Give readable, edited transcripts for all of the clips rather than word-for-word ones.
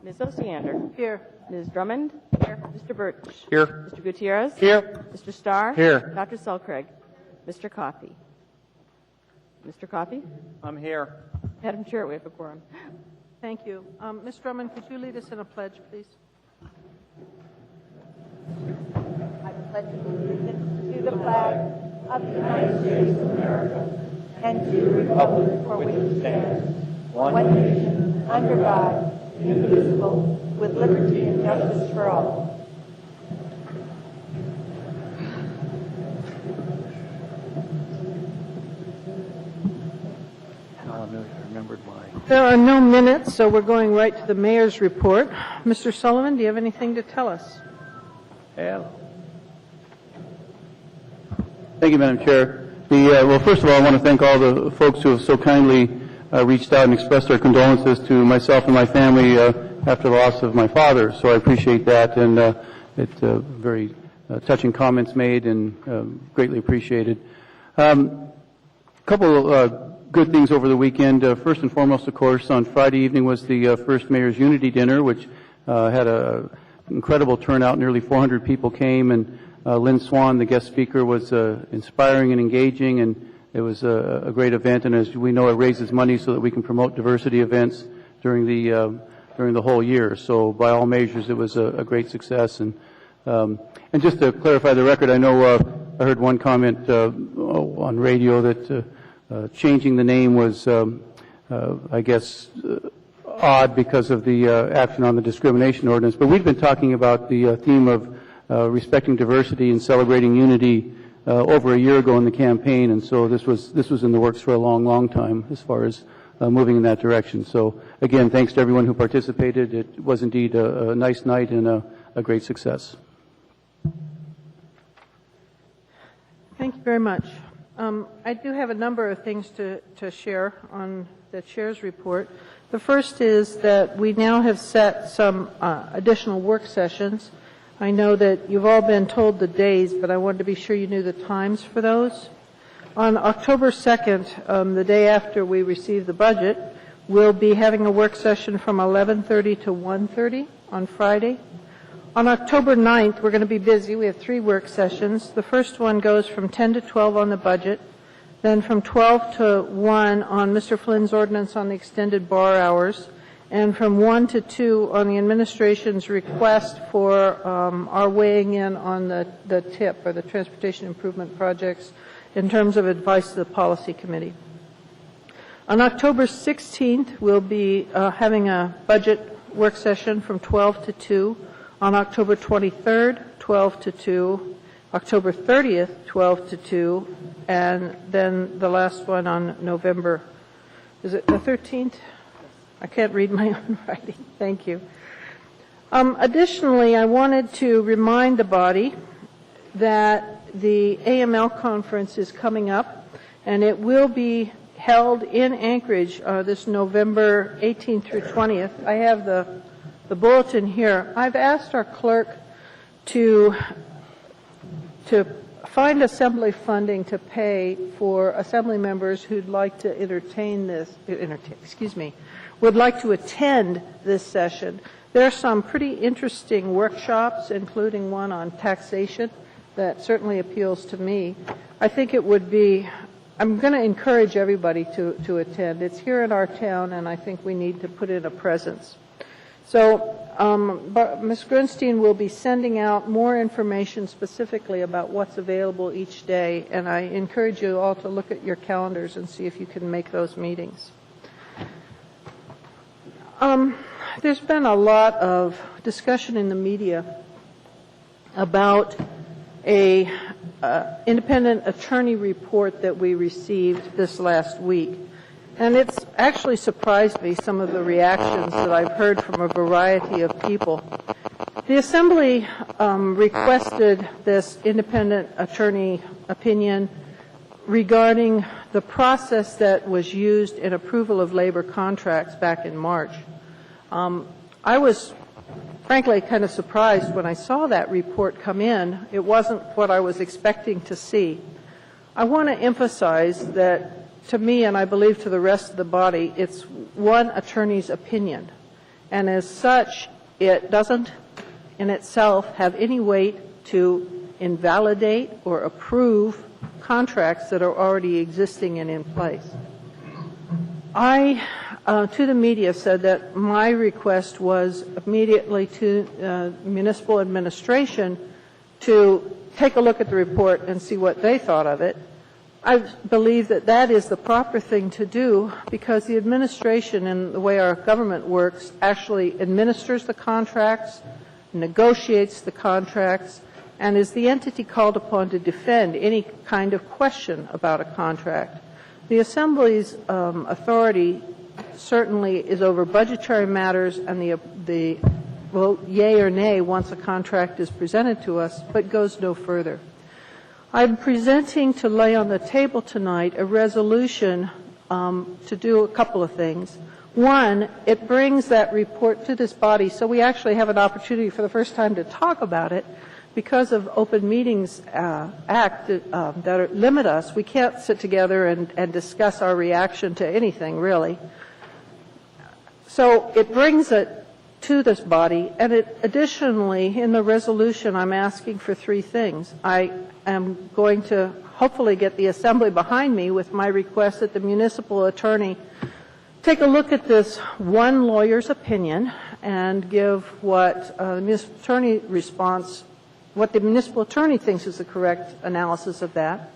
Ms. Osiander. Here. Ms. Drummond. Here. Mr. Birch. Here. Mr. Gutierrez. Here. Mr. Starr. Here. Dr. Selcraig. Mr. Coffey. Mr. Coffey? I'm here. Madam Chair, we have a quorum. Thank you. Ms. Drummond, could you lead us in a pledge, please? I pledge allegiance to the flag of the United States of America and to the republic for which it stands, one nation, under God, indivisible, with liberty and justice for all. There are no minutes, so we're going right to the mayor's report. Mr. Sullivan, do you have anything to tell us? Thank you, Madam Chair. Well, first of all, I want to thank all the folks who have so kindly reached out and expressed their condolences to myself and my family after the loss of my father. So I appreciate that, and it's very touching comments made and greatly appreciated. A couple good things over the weekend. First and foremost, of course, on Friday evening was the first Mayor's Unity Dinner, which had an incredible turnout. Nearly 400 people came, and Lynn Swan, the guest speaker, was inspiring and engaging, and it was a great event. And as we know, it raises money so that we can promote diversity events during the whole year. So by all measures, it was a great success. And just to clarify the record, I know I heard one comment on radio that changing the name was, I guess, odd because of the action on the discrimination ordinance. But we've been talking about the theme of respecting diversity and celebrating unity over a year ago in the campaign, and so this was in the works for a long time as far as moving in that direction. So again, thanks to everyone who participated. It was indeed a nice night and a great success. Thank you very much. I do have a number of things to share on the chair's report. The first is that we now have set some additional work sessions. I know that you've all been told the days, but I wanted to be sure you knew the times for those. On October 2nd, the day after we receive the budget, we'll be having a work session from 11:30 to 1:30 on Friday. On October 9th, we're going to be busy. We have 3 work sessions. The first one goes from 10 to 12 on the budget, then from 12 to 1 on Mr. Flynn's ordinance on the extended bar hours, and from 1 to 2 on the administration's request for our weighing in on the TIP, or the Transportation Improvement Projects, in terms of advice to the Policy Committee. On October 16th, we'll be having a budget work session from 12 to 2. On October 23rd, 12 to 2, October 30th, 12 to 2, and then the last one on November, is it the 13th? I can't read my own writing. Thank you. Additionally, I wanted to remind the body that the AML conference is coming up, and it will be held in Anchorage this November 18th through 20th. I have the bulletin here. I've asked our clerk to find assembly funding to pay for assembly members who'd like to would like to attend this session. There are some pretty interesting workshops, including one on taxation, that certainly appeals to me. I think it would be, I'm going to encourage everybody to attend. It's here in our town, and I think we need to put in a presence. So Ms. Grunstein will be sending out more information specifically about what's available each day, and I encourage you all to look at your calendars and see if you can make those meetings. There's been a lot of discussion in the media about a independent attorney report that we received this last week. And it's actually surprised me, some of the reactions that I've heard from a variety of people. The Assembly requested this independent attorney opinion regarding the process that was used in approval of labor contracts back in March. I was, frankly, kind of surprised when I saw that report come in. It wasn't what I was expecting to see. I want to emphasize that, to me, and I believe to the rest of the body, it's one attorney's opinion. and as such, it doesn't in itself have any weight to invalidate or approve contracts that are already existing and in place. I, to the media, said that my request was immediately to municipal administration to take a look at the report and see what they thought of it. I believe that that is the proper thing to do because the administration and the way our government works actually administers the contracts, negotiates the contracts, and is the entity called upon to defend any kind of question about a contract. The Assembly's authority certainly is over budgetary matters and the vote yea or nay once a contract is presented to us, but goes no further. I'm presenting to lay on the table tonight a resolution to do a couple of things. One, it brings that report to this body, so we actually have an opportunity for the first time to talk about it. Because of Open Meetings Act that limit us, we can't sit together and discuss our reaction to anything, really. So it brings it to this body, and it additionally, in the resolution, I'm asking for three things. I am going to hopefully get the Assembly behind me with my request that the municipal attorney take a look at this one lawyer's opinion and give what the municipal attorney response, what the municipal attorney thinks is the correct analysis of that.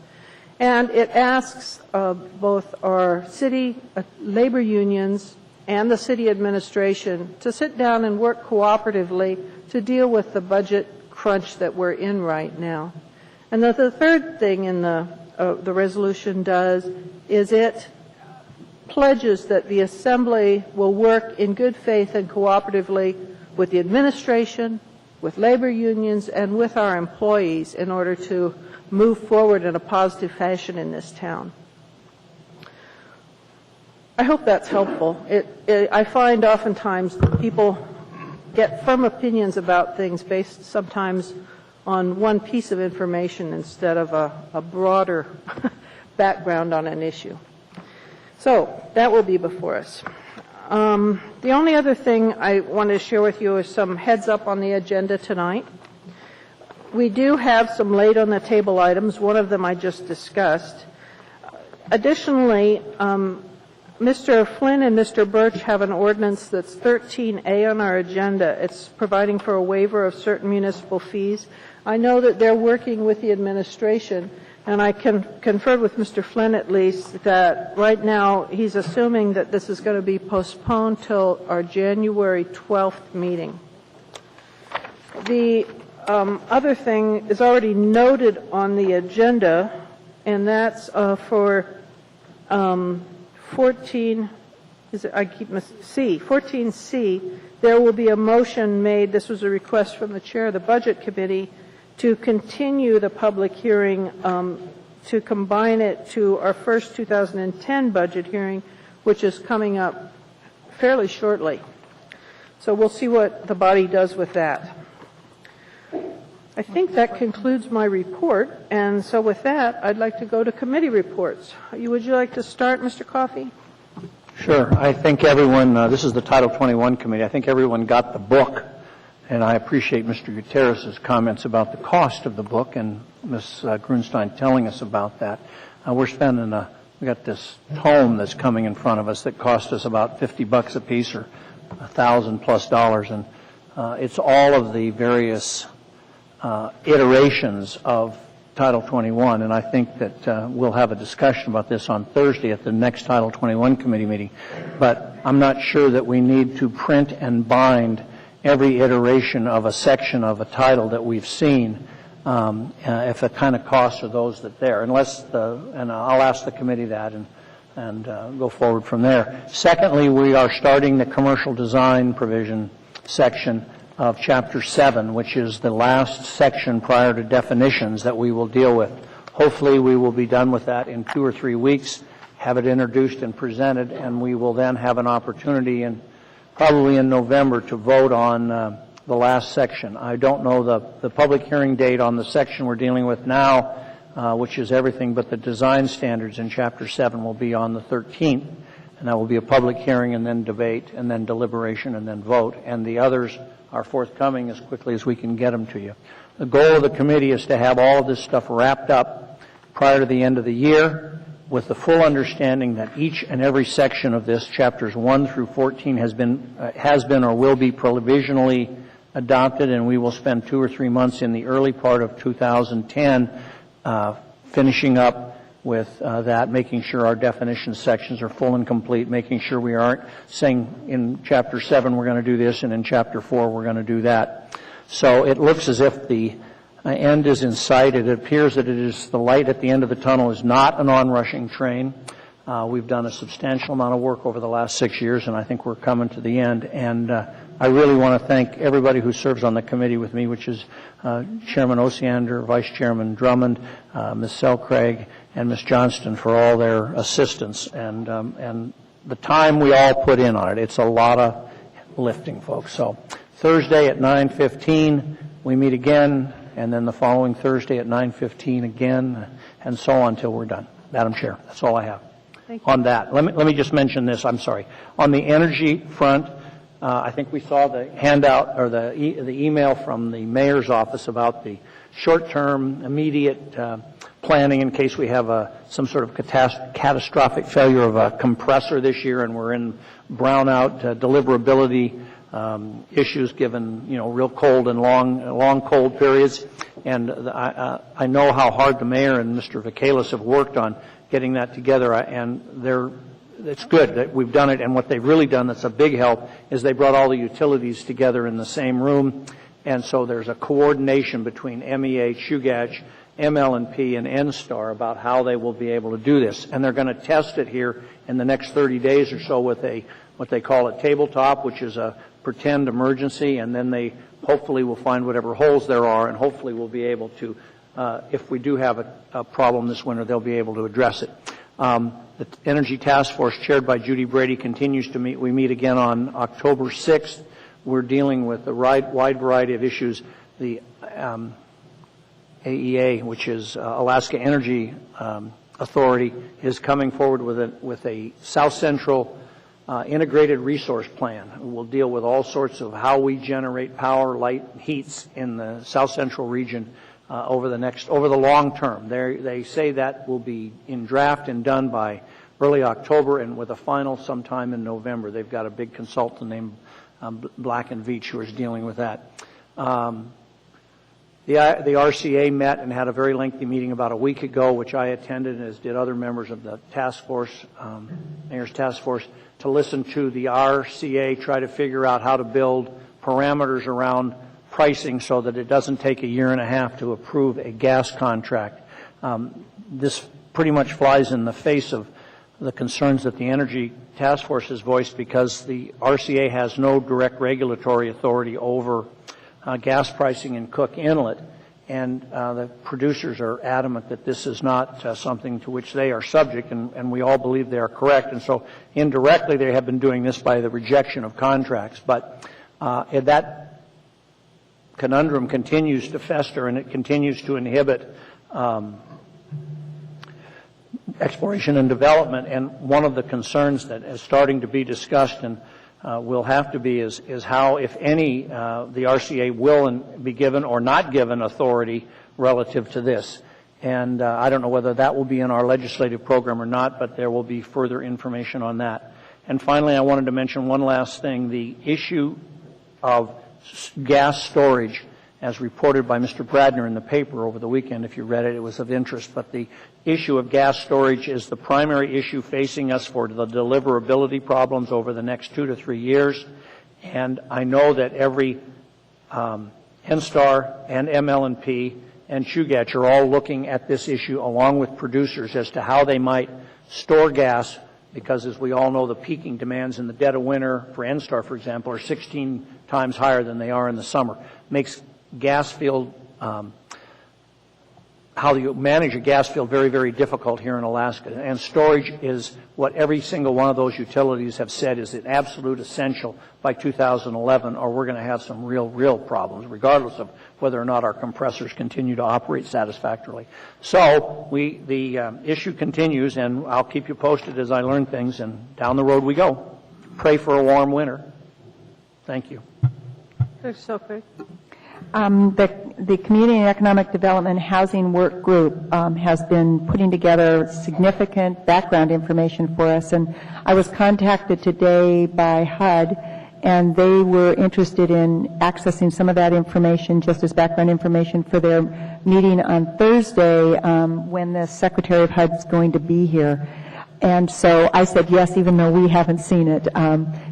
And it asks both our city labor unions and the city administration to sit down and work cooperatively to deal with the budget crunch that we're in right now. And the third thing in the resolution does is it pledges that the Assembly will work in good faith and cooperatively with the administration, with labor unions, and with our employees in order to move forward in a positive fashion in this town. I hope that's helpful. I find oftentimes people get firm opinions about things based sometimes on one piece of information instead of a broader background on an issue. So that will be before us. The only other thing I want to share with you is some heads up on the agenda tonight. We do have some late on the table items. One of them I just discussed. Additionally, Mr. Flynn and Mr. Birch have an ordinance that's 13A on our agenda. It's providing for a waiver of certain municipal fees. I know that they're working with the administration, and I can confer with Mr. Flynn at least that right now he's assuming that this is going to be postponed till our January 12th meeting. The other thing is already noted on the agenda, and that's for 14C. There will be a motion made. This was a request from the chair of the Budget Committee to continue the public hearing to combine it to our first 2010 budget hearing, which is coming up fairly shortly. So we'll see what the body does with that. I think that concludes my report, and so with that, I'd like to go to committee reports. Would you like to start, Mr. Coffey? Sure. I think everyone, this is the Title 21 Committee, I think everyone got the book, and I appreciate Mr. Gutierrez's comments about the cost of the book and Ms. Grunstein telling us about that. We're spending we got this tome that's coming in front of us that cost us about $50 a piece or $1,000+ and it's all of the various iterations of Title 21, and I think that we'll have a discussion about this on Thursday at the next Title 21 Committee meeting. But I'm not sure that we need to print and bind every iteration of a section of a title that we've seen if the kind of costs are those that there, unless and I'll ask the committee that and go forward from there. Secondly, we are starting the commercial design provision section of Chapter 7, which is the last section prior to definitions that we will deal with. Hopefully we will be done with that in 2 or 3 weeks, have it introduced and presented, and we will then have an opportunity probably in November to vote on the last section. I don't know the public hearing date on the section we're dealing with now, which is everything but the design standards in Chapter 7 will be on the 13th. and that will be a public hearing and then debate and then deliberation and then vote. And the others are forthcoming as quickly as we can get them to you. The goal of the committee is to have all of this stuff wrapped up prior to the end of the year, with the full understanding that each and every section of this, chapters 1 through 14, has been or will be provisionally adopted, and we will spend 2 or 3 months in the early part of 2010 finishing up with that, making sure our definition sections are full and complete, making sure we aren't saying in Chapter 7 we're going to do this and in Chapter 4 we're going to do that. So it looks as if the end is in sight. It appears that it is the light at the end of the tunnel is not an onrushing train. We've done a substantial amount of work over the last 6 years, and I think we're coming to the end. And I really want to thank everybody who serves on the committee with me, which is Chairman Osiander, Vice Chairman Drummond, Ms. Selcraig, and Ms. Johnston for all their assistance and the time we all put in on it. It's a lot of lifting, folks. So Thursday at 9:15 we meet again, and then the following Thursday at 9:15 again, and so on until we're done. Madam Chair, that's all I have. Thank you. On that. Let me just mention this. I'm sorry. On the energy front, I think we saw the handout or the email from the mayor's office about the short-term, immediate planning in case we have some sort of catastrophic failure of a compressor this year, and we're in brownout deliverability issues given, real cold and long cold periods. And I know how hard the mayor and Mr. Vikalis have worked on getting that together, and it's good that we've done it. And what they've really done that's a big help is they brought all the utilities together in the same room, and so there's a coordination between MEA, Chugach, ML&P, and NSTAR about how they will be able to do this. And they're going to test it here in the next 30 days or so with what they call a tabletop, which is a pretend emergency, and then they hopefully will find whatever holes there are, and hopefully we'll be able to, if we do have a problem this winter, they'll be able to address it. The Energy Task Force, chaired by Judy Brady, continues to meet. We meet again on October 6th. We're dealing with a wide variety of issues. The AEA, which is Alaska Energy Authority, is coming forward with a South Central integrated resource plan. We'll deal with all sorts of how we generate power, light, heats in the South Central region over the long term. They say that will be in draft and done by early October, and with a final sometime in November. They've got a big consultant named Black and Veatch who is dealing with that. The RCA met and had a very lengthy meeting about a week ago, which I attended, as did other members of the task force, Mayor's Task Force, to listen to the RCA try to figure out how to build parameters around pricing so that it doesn't take a year and a half to approve a gas contract. This pretty much flies in the face of the concerns that the Energy Task Force has voiced, because the RCA has no direct regulatory authority over gas pricing in Cook Inlet, and the producers are adamant that this is not something to which they are subject, and we all believe they are correct. And so indirectly they have been doing this by the rejection of contracts. But that conundrum continues to fester, and it continues to inhibit exploration and development. And one of the concerns that is starting to be discussed and will have to be is how, if any, the RCA will be given or not given authority relative to this. And I don't know whether that will be in our legislative program or not, but there will be further information on that. And finally, I wanted to mention one last thing. The issue of gas storage, as reported by Mr. Bradner in the paper over the weekend. If you read it, it was of interest. But the issue of gas storage is the primary issue facing us for the deliverability problems over the next 2 to 3 years. And I know that every NSTAR and ML&P and Chugach are all looking at this issue along with producers as to how they might store gas, because as we all know, the peaking demands in the dead of winter for NSTAR, for example, are 16 times higher than they are in the summer. Makes gas field how you manage a gas field very, very difficult here in Alaska. And storage is what every single one of those utilities have said is an absolute essential by 2011, or we're going to have some real problems, regardless of whether or not our compressors continue to operate satisfactorily. So the issue continues, and I'll keep you posted as I learn things, and down the road we go. Pray for a warm winter. Thank you. Dr. Selkirk. The Community and Economic Development Housing Work Group has been putting together significant background information for us, and I was contacted today by HUD, and they were interested in accessing some of that information just as background information for their meeting on Thursday when the Secretary of HUD is going to be here. And so I said yes, even though we haven't seen it,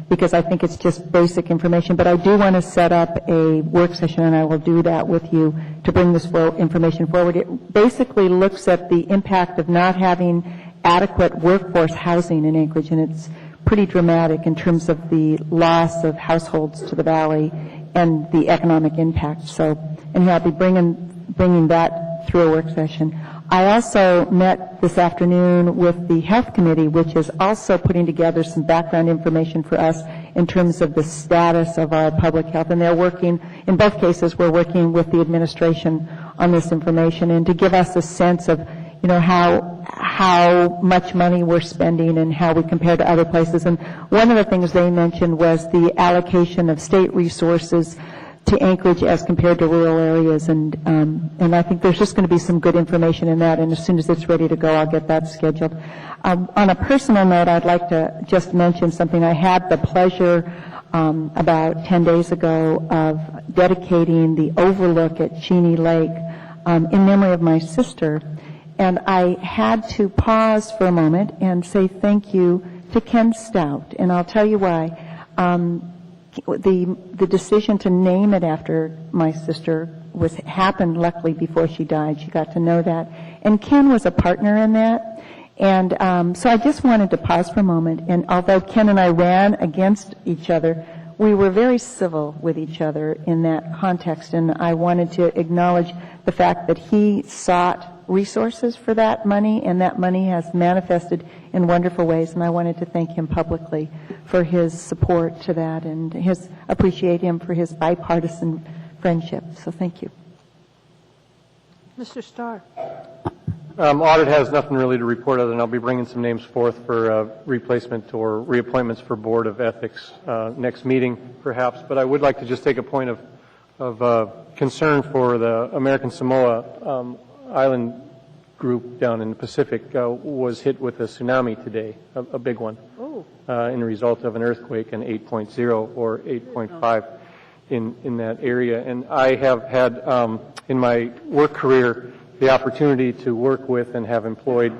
because I think it's just basic information. But I do want to set up a work session, and I will do that with you to bring this information forward. It basically looks at the impact of not having adequate workforce housing in Anchorage, and it's pretty dramatic in terms of the loss of households to the valley and the economic impact. So, and I'll be bringing that through a work session. I also met this afternoon with the Health Committee, which is also putting together some background information for us in terms of the status of our public health. And they're working, in both cases, we're working with the administration on this information and to give us a sense of, you know, how much money we're spending and how we compare to other places. And one of the things they mentioned was the allocation of state resources to Anchorage as compared to rural areas, and I think there's just going to be some good information in that, and as soon as it's ready to go, I'll get that scheduled. On a personal note, I'd like to just mention something. I had the pleasure about 10 days ago of dedicating the overlook at Cheney Lake in memory of my sister, and I had to pause for a moment and say thank you to Ken Stout, and I'll tell you why. The decision to name it after my sister happened luckily before she died. She got to know that. And Ken was a partner in that. And so I just wanted to pause for a moment. And although Ken and I ran against each other, we were very civil with each other in that context. And I wanted to acknowledge the fact that he sought resources for that money, and that money has manifested in wonderful ways, and I wanted to thank him publicly for his support to that and appreciate him for his bipartisan friendship. So thank you. Mr. Starr. Audit has nothing really to report other than I'll be bringing some names forth for replacement or reappointments for Board of Ethics next meeting, perhaps. But I would like to just take a point of concern for the American Samoa Island group down in the Pacific was hit with a tsunami today, a big one, in a result of an earthquake, an 8.0 or 8.5 in that area. And I have had, in my work career, the opportunity to work with and have employed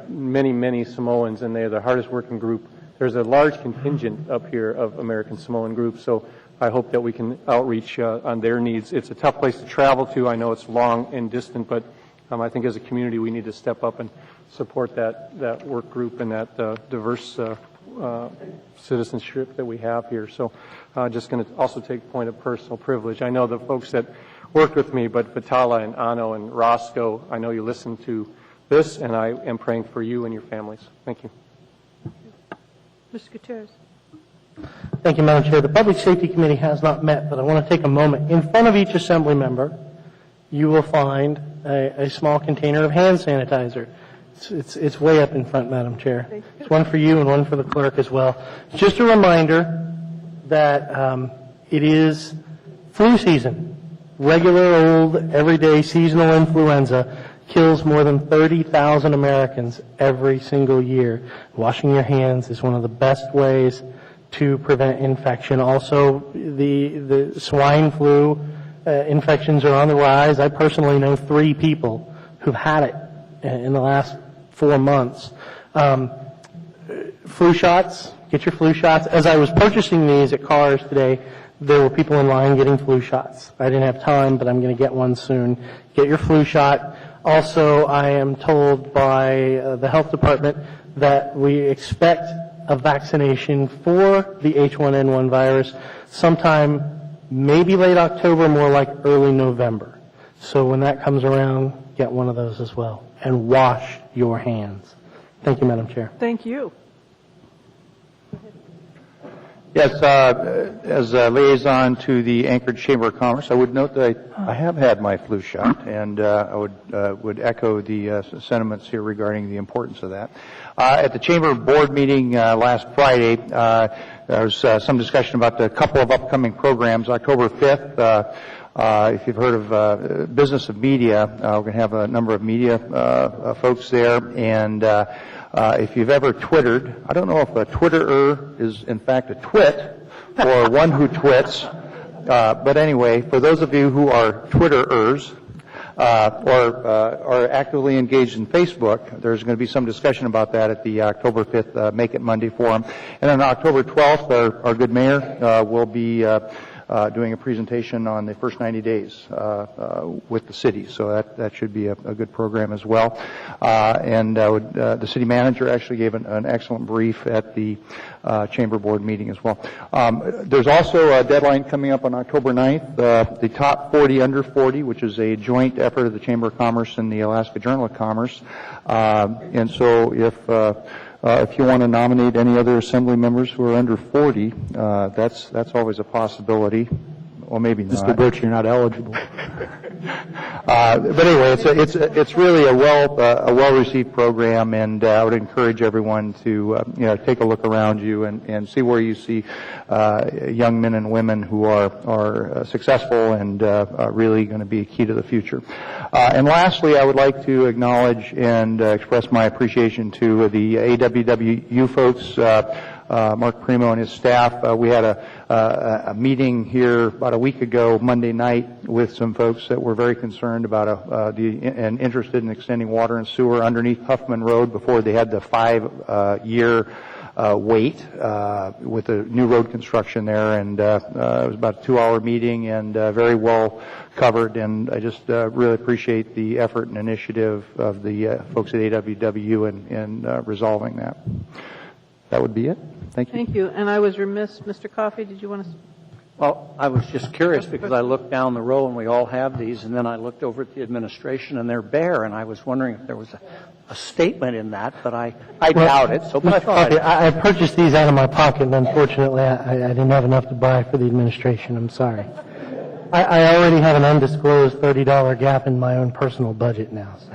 many Samoans, and they're the hardest working group. There's a large contingent up here of American Samoan groups, so I hope that we can outreach on their needs. It's a tough place to travel to. I know it's long and distant, but I think as a community we need to step up and support that work group and that diverse citizenship that we have here. So just going to also take a point of personal privilege. I know the folks that worked with me, but Vitala and Ano and Roscoe, I know you listen to this, and I am praying for you and your families. Thank you. Mr. Gutierrez. Thank you, Madam Chair. The Public Safety Committee has not met, but I want to take a moment. In front of each assembly member, you will find a small container of hand sanitizer. It's way up in front, Madam Chair. It's one for you and one for the clerk as well. Just a reminder that it is flu season. Regular, old, everyday seasonal influenza kills more than 30,000 Americans every single year. Washing your hands is one of the best ways to prevent infection. Also, the swine flu infections are on the rise. I personally know 3 people who've had it in the last 4 months. Flu shots, get your flu shots. As I was purchasing these at Cars today, there were people in line getting flu shots. I didn't have time, but I'm going to get one soon. Get your flu shot. Also, I am told by the health department that we expect a vaccination for the H1N1 virus sometime maybe late October, more like early November. So when that comes around, get one of those as well. And wash your hands. Thank you, Madam Chair. Thank you. Yes, as a liaison to the Anchorage Chamber of Commerce, I would note that I have had my flu shot, and I would echo the sentiments here regarding the importance of that. At the Chamber Board meeting last Friday, there was some discussion about a couple of upcoming programs. October 5th, if you've heard of Business of Media, we're going to have a number of media folks there, and if you've ever Twittered, I don't know if a Twitterer is in fact a twit or one who twits, but anyway, for those of you who are Twitterers or are actively engaged in Facebook, there's going to be some discussion about that at the October 5th Make It Monday Forum. And on October 12th, our good mayor will be doing a presentation on the first 90 days with the city, so that should be a good program as well. And the city manager actually gave an excellent brief at the chamber board meeting as well. There's also a deadline coming up on October 9th, the Top 40 Under 40, which is a joint effort of the Chamber of Commerce and the Alaska Journal of Commerce. And so if you want to nominate any other assembly members who are under 40, that's always a possibility. Well, maybe not. Mr. Birch, you're not eligible. But anyway, it's really a well received program, and I would encourage everyone to take a look around you and see where you see young men and women who are successful and really going to be a key to the future. And lastly, I would like to acknowledge and express my appreciation to the AWWU folks. Mark Primo and his staff. We had a meeting here about a week ago, Monday night, with some folks that were very concerned about and interested in extending water and sewer underneath Huffman Road before they had the 5-year wait with the new road construction there. And it was about a 2-hour meeting and very well covered. And I just really appreciate the effort and initiative of the folks at AWWU in resolving that. That would be it. Thank you. Thank you. And I was remiss, Mr. Coffey, did you want to? Well, I was just curious because I looked down the row and we all have these, and then I looked over at the administration and they're bare, and I was wondering if there was a statement in that, but I doubt it. So, but I thought I purchased these out of my pocket, and unfortunately, I didn't have enough to buy for the administration. I'm sorry. I already have an undisclosed $30 gap in my own personal budget now. So.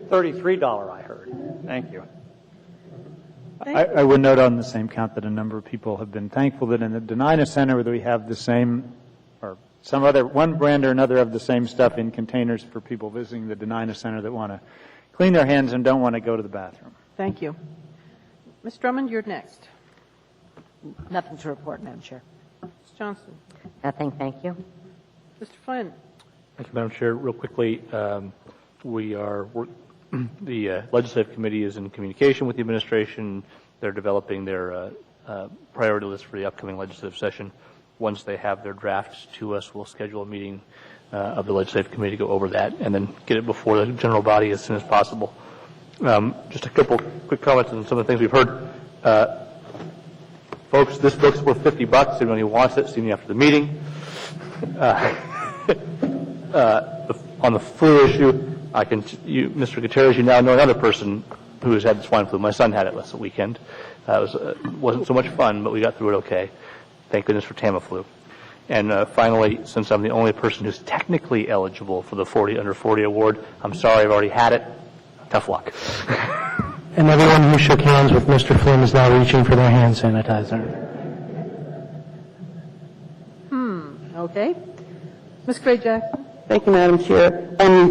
$33, I heard. Thank you. I would note on the same count that a number of people have been thankful that in the Denina Center that we have the same, or some other, one brand or another of the same stuff in containers for people visiting the Denina Center that want to clean their hands and don't want to go to the bathroom. Thank you. Ms. Drummond, you're next. Nothing to report, Madam Chair. Ms. Johnson. Nothing, thank you. Mr. Flynn. Thank you, Madam Chair. Real quickly, the Legislative Committee is in communication with the administration. They're developing their priority list for the upcoming legislative session. Once they have their drafts to us, we'll schedule a meeting of the Legislative Committee to go over that and then get it before the general body as soon as possible. Just a couple quick comments on some of the things we've heard. Folks, this book's worth $50. Everybody who wants it, see me after the meeting. On the flu issue, Mr. Gutierrez, you now know another person who has had swine flu. My son had it last weekend. It wasn't so much fun, but we got through it okay. Thank goodness for Tamiflu. And finally, since I'm the only person who's technically eligible for the 40 Under 40 award, I'm sorry I've already had it. Tough luck. And everyone who shook hands with Mr. Flynn is now reaching for their hand sanitizer. Okay. Ms. Gray-Jackson. Thank you, Madam Chair.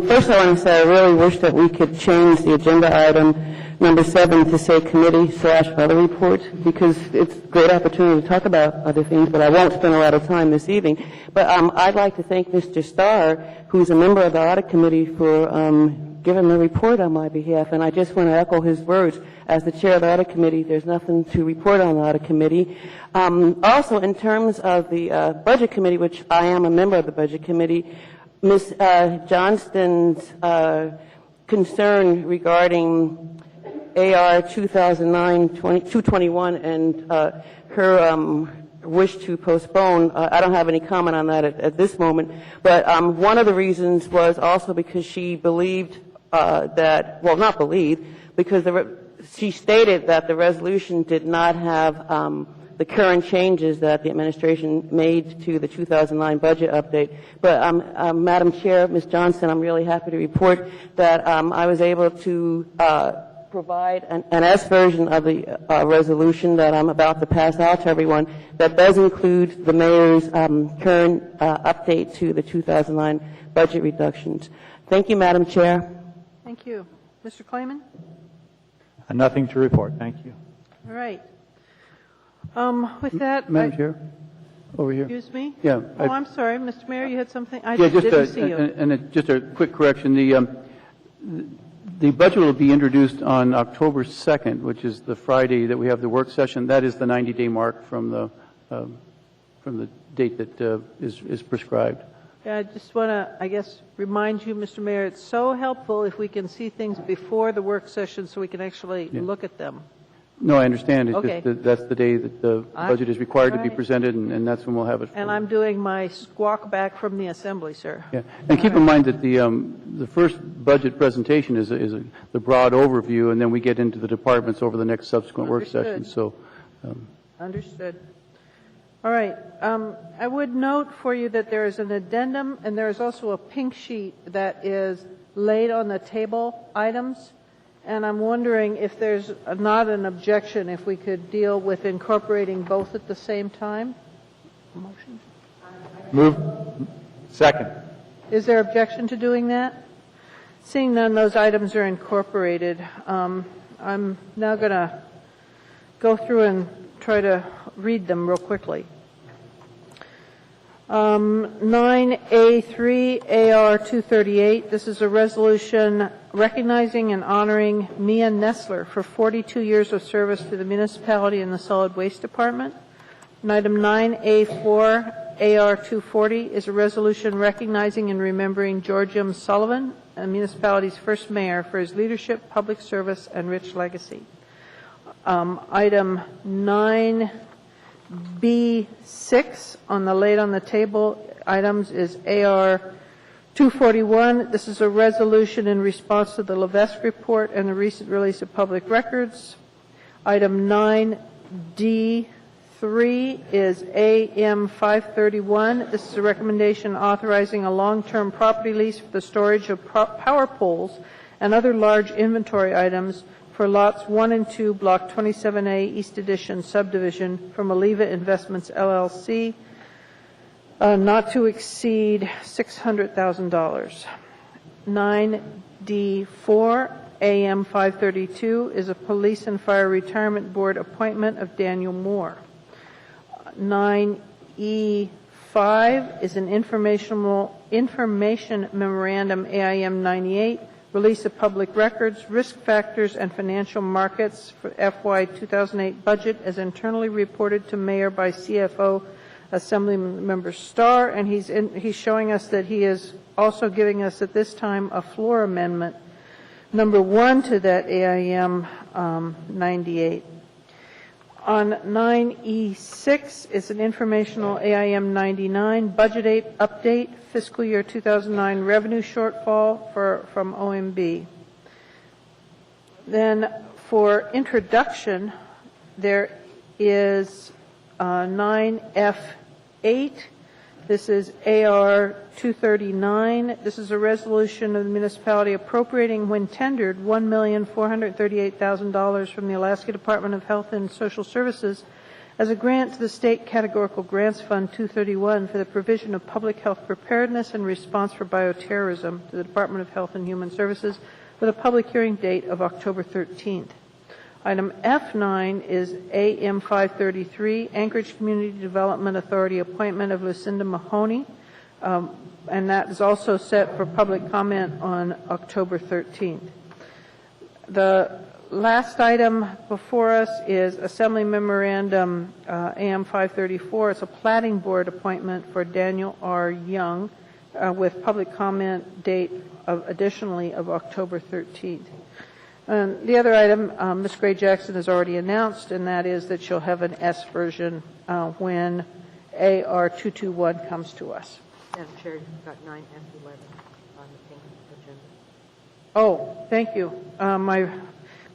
First, I want to say I really wish that we could change the agenda item number 7 to say committee/other report, because it's a great opportunity to talk about other things, but I won't spend a lot of time this evening. But I'd like to thank Mr. Starr, who's a member of the audit committee, for giving the report on my behalf. And I just want to echo his words. As the chair of the audit committee, there's nothing to report on the audit committee. Also, in terms of the budget committee, which I am a member of the budget committee, Ms. Johnston's concern regarding AR 2009-221 and her wish to postpone. I don't have any comment on that at this moment, but one of the reasons was also because she believed that, well, not believed, because she stated that the resolution did not have the current changes that the administration made to the 2009 budget update. But Madam Chair, Ms. Johnson, I'm really happy to report that I was able to provide an S version of the resolution that I'm about to pass out to everyone that does include the mayor's current update to the 2009 budget reductions. Thank you, Madam Chair. Thank you. Mr. Klayman? Nothing to report. Thank you. All right. With that, Madam Chair, over here. excuse me? Yeah. Oh, I'm sorry, Mr. Mayor, you had something? I Yeah, didn't see you. just a quick correction. The budget will be introduced on October 2nd, which is the Friday that we have the work session. That is the 90-day mark from the date that is prescribed. Yeah, I just want to, I guess, remind you, Mr. Mayor, it's so helpful if we can see things before the work session so we can actually look at them. No, I understand. It's Okay. just that that's the day that the budget is required to be presented, and that's when we'll have it. And I'm doing my squawk back from the assembly, sir. Yeah, and keep in mind that the first budget presentation is the broad overview, and then we get into the departments over the next subsequent work Understood. sessions. So, Understood. All right. I would note for you that there is an addendum, and there is also a pink sheet that is laid on the table items. And I'm wondering if there's not an objection if we could deal with incorporating both at the same time. Motion. Move. Second. Is there objection to doing that? Seeing none, those items are incorporated. I'm now going to go through and try to read them real quickly. 9A3 AR 238. This is a resolution recognizing and honoring Mia Nessler for 42 years of service to the municipality and the solid waste department. And item 9A4 AR 240 is a resolution recognizing and remembering George M. Sullivan, the municipality's first mayor, for his leadership, public service, and rich legacy. Item 9B6 on the laid on the table items is AR 241. This is a resolution in response to the Levesque report and the recent release of public records. Item 9D3 is AM 531. This is a recommendation authorizing a long-term property lease for the storage of power poles and other large inventory items for lots 1 and 2, Block 27A, East Addition subdivision from Oliva Investments, LLC, not to exceed $600,000. 9D4, AM 532, is a Police and Fire Retirement Board appointment of Daniel Moore. 9E5 is an information memorandum, AIM 98, release of public records, risk factors, and financial markets for FY 2008 budget as internally reported to Mayor by CFO Assemblymember Starr, and he's showing us that he is also giving us at this time a floor amendment, number 1 to that AIM 98. On 9E6 is an informational AIM 99 budget update, fiscal year 2009 revenue shortfall from OMB. Then for introduction, there is 9F8. This is AR 239. This is a resolution of the municipality appropriating, when tendered, $1,438,000 from the Alaska Department of Health and Social Services as a grant to the State Categorical Grants Fund 231 for the provision of public health preparedness and response for bioterrorism to the Department of Health and Human Services with a public hearing date of October 13th. Item F9 is AM 533, Anchorage Community Development Authority appointment of Lucinda Mahoney, and that is also set for public comment on October 13th. The last item before us is Assembly Memorandum AM 534. It's a Platting Board appointment for Daniel R. Young with public comment date additionally of October 13th. And the other item, Ms. Gray Jackson has already announced, and that is that she'll have an S version when AR 221 comes to us. Madam Chair, you've got 9F11 on the pink agenda. Oh, thank you.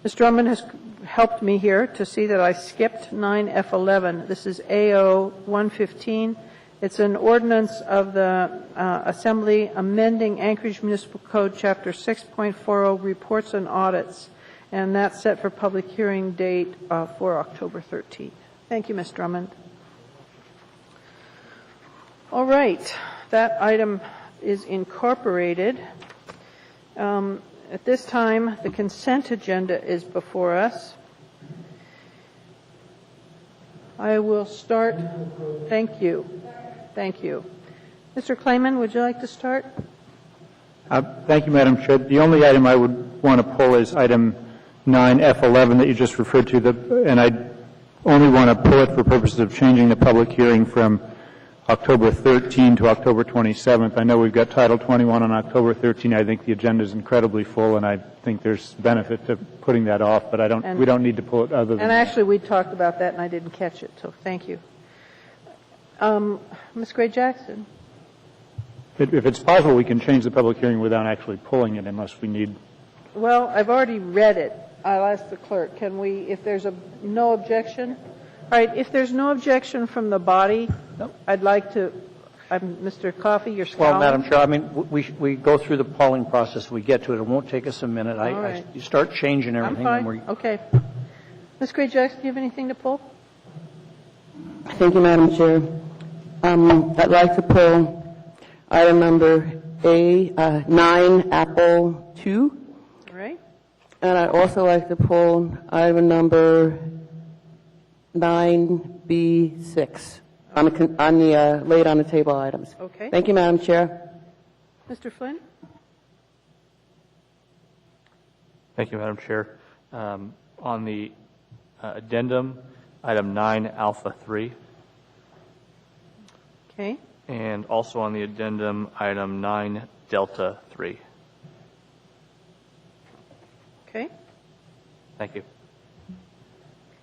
Ms. Drummond has helped me here to see that I skipped 9F11. This is AO 115. It's an ordinance of the Assembly amending Anchorage Municipal Code, Chapter 6.40, Reports and Audits, and that's set for public hearing date for October 13th. Thank you, Ms. Drummond. All right, that item is incorporated. At this time, the consent agenda is before us. I will start. Thank you. Thank you. Mr. Clayman, would you like to start? Thank you, Madam Chair. The only item I would want to pull is item 9F11 that you just referred to, and I only want to pull it for purposes of changing the public hearing from October 13 to October 27th. I know we've got Title 21 on October 13. I think the agenda is incredibly full, and I think there's benefit to putting that off, but we don't need to pull it other than And actually, we talked about that, and I didn't catch it, so thank you. Ms. Gray Jackson. If it's possible, we can change the public hearing without actually pulling it unless we need. Well, I've already read it. I'll ask the clerk. Can we, if there's no objection? All right, if there's no objection from the body, I'd like to, Mr. Coffey, you're scowling. Well, Madam Chair, I mean, we go through the polling process. We get to it. It won't take us a minute. All right. You start changing I'm everything. fine. Okay. Ms. Gray Jackson, do you have anything to pull? Thank you, Madam Chair. I'd like to pull item number 9, Apple 2. All right. And I'd also like to pull item number 9B6 on the laid on the table items. Okay. Thank you, Madam Chair. Mr. Flynn? Thank you, Madam Chair. On the addendum, item 9 Alpha 3, Okay. and also on the addendum, item 9 Delta 3. Okay. Thank you.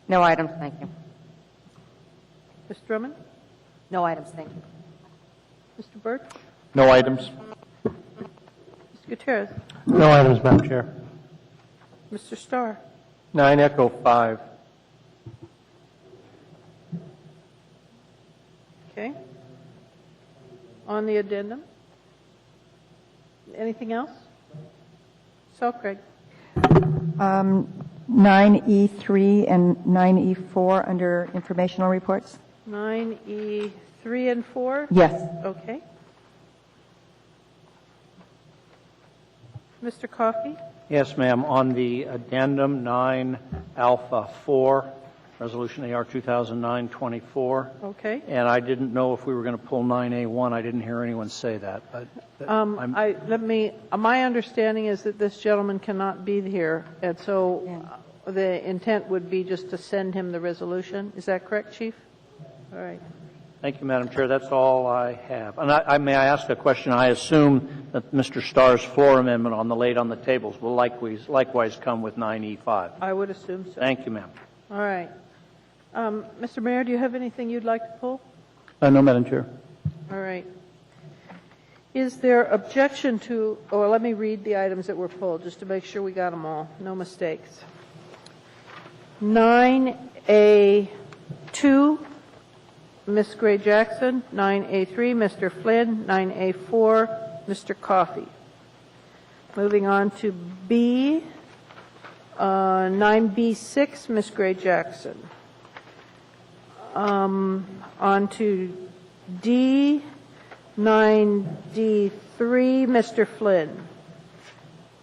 No items, thank you. Ms. Drummond? No items, thank you. Mr. Birch? No items. Mr. Gutierrez? No items, Madam Chair. Mr. Starr? 9 Echo 5. Okay. On the addendum? Anything else? So, Craig? 9E3 and 9E4 under informational reports? 9E3 and 4? Yes. Okay. Mr. Coffey? Yes, ma'am. On the addendum 9 Alpha 4, Resolution AR 2009-24. Okay. And I didn't know if we were going to pull 9A1. I didn't hear anyone say that. But my understanding is that this gentleman cannot be here, and so the intent would be just to send him the resolution. Is that correct, Chief? All right. Thank you, Madam Chair. That's all I have. And may I ask a question? I assume that Mr. Starr's floor amendment on the laid on the tables will likewise come with 9E5. I would assume so. Thank you, ma'am. All right. Mr. Mayor, do you have anything you'd like to pull? No, Madam Chair. All right. Is there objection to, or let me read the items that were pulled, just to make sure we got them all. No mistakes. 9A2, Ms. Gray Jackson. 9A3, Mr. Flynn. 9A4, Mr. Coffey. Moving on to B, 9B6, Ms. Gray Jackson. On to D, 9D3, Mr. Flynn.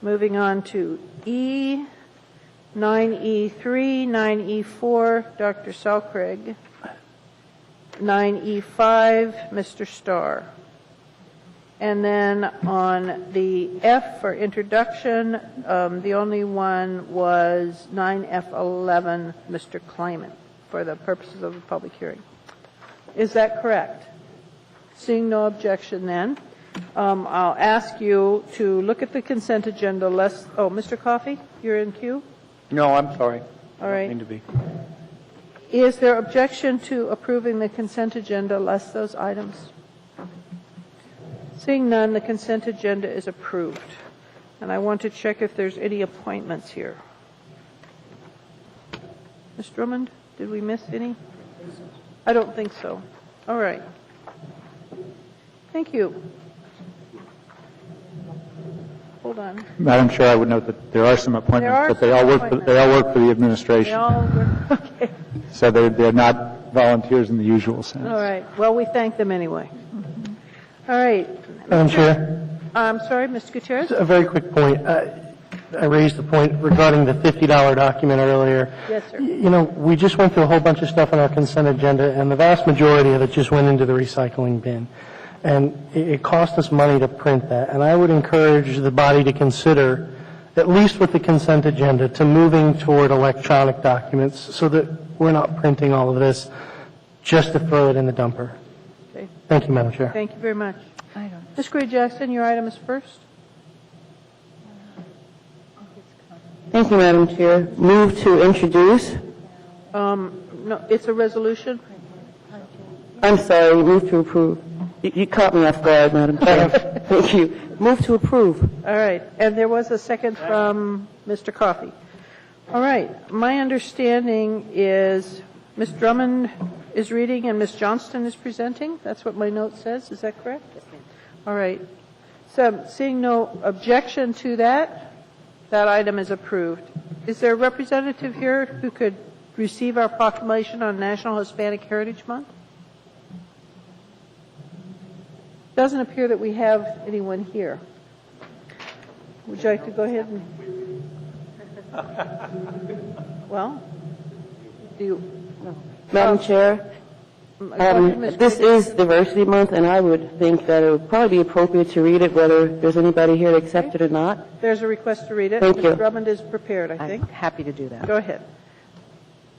Moving on to E, 9E3, 9E4, Dr. Salcraig. 9E5, Mr. Starr. And then on the F for introduction, the only one was 9F11, Mr. Clayman, for the purposes of the public hearing. Is that correct? Seeing no objection then, I'll ask you to look at the consent agenda less, oh, Mr. Coffey, you're in queue? No, I'm sorry. All right. Need to be. Is there objection to approving the consent agenda less those items? Seeing none, the consent agenda is approved. And I want to check if there's any appointments here. Ms. Drummond, did we miss any? I don't think so. All right. Thank you. Hold on. Madam Chair, I would note that there are some appointments, but they all work for the They administration. all work, okay. So they're not volunteers in the usual sense. All right. Well, we thank them anyway. All right. Madam Chair, I'm sorry, Mr. Gutierrez? a very quick point. I raised the point regarding the $50 document earlier. Yes, sir. You know, we just went through a whole bunch of stuff on our consent agenda, and the vast majority of it just went into the recycling bin. And it cost us money to print that. And I would encourage the body to consider, at least with the consent agenda, to moving toward electronic documents so that we're not printing all of this just to throw it in the dumper. Okay. Thank you, Madam Chair. Thank you very much. Ms. Gray-Jackson, your item is first. Thank you, Madam Chair. Move to introduce. No, it's a resolution. I'm sorry, move to approve. You caught me off guard, Madam Chair. Thank you. Move to approve. All right. And there was a second from Mr. Coffey. All right. My understanding is Ms. Drummond is reading and Ms. Johnston is presenting. That's what my note says. Is that correct? Yes, ma'am. All right. So seeing no objection to that, that item is approved. Is there a representative here who could receive our proclamation on National Hispanic Heritage Month? Doesn't appear that we have anyone here. Would you like to go ahead and? Well, do you? No. Madam Chair, this is Diversity Month, and I would think that it would probably be appropriate to read it, whether there's anybody here to accept it or not. There's a request to read it. Thank you. Ms. Drummond is prepared, I think. I'm happy to do that. Go ahead.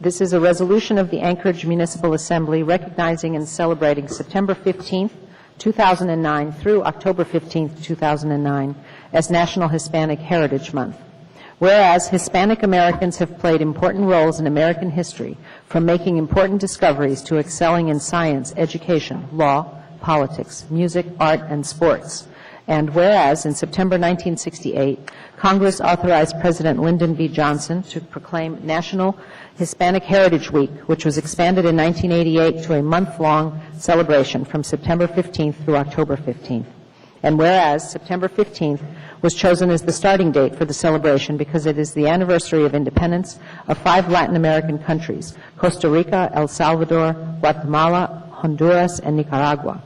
This is a resolution of the Anchorage Municipal Assembly recognizing and celebrating September 15th, 2009 through October 15th, 2009 as National Hispanic Heritage Month. Whereas Hispanic Americans have played important roles in American history, from making important discoveries to excelling in science, education, law, politics, music, art, and sports. And whereas in September 1968, Congress authorized President Lyndon B. Johnson to proclaim National Hispanic Heritage Week, which was expanded in 1988 to a month-long celebration from September 15th through October 15th. And whereas September 15th was chosen as the starting date for the celebration because it is the anniversary of independence of 5 Latin American countries, Costa Rica, El Salvador, Guatemala, Honduras, and Nicaragua.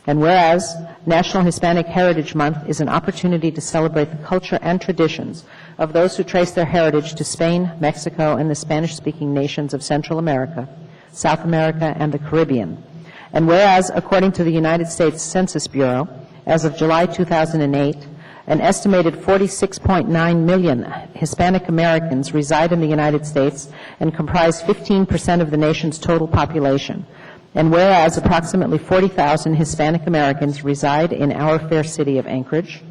And whereas National Hispanic Heritage Month is an opportunity to celebrate the culture and traditions of those who trace their heritage to Spain, Mexico, and the Spanish-speaking nations of Central America, South America, and the Caribbean. And whereas, according to the United States Census Bureau, as of July 2008, an estimated 46.9 million Hispanic Americans reside in the United States and comprise 15% of the nation's total population. And whereas approximately 40,000 Hispanic Americans reside in our fair city of Anchorage,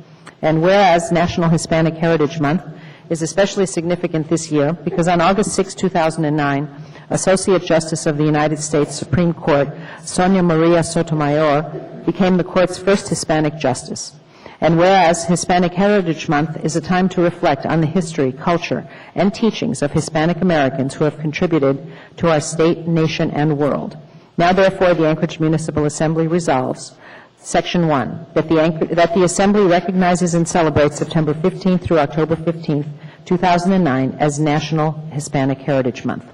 and whereas National Hispanic Heritage Month is especially significant this year because on August 6, 2009, Associate Justice of the United States Supreme Court, Sonia Maria Sotomayor, became the court's first Hispanic justice. And whereas Hispanic Heritage Month is a time to reflect on the history, culture, and teachings of Hispanic Americans who have contributed to our state, nation, and world. Now, therefore, the Anchorage Municipal Assembly resolves, Section 1, that the Assembly recognizes and celebrates September 15th through October 15th, 2009 as National Hispanic Heritage Month.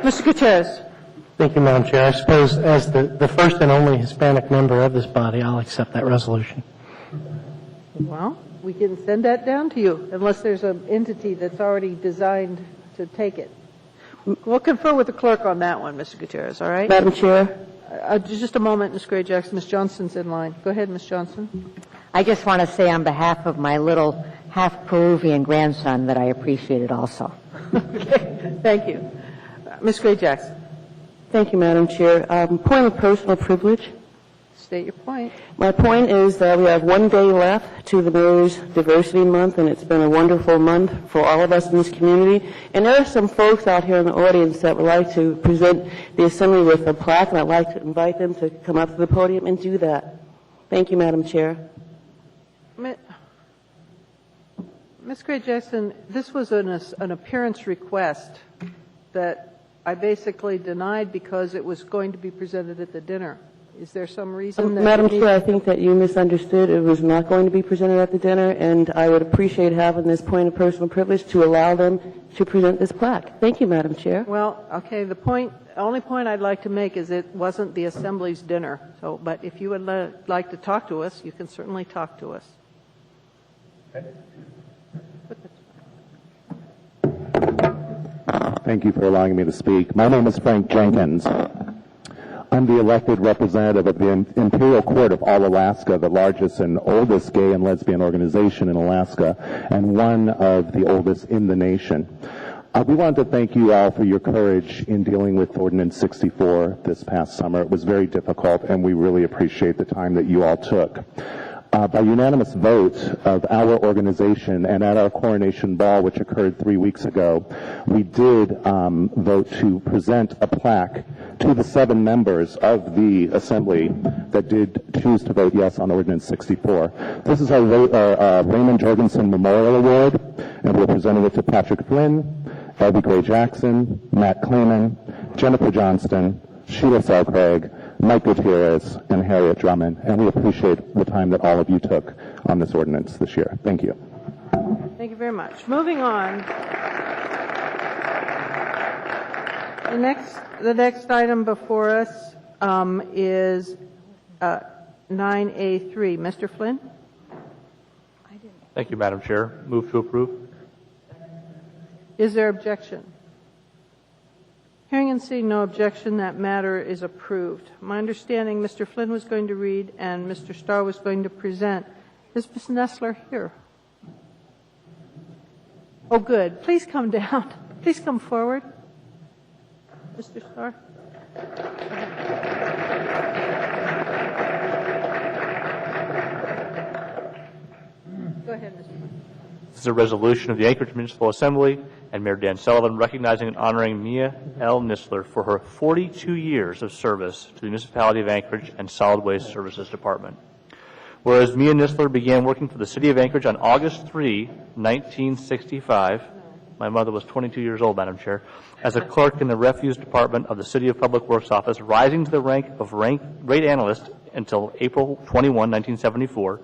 Mr. Gutierrez. Thank you, Madam Chair. I suppose as the first and only Hispanic member of this body, I'll accept that resolution. Well, we can send that down to you unless there's an entity that's already designed to take it. We'll confer with the clerk on that one, Mr. Gutierrez, all right? Madam Chair. Just a moment, Ms. Gray-Jackson. Ms. Johnston's in line. Go ahead, Ms. Johnson. I just want to say on behalf of my little half-Peruvian grandson that I appreciate it also. Okay, thank you. Ms. Gray Jackson, Thank you, Madam Chair. Point of personal privilege. state your point. My point is that we have one day left to the Mayor's Diversity Month, and it's been a wonderful month for all of us in this community. And there are some folks out here in the audience that would like to present the Assembly with a plaque, and I'd like to invite them to come up to the podium and do that. Thank you, Madam Chair. Ms. Gray Jackson, this was an appearance request that I basically denied because it was going to be presented at the dinner. Is there some reason that... Madam Chair, I think that you misunderstood. It was not going to be presented at the dinner, and I would appreciate having this point of personal privilege to allow them to present this plaque. Thank you, Madam Chair. Well, okay, the only point I'd like to make is it wasn't the Assembly's dinner. So, but if you would like to talk to us, you can certainly talk to us. Thank you for allowing me to speak. My name is Frank Jenkins. I'm the elected representative of the Imperial Court of All Alaska, the largest and oldest gay and lesbian organization in Alaska, and one of the oldest in the nation. We wanted to thank you all for your courage in dealing with Ordinance 64 this past summer. It was very difficult, and we really appreciate the time that you all took. By unanimous vote of our organization and at our coronation ball, which occurred 3 weeks ago, we did vote to present a plaque to the 7 members of the Assembly that did choose to vote yes on Ordinance 64. This is our Raymond Jorgensen Memorial Award, and we're presenting it to Patrick Flynn, Elby Gray Jackson, Matt Kleeman, Jennifer Johnston, Sheila Selcraig, Mike Gutierrez, and Harriet Drummond, and we appreciate the time that all of you took on this ordinance this year. Thank you. Thank you very much. Moving on. The next item before us is 9A3. Mr. Flynn? Thank you, Madam Chair. Move to approve. Is there objection? Hearing and seeing no objection, that matter is approved. My understanding, Mr. Flynn was going to read and Mr. Starr was going to present. Is Ms. Nestler here? Oh, good. Please come down. Please come forward. Mr. Starr? Go ahead, Mr. Flynn. This is a resolution of the Anchorage Municipal Assembly and Mayor Dan Sullivan recognizing and honoring Mia L. Nistler for her 42 years of service to the Municipality of Anchorage and Solid Waste Services Department. Whereas Mia Nistler began working for the City of Anchorage on August 3, 1965, my mother was 22 years old, Madam Chair, as a clerk in the Refuse Department of the City of Public Works Office, rising to the rank of rate analyst until April 21, 1974,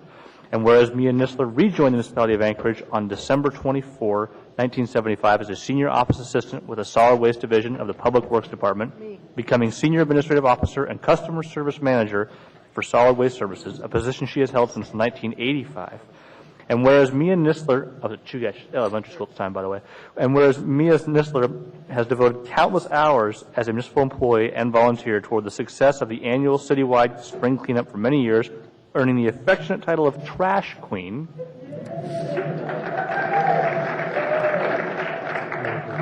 and whereas Mia Nistler rejoined the Municipality of Anchorage on December 24, 1975 as a senior office assistant with the Solid Waste Division of the Public Works Department, becoming senior administrative officer and customer service manager for Solid Waste Services, a position she has held since 1985. And whereas Mia Nistler, of the Chugach Elementary School at the time, by the way, and whereas Mia Nistler has devoted countless hours as a municipal employee and volunteer toward the success of the annual citywide spring cleanup for many years, earning the affectionate title of Trash Queen.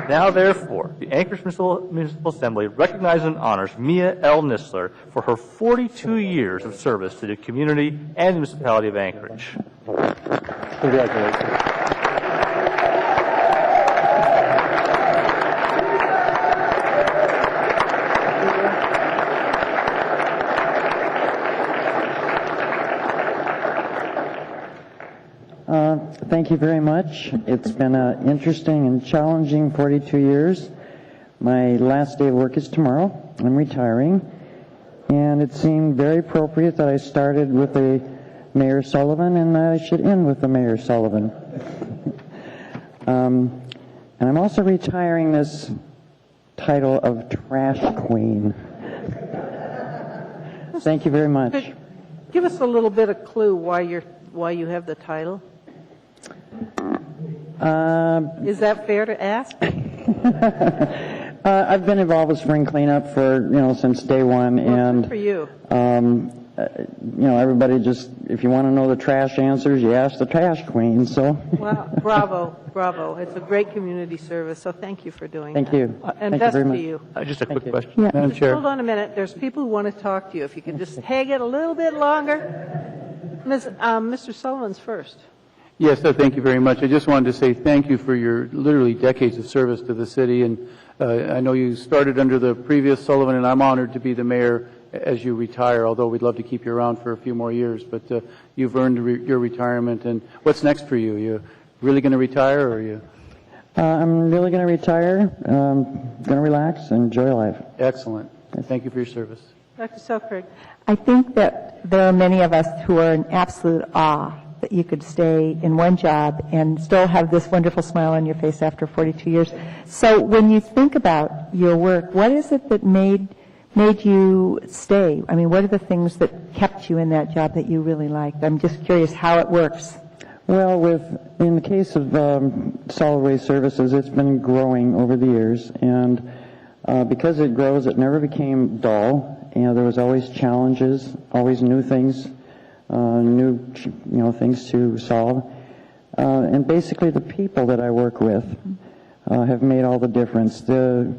Now, therefore, the Anchorage Municipal Assembly recognizes and honors Mia L. Nistler for her 42 years of service to the community and the Municipality of Anchorage. Congratulations. Thank you very much. It's been an interesting and challenging 42 years. My last day of work is tomorrow. I'm retiring. And it seemed very appropriate that I started with the Mayor Sullivan and I should end with the Mayor Sullivan. And I'm also retiring this title of Trash Queen. Thank you very much. Give us a little bit of clue why you have the title. Is that fair to ask? I've been involved with spring cleanup for since day one, and for you. everybody just if you want to know the trash answers, you ask the trash queen, so. Wow, bravo. It's a great community service, so thank you for doing Thank that. you. And Thank you best very to much. you. Just a quick you. question. Yeah. Madam Chair. Hold on a minute. There's people who want to talk to you. If you could just hang it a little bit longer. Mr. Sullivan's first. Yes, sir, thank you very much. I just wanted to say thank you for your literally decades of service to the city. And I know you started under the previous Sullivan, and I'm honored to be the mayor as you retire, although we'd love to keep you around for a few more years. But you've earned your retirement. And what's next for you? You really going to retire, or are you? I'm really going to retire, going to relax and enjoy life. Excellent. Thank you for your service. Dr. Selkirk. I think that there are many of us who are in absolute awe that you could stay in one job and still have this wonderful smile on your face after 42 years. So when you think about your work, what is it that made you stay? I mean, what are the things that kept you in that job that you really liked? I'm just curious how it works. Well, in the case of solid waste services, it's been growing over the years, and because it grows, it never became dull. There was always challenges, always new things, things to solve, and basically the people that I work with have made all the difference. The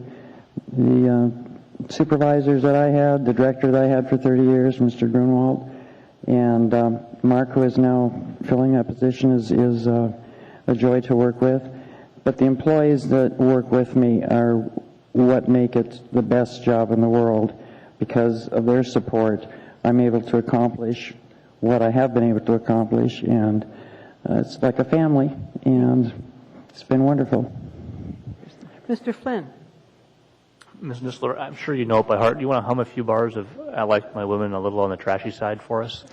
supervisors that I had, the director that I had for 30 years, Mr. Grunwald, and Mark, who is now filling that position, is a joy to work with. But the employees that work with me are what make it the best job in the world. Because of their support, I'm able to accomplish what I have been able to accomplish, and it's like a family, and it's been wonderful. Mr. Flynn. Ms. Nistler, I'm sure you know it by heart. Do you want to hum a few bars of I Like My Women a Little on the Trashy Side for us?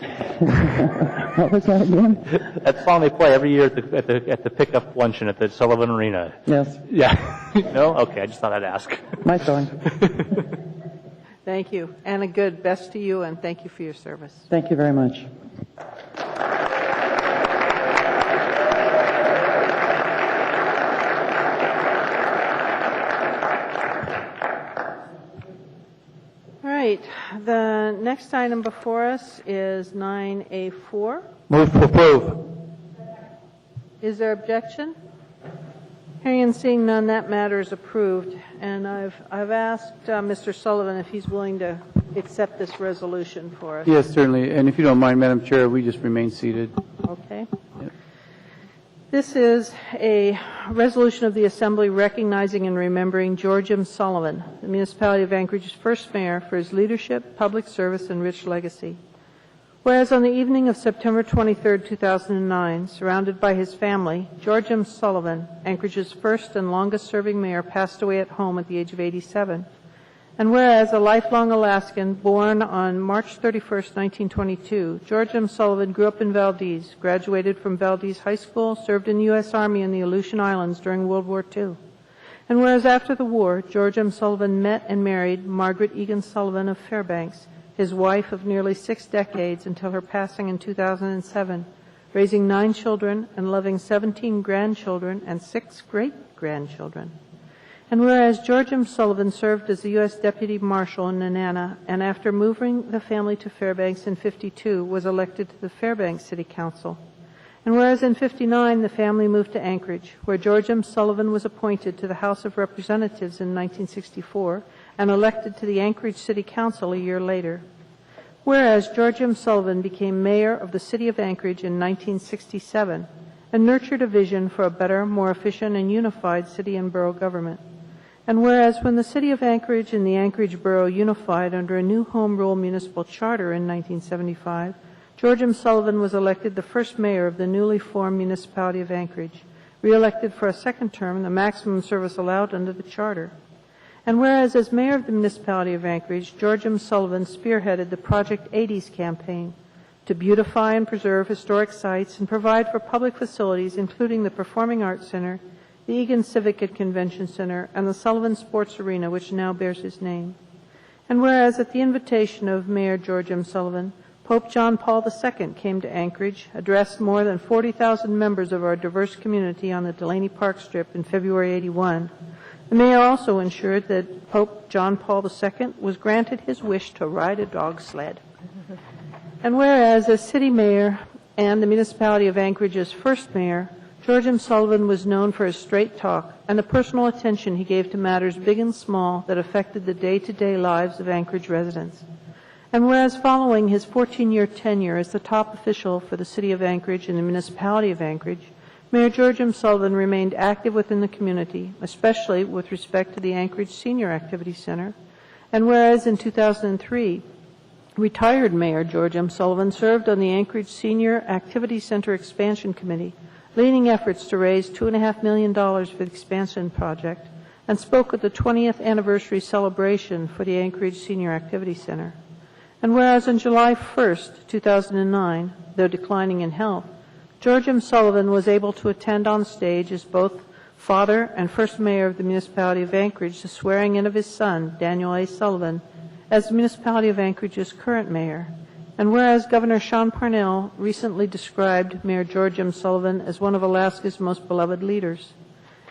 What was that again? That song they play every year at the pickup luncheon at the Sullivan Arena. Yes. Yeah. No? Okay, I just thought I'd ask. My song. Thank you. And a good best to you, and thank you for your service. Thank you very much. All right. The next item before us is 9A4. Move to approve. Is there objection? Hearing and seeing none, that matter is approved. And I've asked Mr. Sullivan if he's willing to accept this resolution for us. Yes, certainly. And if you don't mind, Madam Chair, we just remain seated. Okay. Yep. This is a resolution of the Assembly recognizing and remembering George M. Sullivan, the municipality of Anchorage's first mayor, for his leadership, public service, and rich legacy. Whereas on the evening of September 23, 2009, surrounded by his family, George M. Sullivan, Anchorage's first and longest-serving mayor, passed away at home at the age of 87. And whereas a lifelong Alaskan born on March 31, 1922, George M. Sullivan grew up in Valdez, graduated from Valdez High School, served in the U.S. Army in the Aleutian Islands during World War II. And whereas after the war, George M. Sullivan met and married Margaret Egan Sullivan of Fairbanks, his wife of nearly 6 decades until her passing in 2007, raising 9 children and loving 17 grandchildren and 6 great-grandchildren. And whereas George M. Sullivan served as the U.S. Deputy Marshal in Nenana, and after moving the family to Fairbanks in 52, was elected to the Fairbanks City Council. And whereas in 59, the family moved to Anchorage, where George M. Sullivan was appointed to the House of Representatives in 1964 and elected to the Anchorage City Council a year later. Whereas George M. Sullivan became mayor of the city of Anchorage in 1967 and nurtured a vision for a better, more efficient, and unified city and borough government. And whereas when the city of Anchorage and the Anchorage Borough unified under a new Home Rule municipal charter in 1975, George M. Sullivan was elected the first mayor of the newly formed municipality of Anchorage, re-elected for a second term, the maximum service allowed under the charter. And whereas as mayor of the municipality of Anchorage, George M. Sullivan spearheaded the Project 80s campaign to beautify and preserve historic sites and provide for public facilities, including the Performing Arts Center, the Egan Civic and Convention Center, and the Sullivan Sports Arena, which now bears his name. And whereas at the invitation of Mayor George M. Sullivan, Pope John Paul II came to Anchorage, addressed more than 40,000 members of our diverse community on the Delaney Park Strip in February '81. The mayor also ensured that Pope John Paul II was granted his wish to ride a dog sled. And whereas as city mayor and the municipality of Anchorage's first mayor, George M. Sullivan was known for his straight talk and the personal attention he gave to matters big and small that affected the day-to-day lives of Anchorage residents. And whereas following his 14-year tenure as the top official for the city of Anchorage and the municipality of Anchorage, Mayor George M. Sullivan remained active within the community, especially with respect to the Anchorage Senior Activity Center. And whereas in 2003, retired Mayor George M. Sullivan served on the Anchorage Senior Activity Center Expansion Committee, leading efforts to raise $2.5 million for the expansion project, and spoke at the 20th anniversary celebration for the Anchorage Senior Activity Center. And whereas on July 1st, 2009, though declining in health, George M. Sullivan was able to attend on stage as both father and first mayor of the municipality of Anchorage the swearing in of his son, Daniel A. Sullivan, as the municipality of Anchorage's current mayor. And whereas Governor Sean Parnell recently described Mayor George M. Sullivan as one of Alaska's most beloved leaders.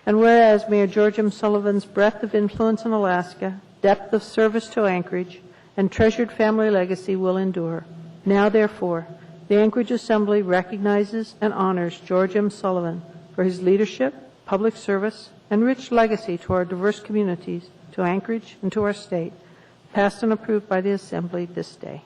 And whereas Mayor George M. Sullivan's breadth of influence in Alaska, depth of service to Anchorage, and treasured family legacy will endure. Now, therefore, the Anchorage Assembly recognizes and honors George M. Sullivan for his leadership, public service, and rich legacy to our diverse communities, to Anchorage, and to our state, passed and approved by the Assembly this day.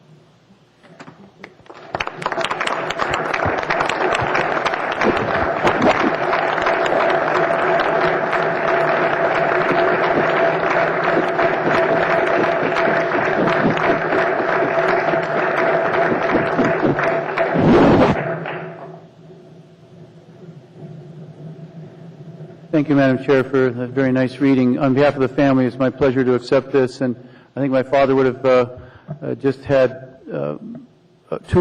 Thank you, Madam Chair, for the very nice reading. On behalf of the family, it's my pleasure to accept this, and I think my father would have just had 2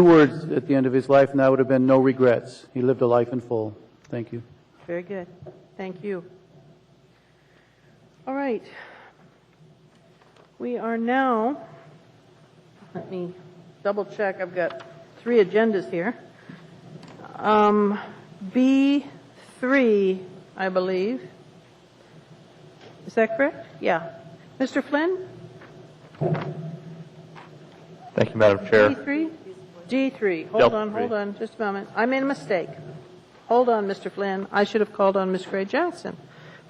words at the end of his life, and that would have been no regrets. He lived a life in full. Thank you. Very good. Thank you. All right. We are now, let me double check, I've got 3 agendas here. B3, I believe. Is that correct? Yeah. Mr. Flynn? Thank you, Madam Chair. D3? D3. Yep, Hold on, just a moment. I made a mistake. Hold on, Mr. Flynn. I should have called on Ms. Gray Jackson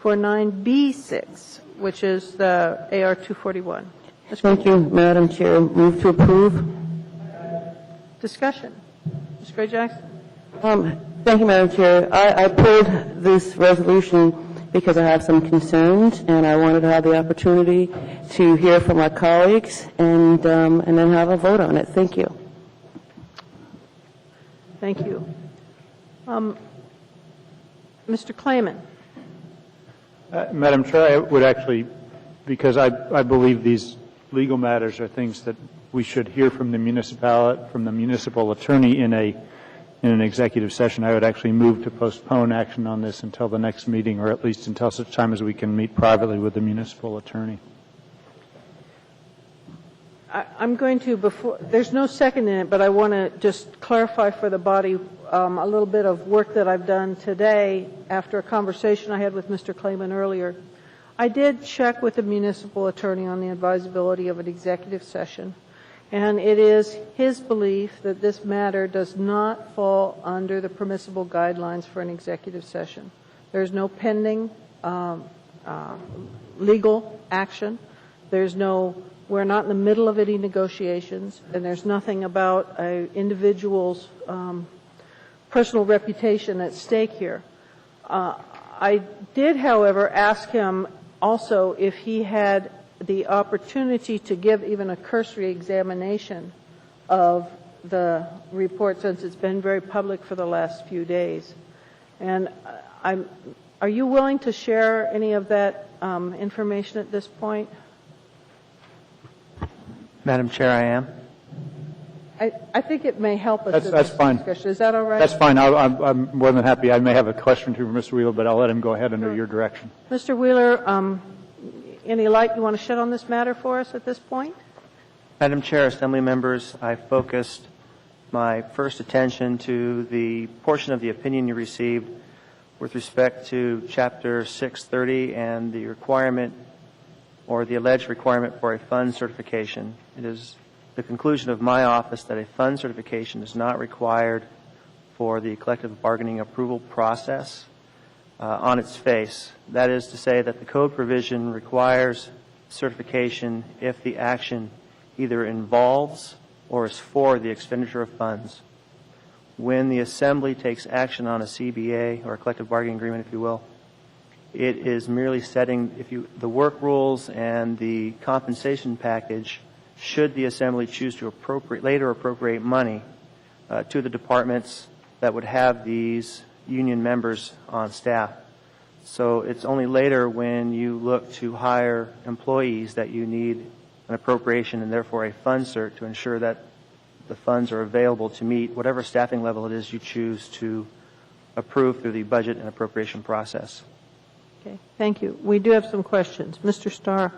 for 9B6, which is the AR 241. Thank you, Madam Chair. Move to approve. Discussion. Ms. Gray Jackson? Thank you, Madam Chair. I pulled this resolution because I have some concerns, and I wanted to have the opportunity to hear from my colleagues and then have a vote on it. Thank you. Thank you. Mr. Klayman? Madam Chair, I would actually, because I believe these legal matters are things that we should hear from the municipal attorney in an executive session, I would actually move to postpone action on this until the next meeting, or at least until such time as we can meet privately with the municipal attorney. I'm going to, there's no second in it, but I want to just clarify for the body a little bit of work that I've done today after a conversation I had with Mr. Klayman earlier. I did check with the municipal attorney on the advisability of an executive session. And it is his belief that this matter does not fall under the permissible guidelines for an executive session. There's no pending legal action. We're not in the middle of any negotiations, and there's nothing about an individual's personal reputation at stake here. I did, however, ask him also if he had the opportunity to give even a cursory examination of the report, since it's been very public for the last few days. And are you willing to share any of that information at this point? Madam Chair, I am. I think it may help us in That's this fine. discussion. Is that all right? That's fine. I'm more than happy. I may have a question to Mr. Wheeler, but I'll let him go ahead under your direction. Mr. Wheeler, any light you want to shed on this matter for us at this point? Madam Chair, Assembly members, I focused my first attention to the portion of the opinion you received with respect to Chapter 630 and the requirement or the alleged requirement for a fund certification. It is the conclusion of my office that a fund certification is not required for the collective bargaining approval process on its face. That is to say that the code provision requires certification if the action either involves or is for the expenditure of funds. When the Assembly takes action on a CBA, or a collective bargaining agreement, if you will, it is merely setting the work rules and the compensation package should the Assembly choose to later appropriate money to the departments that would have these union members on staff. So it's only later when you look to hire employees that you need an appropriation and therefore a fund cert to ensure that the funds are available to meet whatever staffing level it is you choose to approve through the budget and appropriation process. Okay, thank you. We do have some questions. Mr. Starr.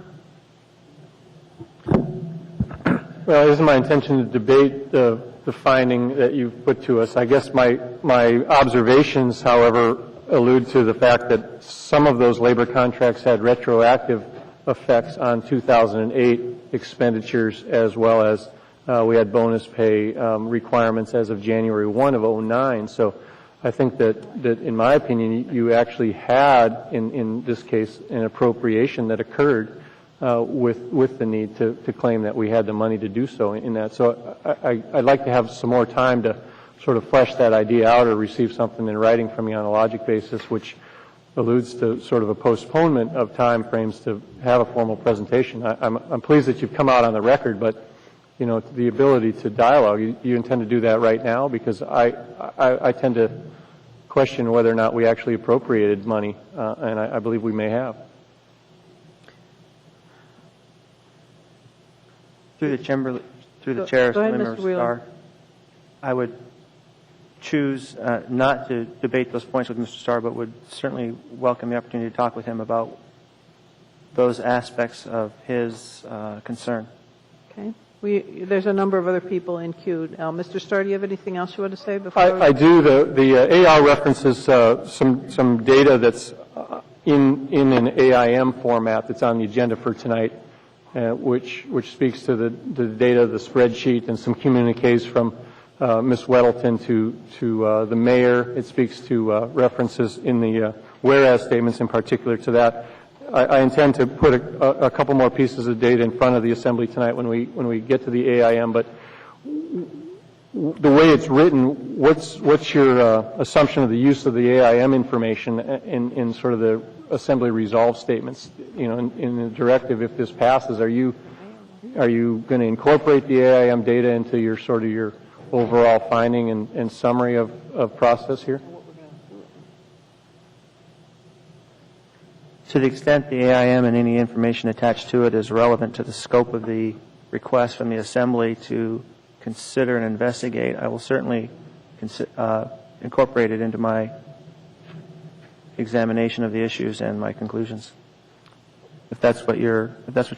Well, it isn't my intention to debate the finding that you've put to us. I guess my observations, however, allude to the fact that some of those labor contracts had retroactive effects on 2008 expenditures, as well as we had bonus pay requirements as of January 1 of 2009. So I think that in my opinion, you actually had, in this case, an appropriation that occurred with the need to claim that we had the money to do so in that. So I'd like to have some more time to sort of flesh that idea out or receive something in writing from you on a logic basis, which alludes to sort of a postponement of time frames to have a formal presentation. I'm pleased that you've come out on the record, but you know, the ability to dialogue, you intend to do that right now? Because I tend to question whether or not we actually appropriated money, and I believe we may have. Through the chair, Member Starr, I would choose not to debate those points with Mr. Starr, but would certainly welcome the opportunity to talk with him about those aspects of his concern. Okay. There's a number of other people in queue. Now, Mr. Starr, do you have anything else you want to say before? I do. The AR references some data that's in an AIM format that's on the agenda for tonight, which speaks to the data, the spreadsheet, and some communiques from Ms. Weddleton to the mayor. It speaks to references in the whereas statements in particular to that. I intend to put a couple more pieces of data in front of the Assembly tonight when we get to the AIM, but the way it's written, what's your assumption of the use of the AIM information in sort of the Assembly resolve statements? You know, in the directive, if this passes, are you going to incorporate the AIM data into your sort of your overall finding and summary of process here? To the extent the AIM and any information attached to it is relevant to the scope of the request from the Assembly to consider and investigate, I will certainly incorporate it into my examination of the issues and my conclusions, if that's what you're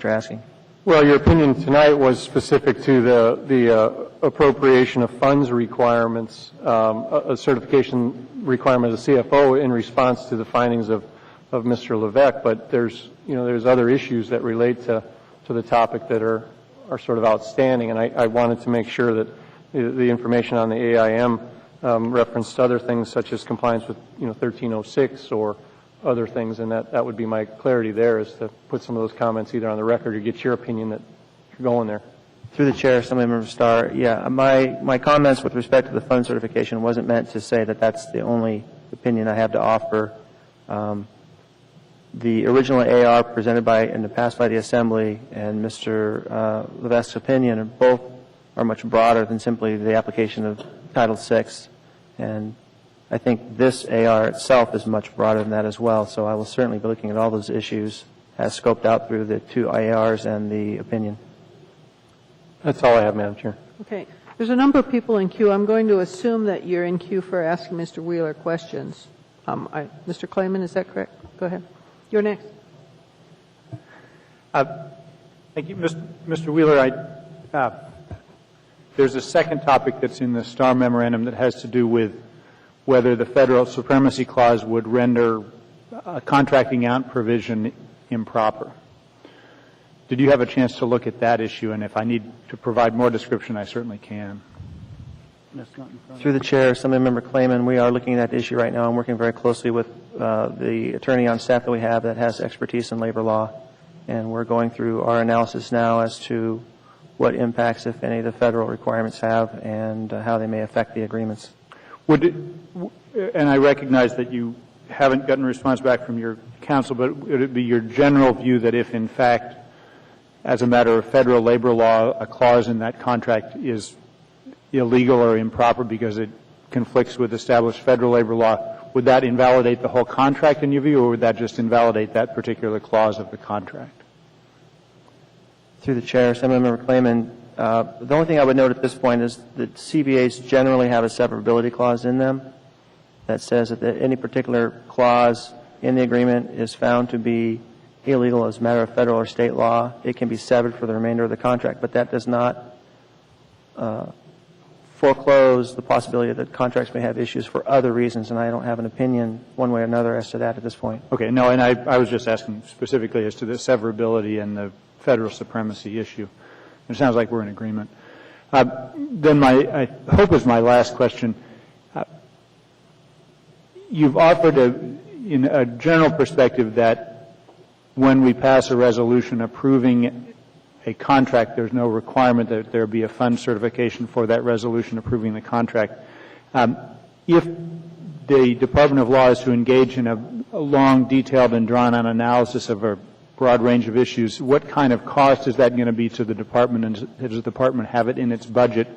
asking. Well, your opinion tonight was specific to the appropriation of funds requirements, a certification requirement of the CFO in response to the findings of Mr. Levesque, but there's other issues that relate to the topic that are sort of outstanding, and I wanted to make sure that the information on the AIM referenced other things such as compliance with 1306 or other things, and that would be my clarity there, is to put some of those comments either on the record or get your opinion that you're going there. Through the chair, Assemblymember Starr, yeah, my comments with respect to the fund certification wasn't meant to say that that's the only opinion I have to offer. The original AR presented and passed by the Assembly and Mr. Levesque's opinion both are much broader than simply the application of Title VI, and I think this AR itself is much broader than that as well, so I will certainly be looking at all those issues as scoped out through the two ARs and the opinion. That's all I have, Madam Chair. Okay. There's a number of people in queue. I'm going to assume that you're in queue for asking Mr. Wheeler questions. Mr. Klayman, is that correct? Go ahead. You're next. Thank you, Mr. Wheeler. There's a second topic that's in the STAR memorandum that has to do with whether the federal supremacy clause would render a contracting out provision improper. did you have a chance to look at that issue? And if I need to provide more description, I certainly can. Through the chair, Assemblymember Clayman, we are looking at that issue right now. I'm working very closely with the attorney on staff that we have that has expertise in labor law, and we're going through our analysis now as to what impacts, if any, the federal requirements have and how they may affect the agreements. And I recognize that you haven't gotten a response back from your counsel, but would it be your general view that if, in fact, as a matter of federal labor law, a clause in that contract is illegal or improper because it conflicts with established federal labor law, would that invalidate the whole contract in your view, or would that just invalidate that particular clause of the contract? Through the chair, Assemblymember Clayman, the only thing I would note at this point is that CBAs generally have a severability clause in them that says that any particular clause in the agreement is found to be illegal as a matter of federal or state law, it can be severed for the remainder of the contract, but that does not foreclose the possibility that contracts may have issues for other reasons, and I don't have an opinion one way or another as to that at this point. Okay. No, and I was just asking specifically as to the severability and the federal supremacy issue. It sounds like we're in agreement. Then I hope is my last question. You've offered in a general perspective that when we pass a resolution approving a contract, there's no requirement that there be a fund certification for that resolution approving the contract. If the Department of Law is to engage in a long, detailed, and drawn-out analysis of a broad range of issues, what kind of cost is that going to be to the department, and does the department have it in its budget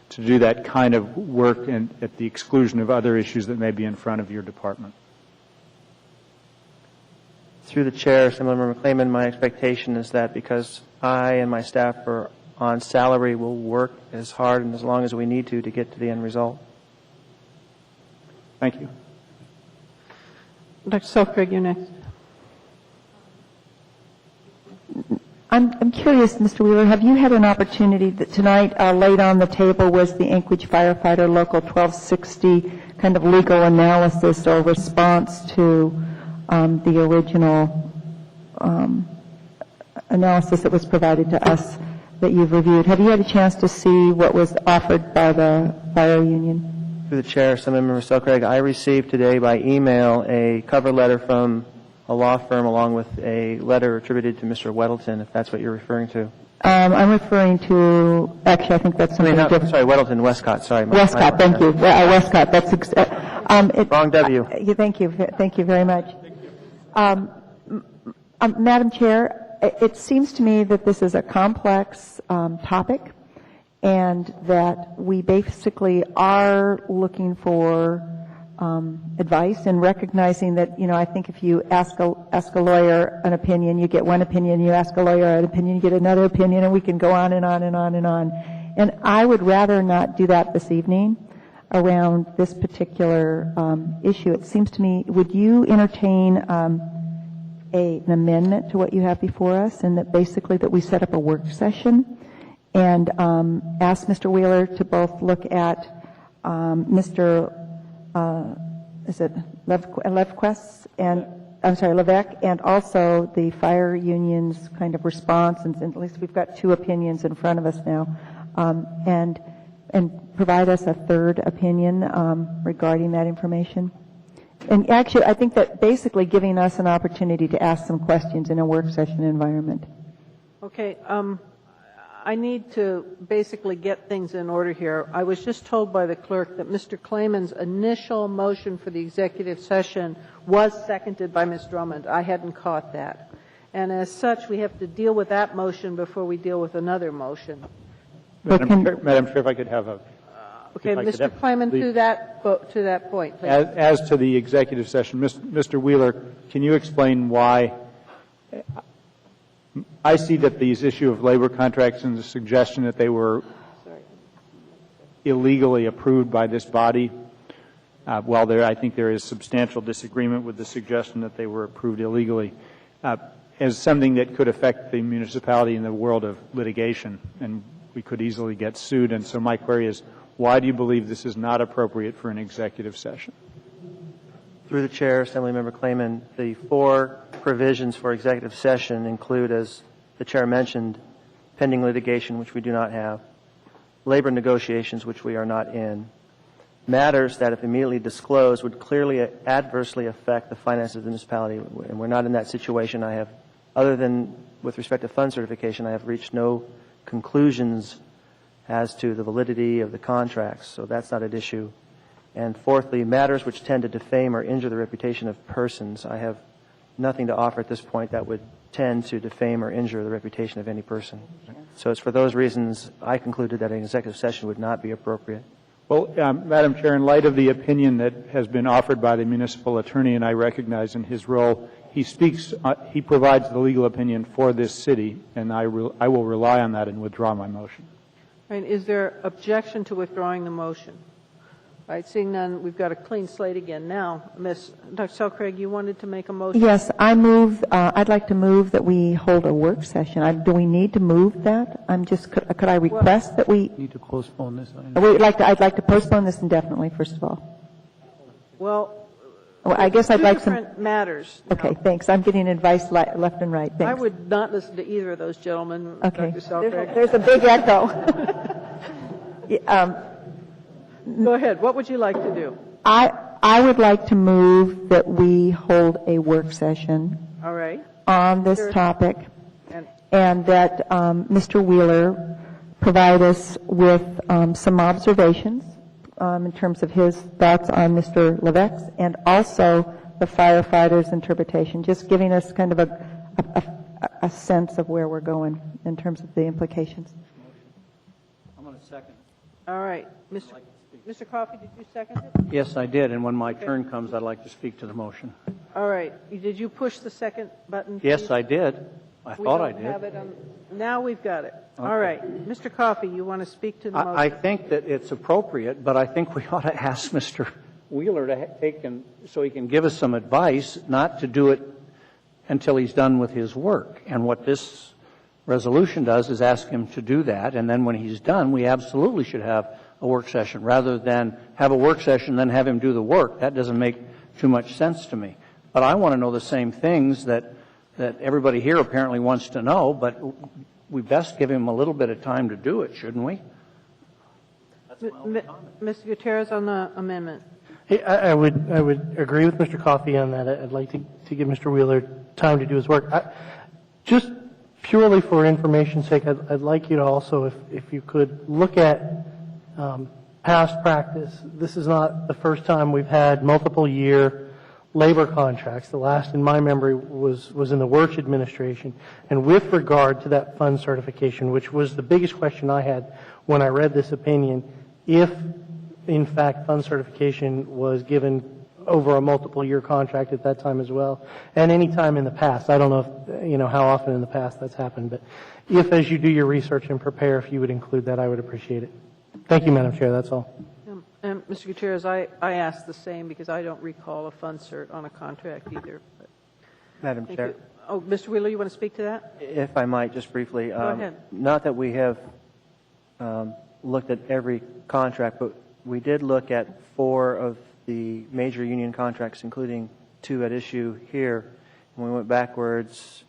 to do that kind of work and at the exclusion of other issues that may be in front of your department? Through the chair, Assemblymember Clayman, my expectation is that because I and my staff are on salary, we'll work as hard and as long as we need to get to the end result. Thank you. Dr. Selfridge, you're next. I'm curious, Mr. Wheeler, have you had an opportunity that tonight laid on the table was the Anchorage Firefighter Local 1260 kind of legal analysis or response to the original analysis that was provided to us that you've reviewed? Have you had a chance to see what was offered by the fire union? Through the chair, Assemblymember Selcraig, I received today by email a cover letter from a law firm along with a letter attributed to Mr. Weddleton, if that's what you're referring to. I'm referring to, actually, I think that's something different. Sorry, Weddleton, Westcott, sorry. Westcott, thank you. Westcott, that's wrong W. Thank you very much. Madam Chair, it seems to me that this is a complex topic, and that we basically are looking for advice and recognizing that, I think if you ask a lawyer an opinion, you get one opinion, you ask a lawyer an opinion, you get another opinion, and we can go on and on and on and on. And I would rather not do that this evening around this particular issue. It seems to me, would you entertain an amendment to what you have before us, and that basically that we set up a work session and ask Mr. Wheeler to both look at Mr. Is it Levquest and Levesque, and also the fire union's kind of response, and at least we've got two opinions in front of us now, and provide us a third opinion regarding that information. And actually, I think that basically giving us an opportunity to ask some questions in a work session environment. Okay. I need to basically get things in order here. I was just told by the clerk that Mr. Clayman's initial motion for the executive session was seconded by Ms. Drummond. I hadn't caught that. And as such, we have to deal with that motion before we deal with another motion. Madam Chair, if I could have a... Okay, Mr. Clayman, to that point, please. As to the executive session, Mr. Wheeler, can you explain why... I see that these issue of labor contracts and the suggestion that they were illegally approved by this body, while I think there is substantial disagreement with the suggestion that they were approved illegally, as something that could affect the municipality in the world of litigation, and we could easily get sued. And so my query is, why do you believe this is not appropriate for an executive session? Through the chair, Assemblymember Clayman, the four provisions for executive session include, as the chair mentioned, pending litigation, which we do not have, labor negotiations, which we are not in, matters that, if immediately disclosed, would clearly adversely affect the finances of the municipality, and we're not in that situation. I have, other than with respect to fund certification, I have reached no conclusions as to the validity of the contracts, so that's not at issue. And fourthly, matters which tend to defame or injure the reputation of persons. I have nothing to offer at this point that would tend to defame or injure the reputation of any person. So it's for those reasons I concluded that an executive session would not be appropriate. Well, Madam Chair, in light of the opinion that has been offered by the municipal attorney, and I recognize in his role, he provides the legal opinion for this city, and I will rely on that and withdraw my motion. And is there objection to withdrawing the motion? All right, seeing none, we've got a clean slate again. Now, Dr. Selcraig, you wanted to make a motion? Yes, I'd like to move that we hold a work session. Do we need to move that? Could I request that we? Need to postpone this item. I'd like to postpone this indefinitely, first of all. Well, I guess I'd like some. different matters. Okay, thanks. I'm getting advice left and right. Thanks. I would not listen to either of those gentlemen, Okay. Dr. Selcraig. There's a big echo. Go ahead. What would you like to do? I would like to move that we hold a work session All right. on this Sure. topic, And and that Mr. Wheeler provide us with some observations in terms of his thoughts on Mr. Levesque's, and also the firefighters' interpretation, just giving us kind of a sense of where we're going in terms of the implications. I'm going to second. all right. Mr. Coffey, did you second it? Yes, I did, and when my turn comes, I'd like to speak to the motion. All right. Did you push the second button? Yes, please? I did. I We thought don't I did. have it on, now we've got it. Okay. All right. Mr. Coffey, you want to speak to the motion? I think that it's appropriate, but I think we ought to ask Mr. Wheeler to so he can give us some advice, not to do it until he's done with his work. And what this resolution does is ask him to do that, and then when he's done, we absolutely should have a work session, rather than have a work session, then have him do the work. That doesn't make too much sense to me. But I want to know the same things that everybody here apparently wants to know, but we best give him a little bit of time to do it, shouldn't we? Mr. Gutierrez on the amendment. Hey, I would agree with Mr. Coffey on that. I'd like to give Mr. Wheeler time to do his work. Just purely for information's sake, I'd like you to also, if you could, look at past practice. This is not the first time we've had multiple-year labor contracts. The last in my memory was in the Wirtz administration. And with regard to that fund certification, which was the biggest question I had when I read this opinion, if in fact fund certification was given over a multiple-year contract at that time as well, and any time in the past. I don't know if, how often in the past that's happened, but if, as you do your research and prepare, if you would include that, I would appreciate it. Thank you, Madam Chair. That's all. And Mr. Gutierrez, I asked the same because I don't recall a fund cert on a contract either. But Madam thank Chair. you. Oh, Mr. Wheeler, you want to speak to that? If I might, just briefly. Go ahead. Not that we have looked at every contract, but we did look at 4 of the major union contracts, including 2 at issue here. And we went backwards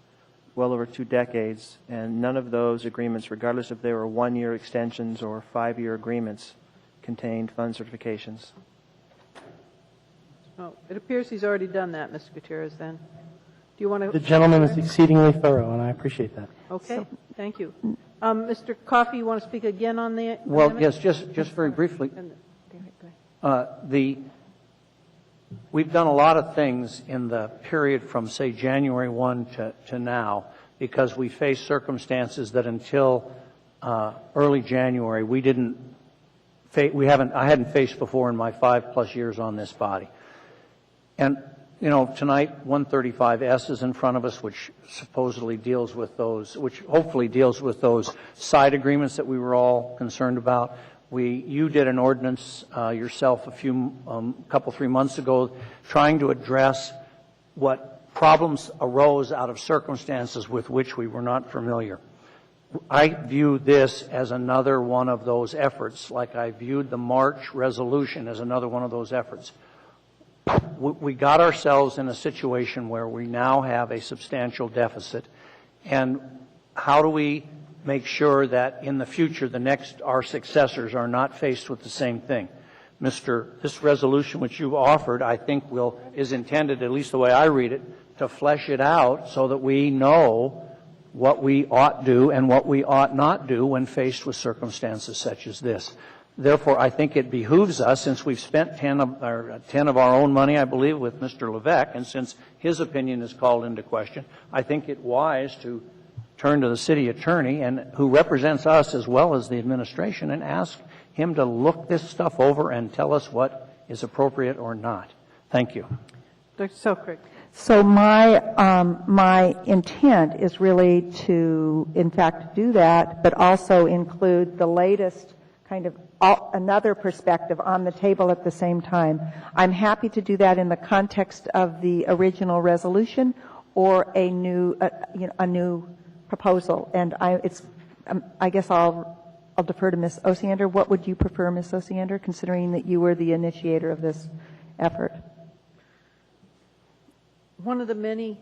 well over 2 decades, and none of those agreements, regardless if they were 1-year extensions or 5-year agreements, contained fund certifications. Oh, it appears he's already done that, Mr. Gutierrez, then. Do you want to? The gentleman is exceedingly thorough, and I appreciate that. Okay, thank you. Mr. Coffey, you want to speak again on the Well, amendment? yes, just very briefly. We've done a lot of things in the period from, say, January 1 to now, because we faced circumstances that until early January I hadn't faced before in my 5+ years on this body. And tonight 135S is in front of us, which supposedly deals with those, which hopefully deals with those side agreements that we were all concerned about. You did an ordinance yourself a couple, 3 months ago, trying to address what problems arose out of circumstances with which we were not familiar. I view this as another one of those efforts, like I viewed the March resolution as another one of those efforts. We got ourselves in a situation where we now have a substantial deficit, and how do we make sure that in the future our successors are not faced with the same thing? This resolution which you've offered, I think is intended, at least the way I read it, to flesh it out so that we know what we ought do and what we ought not do when faced with circumstances such as this. Therefore, I think it behooves us, since we've spent 10 of our own money, I believe, with Mr. Levesque, and since his opinion is called into question, I think it wise to turn to the city attorney, and who represents us as well as the administration, and ask him to look this stuff over and tell us what is appropriate or not. Thank you. Dr. Selkirk. So my intent is really to, in fact, do that, but also include the latest kind of another perspective on the table at the same time. I'm happy to do that in the context of the original resolution or a new proposal. And I guess I'll defer to Ms. Osiander. What would you prefer, Ms. Osiander, considering that you were the initiator of this effort? One of the many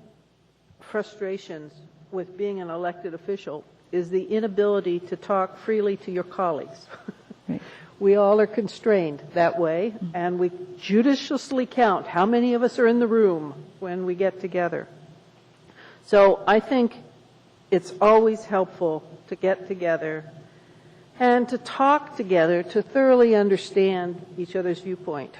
frustrations with being an elected official is the inability to talk freely to your colleagues. We all are constrained that way, and we judiciously count how many of us are in the room when we get together. So I think it's always helpful to get together and to talk together to thoroughly understand each other's viewpoint.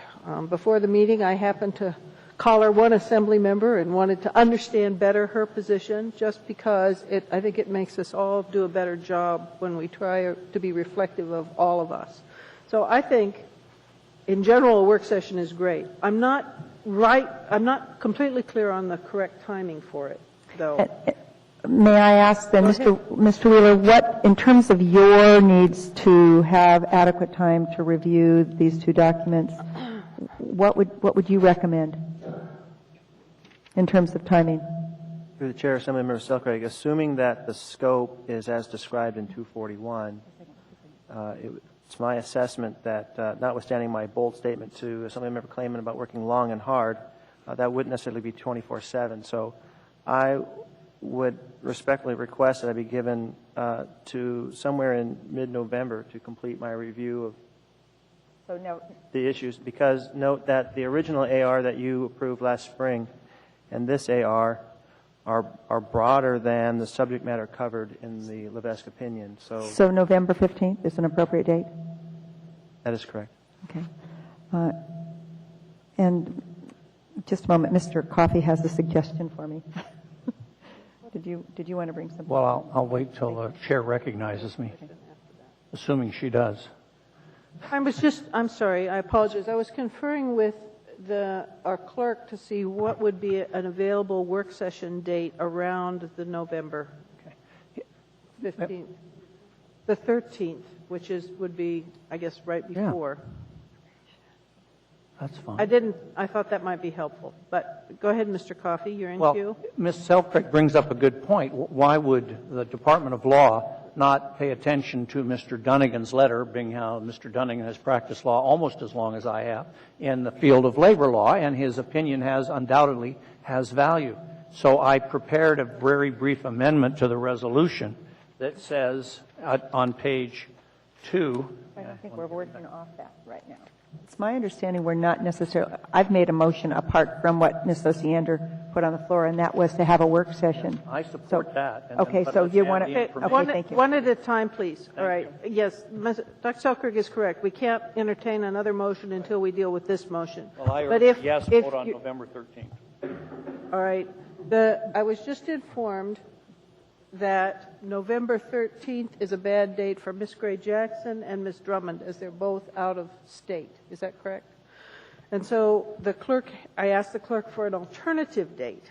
Before the meeting, I happened to collar one assembly member and wanted to understand better her position, just because I think it makes us all do a better job when we try to be reflective of all of us. So I think, in general, a work session is great. I'm not completely clear on the correct timing for it, though. May I ask then, Mr. Wheeler, what, in terms of your needs to have adequate time to review these two documents, what would you recommend in terms of timing? Through the Chair, Assemblymember Selkirk, assuming that the scope is as described in 241, it's my assessment that, notwithstanding my bold statement to Assemblymember Clayman about working long and hard, that wouldn't necessarily be 24/7. So I would respectfully request that I be given to somewhere in mid-November to complete my review of the issues, because note that the original AR that you approved last spring and this AR are broader than the subject matter covered in the Levesque opinion. So November 15th is an appropriate date? That is correct. Okay. And just a moment, Mr. Coffey has a suggestion for me. Did you want to bring something? Well, I'll wait till the chair recognizes me, assuming she does. I'm sorry, I apologize. I was conferring with our clerk to see what would be an available work session date around the November 15th. The 13th, which would be, I guess, right before. Yeah. That's fine. I thought that might be helpful. But go ahead, Mr. Coffey, you're in queue. Ms. Selkirk brings up a good point. Why would the Department of Law not pay attention to Mr. Dunnigan's letter, being how Mr. Dunnigan has practiced law almost as long as I have in the field of labor law, and his opinion undoubtedly has value. So I prepared a very brief amendment to the resolution that says on page 2. I don't think we're working off that right now. It's my understanding we're not necessarily, I've made a motion apart from what Ms. Osiander put on the floor, and that was to have a work session. I support that. Okay, so you want to, thank you. One at a time, please. All right. Yes, Dr. Selkirk is correct. We can't entertain another motion until we deal with this motion. Well, I urge yes, vote on November 13th. All right. I was just informed that November 13th is a bad date for Ms. Gray Jackson and Ms. Drummond, as they're both out of state. Is that correct? And so I asked the clerk for an alternative date.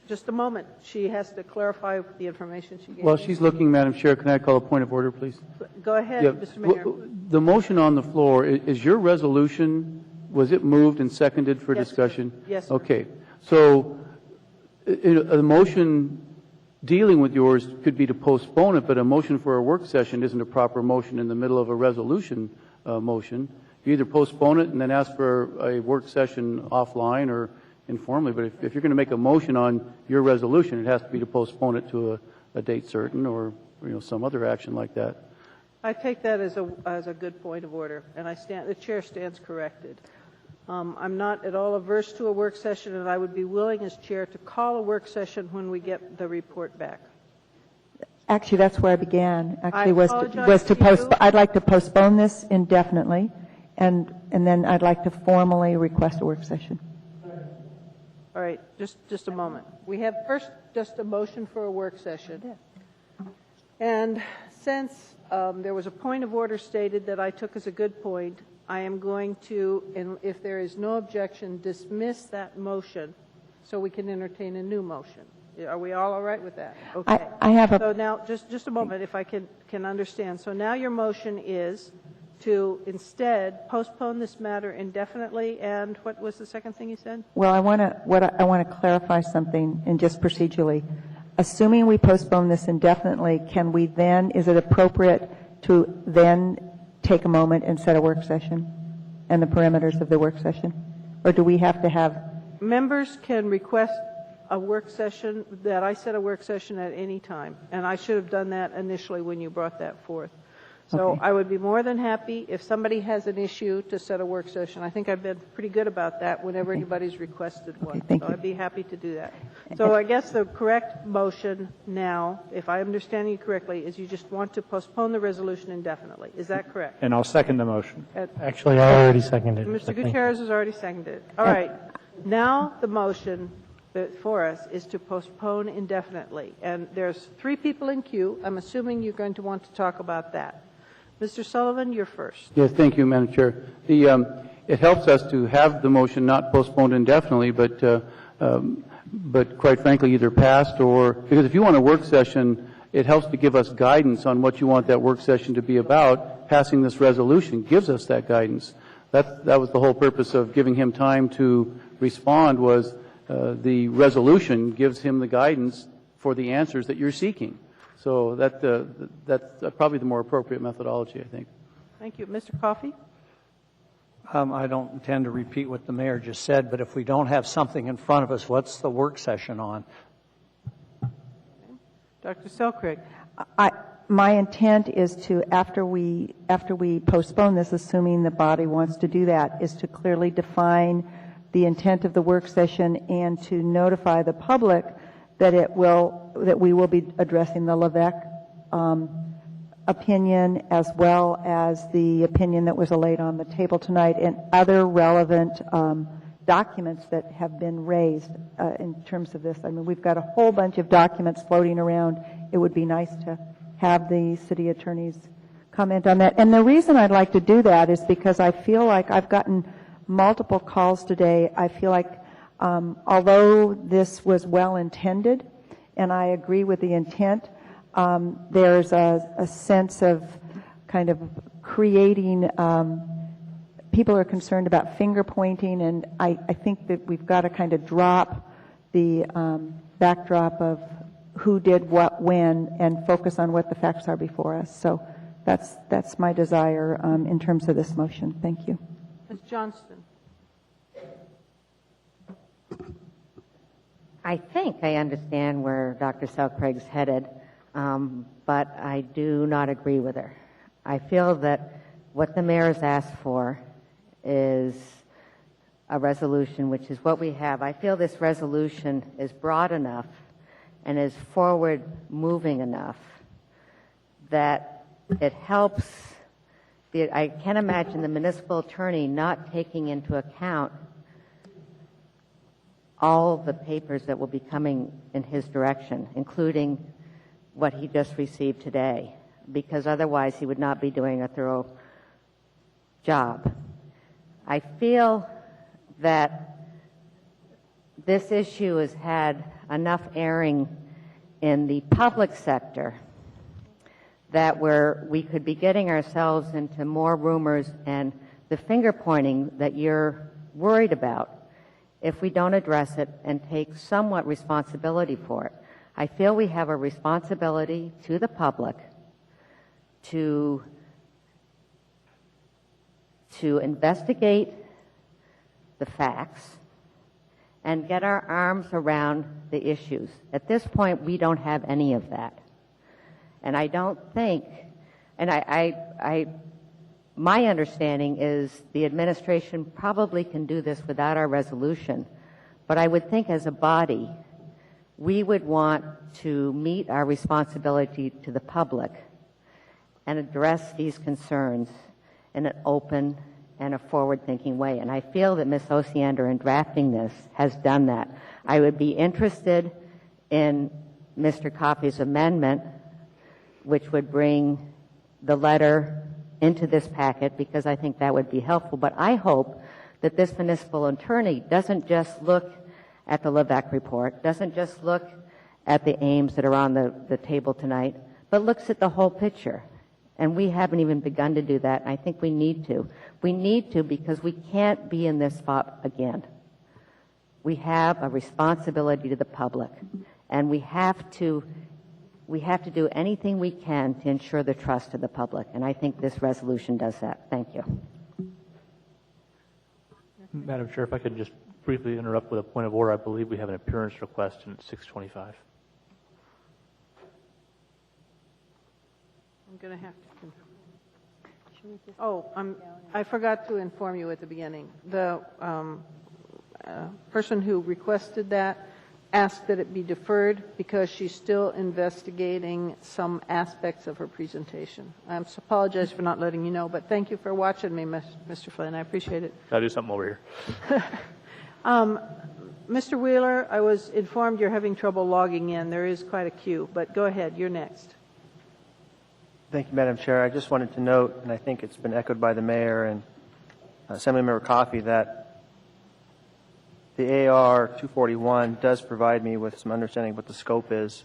Just a moment. She has to clarify the information she gave. Well, she's looking, Madam Chair. Can I call a point of order, please? Go ahead, Mr. Mayor. The motion on the floor, is your resolution, was it moved and seconded for discussion? Yes, sir. Okay. So a motion dealing with yours could be to postpone it, but a motion for a work session isn't a proper motion in the middle of a resolution motion. You either postpone it and then ask for a work session offline, or informally, but if you're going to make a motion on your resolution, it has to be to postpone it to a date certain or, some other action like that. I take that as a good point of order, and the chair stands corrected. I'm not at all averse to a work session, and I would be willing as chair to call a work session when we get the report back. Actually, that's where I began. Actually, I was apologize to to you. I'd like to postpone this indefinitely, and then I'd like to formally request a work session. All right, just a moment. We have first just a motion for a work session. And since there was a point of order stated that I took as a good point, I am going to, and if there is no objection, dismiss that motion so we can entertain a new motion. Are we all right with that? Okay. I have a... So now, just a moment, if I can understand. So now your motion is to instead postpone this matter indefinitely, and what was the second thing you said? Well, I want to clarify something, and just procedurally. Assuming we postpone this indefinitely, is it appropriate to then take a moment and set a work session and the parameters of the work session? Or do we have to have... Members can request a work session, that I set a work session at any time, and I should have done that initially when you brought that forth. So Okay. I would be more than happy if somebody has an issue to set a work session. I think I've been pretty good about that whenever anybody's requested one. thank So you. I'd be happy to do that. So I guess the correct motion now, if I understand you correctly, is you just want to postpone the resolution indefinitely. Is that correct? And I'll second the motion. Actually, I already seconded it. Mr. so thank you. Gutierrez has already seconded it. All right. Now the motion for us is to postpone indefinitely. And there's 3 people in queue. I'm assuming you're going to want to talk about that. Mr. Sullivan, you're first. Yes, thank you, Madam Chair. It helps us to have the motion not postponed indefinitely, but quite frankly, either passed or, because if you want a work session, it helps to give us guidance on what you want that work session to be about. Passing this resolution gives us that guidance. That was the whole purpose of giving him time to respond, was the resolution gives him the guidance for the answers that you're seeking. So that's probably the more appropriate methodology, I think. Thank you. Mr. Coffey? I don't intend to repeat what the mayor just said, but if we don't have something in front of us, what's the work session on? Dr. Selkrig? My intent is to, after we postpone this, assuming the body wants to do that, is to clearly define the intent of the work session and to notify the public that we will be addressing the Levesque opinion, as well as the opinion that was laid on the table tonight, and other relevant documents that have been raised in terms of this. I mean, we've got a whole bunch of documents floating around. It would be nice to have the city attorneys comment on that. And the reason I'd like to do that is because I feel like I've gotten multiple calls today. I feel like although this was well intended, and I agree with the intent, there's a sense of kind of creating, people are concerned about finger pointing, and I think that we've got to kind of drop the backdrop of who did what when and focus on what the facts are before us. So that's my desire in terms of this motion. Thank you. Ms. Johnston? I think I understand where Dr. Selkrig's headed, but I do not agree with her. I feel that what the mayor has asked for is a resolution, which is what we have. I feel this resolution is broad enough and is forward-moving enough that it helps. I can't imagine the municipal attorney not taking into account all the papers that will be coming in his direction, including what he just received today, because otherwise he would not be doing a thorough job. I feel that this issue has had enough airing in the public sector that we could be getting ourselves into more rumors and the finger pointing that you're worried about if we don't address it and take somewhat responsibility for it. I feel we have a responsibility to the public to investigate the facts and get our arms around the issues. At this point, we don't have any of that. And I don't think, and my understanding is the administration probably can do this without our resolution, but I would think as a body, we would want to meet our responsibility to the public and address these concerns in an open and a forward-thinking way. And I feel that Ms. Osiander, in drafting this, has done that. I would be interested in Mr. Coffey's amendment, which would bring the letter into this packet, because I think that would be helpful. But I hope that this municipal attorney doesn't just look at the Levesque report, doesn't just look at the aims that are on the table tonight, but looks at the whole picture. And we haven't even begun to do that. I think we need to. We need to, because we can't be in this spot again. We have a responsibility to the public, and we have to do anything we can to ensure the trust of the public. And I think this resolution does that. Thank you. Madam Chair, if I could just briefly interrupt with a point of order. I believe we have an appearance request at 6:25. I'm going to have to. I forgot to inform you at the beginning. The person who requested that asked that it be deferred because she's still investigating some aspects of her presentation. I apologize for not letting you know, but thank you for watching me, Mr. Flynn. I appreciate it. I'll do something over here. Mr. Wheeler, I was informed you're having trouble logging in. There is quite a queue, but go ahead. You're next. Thank you, Madam Chair. I just wanted to note, and I think it's been echoed by the Mayor and Assemblymember Coffey, that the AR 241 does provide me with some understanding of what the scope is.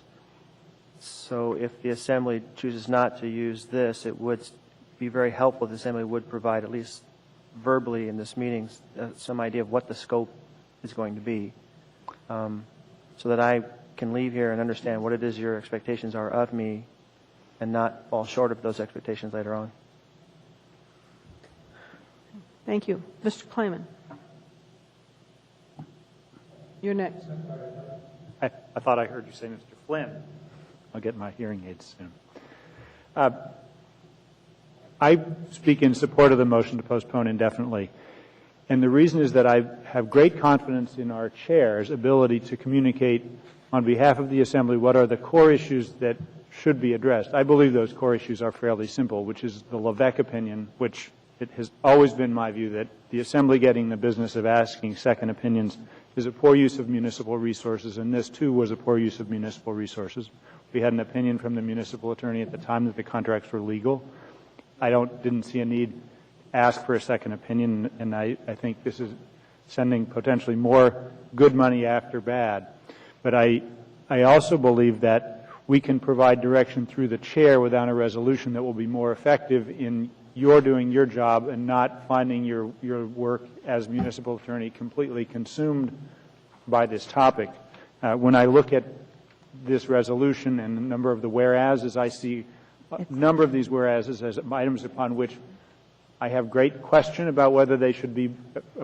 So if the Assembly chooses not to use this, it would be very helpful if the Assembly would provide, at least verbally in this meeting, some idea of what the scope is going to be, so that I can leave here and understand what it is your expectations are of me and not fall short of those expectations later on. Thank you. Mr. Klayman. You're next. I thought I heard you say Mr. Flynn. I'll get my hearing aids soon. I speak in support of the motion to postpone indefinitely. And the reason is that I have great confidence in our chair's ability to communicate on behalf of the Assembly what are the core issues that should be addressed. I believe those core issues are fairly simple, which is the Levesque opinion, which it has always been my view that the Assembly getting the business of asking second opinions is a poor use of municipal resources, and this too was a poor use of municipal resources. We had an opinion from the municipal attorney at the time that the contracts were legal. I didn't see a need to ask for a second opinion, and I think this is sending potentially more good money after bad. But I also believe that we can provide direction through the chair without a resolution that will be more effective in your doing your job and not finding your work as municipal attorney completely consumed by this topic. When I look at this resolution and a number of the whereases, I see a number of these whereases as items upon which I have great question about whether they should be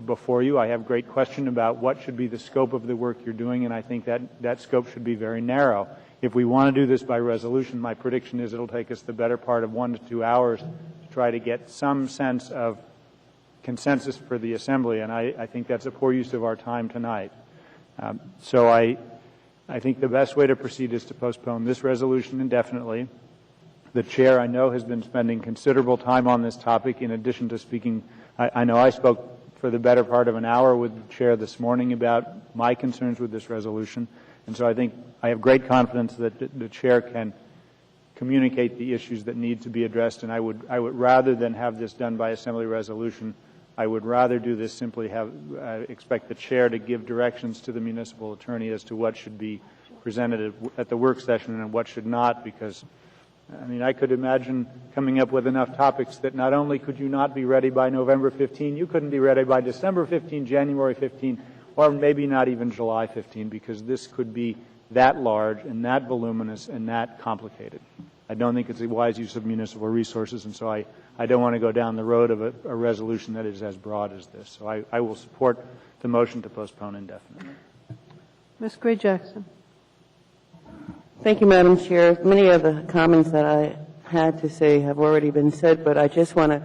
before you. I have great question about what should be the scope of the work you're doing, and I think that scope should be very narrow. If we want to do this by resolution, my prediction is it'll take us the better part of 1 to 2 hours to try to get some sense of consensus for the Assembly, and I think that's a poor use of our time tonight. So I think the best way to proceed is to postpone this resolution indefinitely. The chair, I know, has been spending considerable time on this topic in addition to speaking. I know I spoke for the better part of an hour with the chair this morning about my concerns with this resolution. And so I think I have great confidence that the chair can communicate the issues that need to be addressed. And I would rather than have this done by Assembly resolution, I would rather do this simply expect the chair to give directions to the municipal attorney as to what should be presented at the work session and what should not, because I mean, I could imagine coming up with enough topics that not only could you not be ready by November 15, you couldn't be ready by December 15, January 15, or maybe not even July 15, because this could be that large and that voluminous and that complicated. I don't think it's a wise use of municipal resources, and so I don't want to go down the road of a resolution that is as broad as this. So I will support the motion to postpone indefinitely. Ms. Gray Jackson. Thank you, Madam Chair. Many of the comments that I had to say have already been said, but I just want to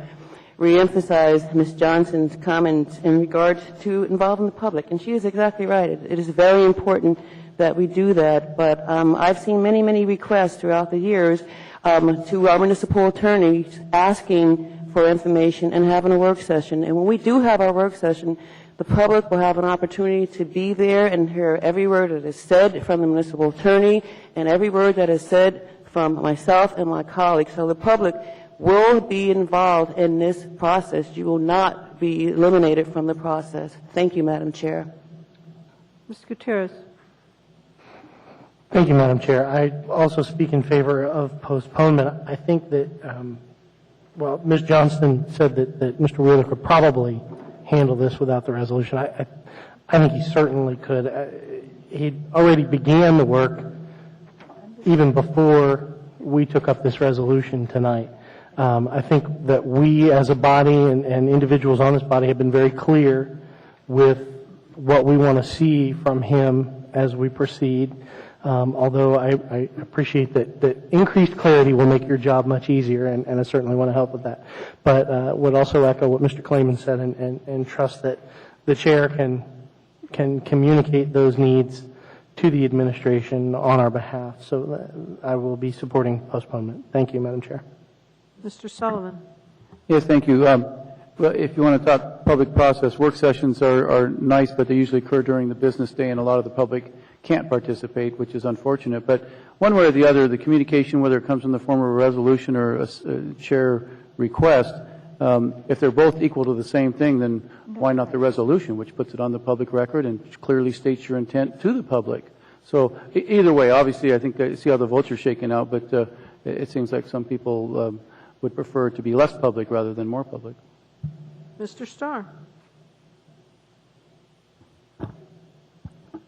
reemphasize Ms. Johnson's comments in regard to involving the public. And she is exactly right. It is very important that we do that. But I've seen many, many requests throughout the years to our municipal attorneys asking for information and having a work session. And when we do have our work session, the public will have an opportunity to be there and hear every word that is said from the municipal attorney and every word that is said from myself and my colleagues. So the public will be involved in this process. You will not be eliminated from the process. Thank you, Madam Chair. Mr. Gutierrez. Thank you, Madam Chair. I also speak in favor of postponement. I think that, well, Ms. Johnston said that Mr. Wheeler could probably handle this without the resolution. I think he certainly could. He already began the work even before we took up this resolution tonight. I think that we as a body and individuals on this body have been very clear with what we want to see from him as we proceed. Although I appreciate that increased clarity will make your job much easier, and I certainly want to help with that. But would also echo what Mr. Clayman said and trust that the chair can communicate those needs to the administration on our behalf. So I will be supporting postponement. Thank you, Madam Chair. Mr. Sullivan. Yes, thank you. Well, if you want to talk public process, work sessions are nice, but they usually occur during the business day, and a lot of the public can't participate, which is unfortunate. But one way or the other, the communication, whether it comes in the form of a resolution or a chair request, if they're both equal to the same thing, then why not the resolution, which puts it on the public record and clearly states your intent to the public? So either way, obviously, I think I see how the votes are shaken out, but it seems like some people would prefer to be less public rather than more public. Mr. Starr.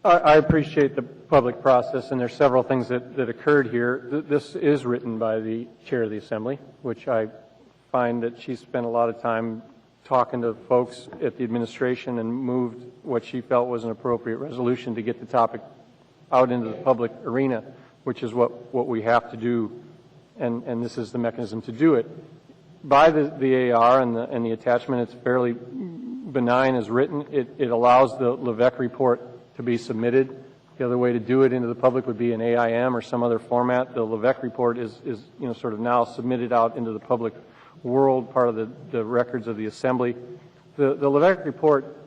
I appreciate the public process, and there's several things that occurred here. This is written by the chair of the Assembly, which I find that she spent a lot of time talking to folks at the administration and moved what she felt was an appropriate resolution to get the topic out into the public arena, which is what we have to do, and this is the mechanism to do it. By the AR and the attachment, it's fairly benign as written. It allows the Levesque report to be submitted. The other way to do it into the public would be an AIM or some other format. The Levesque report is sort of now submitted out into the public world, part of the records of the Assembly. The Levesque report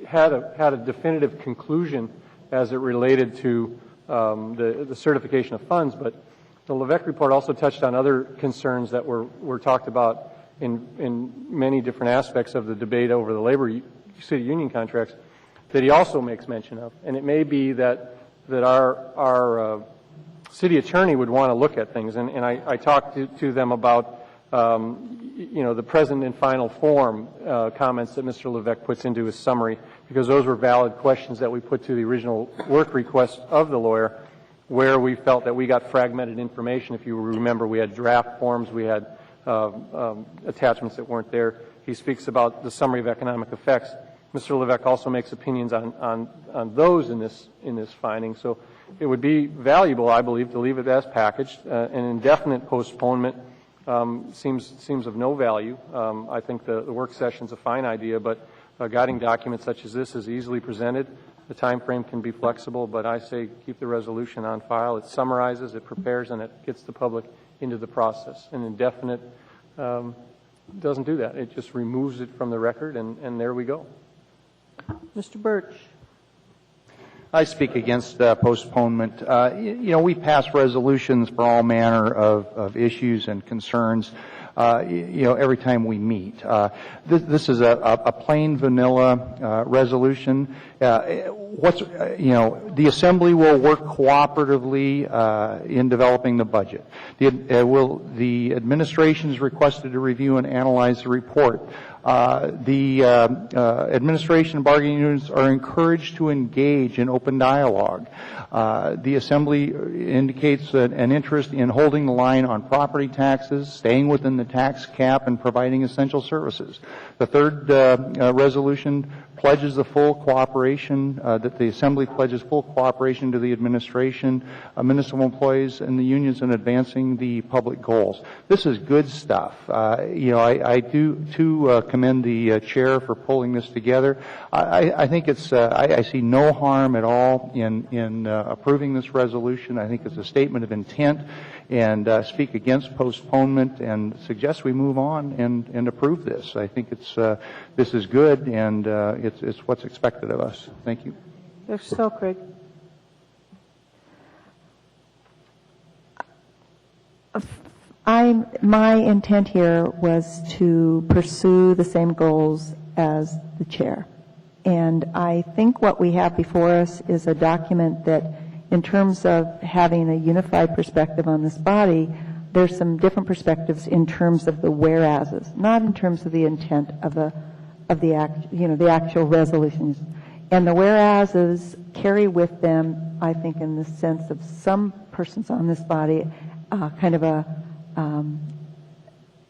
had a definitive conclusion as it related to the certification of funds, but the Levesque report also touched on other concerns that were talked about in many different aspects of the debate over the labor city union contracts that he also makes mention of. And it may be that our city attorney would want to look at things. And I talked to them about, the present and final form comments that Mr. Levesque puts into his summary, because those were valid questions that we put to the original work request of the lawyer, where we felt that we got fragmented information. If you remember, we had draft forms, we had attachments that weren't there. He speaks about the summary of economic effects. Mr. Levesque also makes opinions on those in this finding. So it would be valuable, I believe, to leave it as packaged. An indefinite postponement seems of no value. I think the work session is a fine idea, but a guiding document such as this is easily presented. The time frame can be flexible, but I say keep the resolution on file. It summarizes, it prepares, and it gets the public into the process. An indefinite doesn't do that. It just removes it from the record, and there we go. Mr. Birch. I speak against postponement. We pass resolutions for all manner of issues and concerns, every time we meet. This is a plain vanilla resolution. The Assembly will work cooperatively in developing the budget. The administration is requested to review and analyze the report. The administration and bargaining units are encouraged to engage in open dialogue. The Assembly indicates an interest in holding the line on property taxes, staying within the tax cap, and providing essential services. The third resolution pledges the full cooperation, that the Assembly pledges full cooperation to the administration, municipal employees, and the unions in advancing the public goals. This is good stuff. I do commend the chair for pulling this together. I think it's. I see no harm at all in approving this resolution. I think it's a statement of intent and speak against postponement and suggest we move on and approve this. I think this is good and it's what's expected of us. Thank you. Dr. Selkrig. My intent here was to pursue the same goals as the chair. And I think what we have before us is a document that, in terms of having a unified perspective on this body, there's some different perspectives in terms of the whereases, not in terms of the intent of the actual resolutions. And the whereases carry with them, I think, in the sense of some persons on this body, kind of a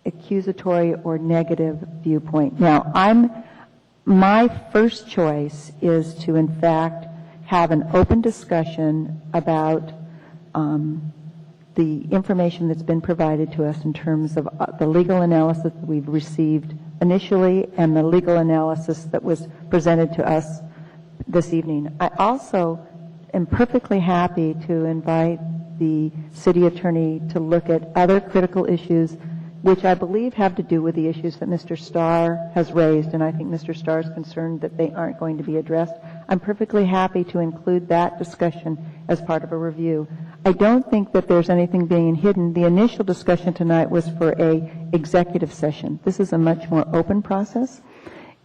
accusatory or negative viewpoint. Now, my first choice is to, in fact, have an open discussion about the information that's been provided to us in terms of the legal analysis that we've received initially and the legal analysis that was presented to us this evening. I also am perfectly happy to invite the city attorney to look at other critical issues which I believe have to do with the issues that Mr. Starr has raised, and I think Mr. Starr is concerned that they aren't going to be addressed. I'm perfectly happy to include that discussion as part of a review. I don't think that there's anything being hidden. The initial discussion tonight was for an executive session. This is a much more open process,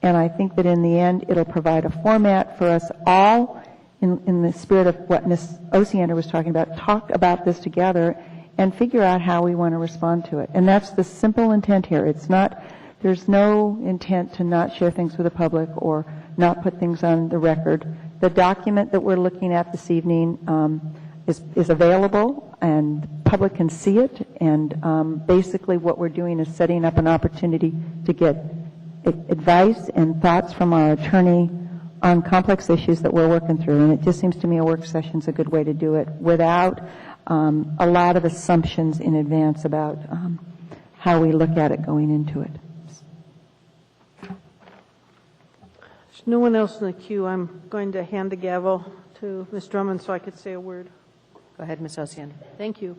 and I think that in the end it'll provide a format for us all, in the spirit of what Ms. Osiander was talking about, talk about this together and figure out how we want to respond to it. And that's the simple intent here. There's no intent to not share things with the public or not put things on the record. The document that we're looking at this evening is available and the public can see it. And basically what we're doing is setting up an opportunity to get advice and thoughts from our attorney on complex issues that we're working through. And it just seems to me a work session is a good way to do it without a lot of assumptions in advance about how we look at it going into it. There's no one else in the queue. I'm going to hand the gavel to Ms. Drummond so I could say a word. Go ahead, Ms. Osiander. Thank you.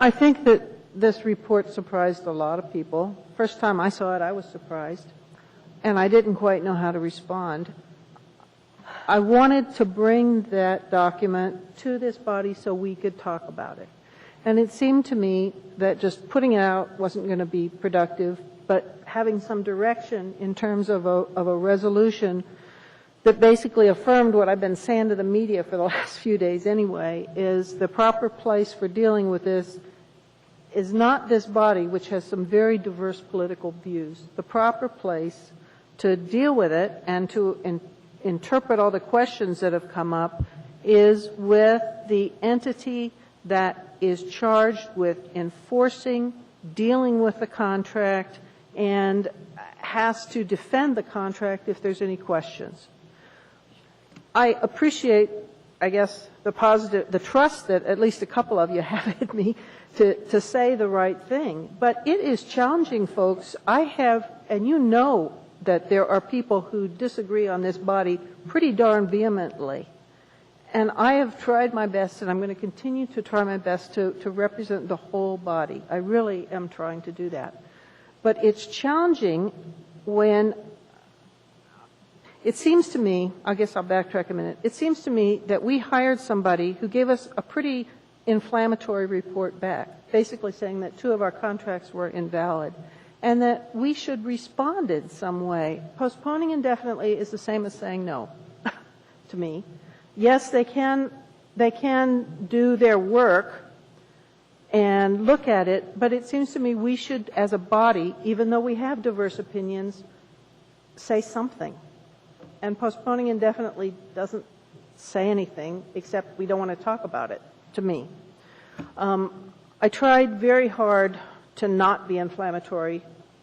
I think that this report surprised a lot of people. First time I saw it, I was surprised, and I didn't quite know how to respond. I wanted to bring that document to this body so we could talk about it. And it seemed to me that just putting it out wasn't going to be productive, but having some direction in terms of a resolution that basically affirmed what I've been saying to the media for the last few days anyway, is the proper place for dealing with this is not this body, which has some very diverse political views. The proper place to deal with it and to interpret all the questions that have come up is with the entity that is charged with enforcing, dealing with the contract, and has to defend the contract if there's any questions. I appreciate, I guess, the trust that at least a couple of you have in me to say the right thing. But it is challenging, folks. And you know that there are people who disagree on this body pretty darn vehemently. And I have tried my best, and I'm going to continue to try my best to represent the whole body. I really am trying to do that. But it's challenging when it seems to me, I guess I'll backtrack a minute, it seems to me that we hired somebody who gave us a pretty inflammatory report back, basically saying that 2 of our contracts were invalid, and that we should respond in some way. Postponing indefinitely is the same as saying no to me. Yes, they can do their work and look at it, but it seems to me we should, as a body, even though we have diverse opinions, say something. And postponing indefinitely doesn't say anything except we don't want to talk about it, to me. I tried very hard to not be inflammatory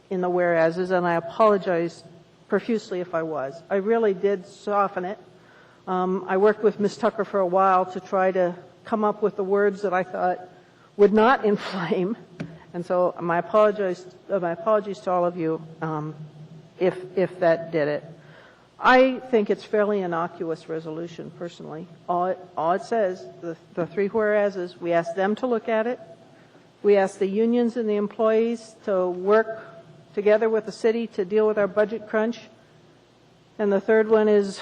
in the whereases, and I apologize profusely if I was. I really did soften it. I worked with Ms. Tucker for a while to try to come up with the words that I thought would not inflame. And so my apologies to all of you if that did it. I think it's fairly innocuous resolution, personally. All it says, the three whereases, we ask them to look at it. We ask the unions and the employees to work together with the city to deal with our budget crunch. And the third one is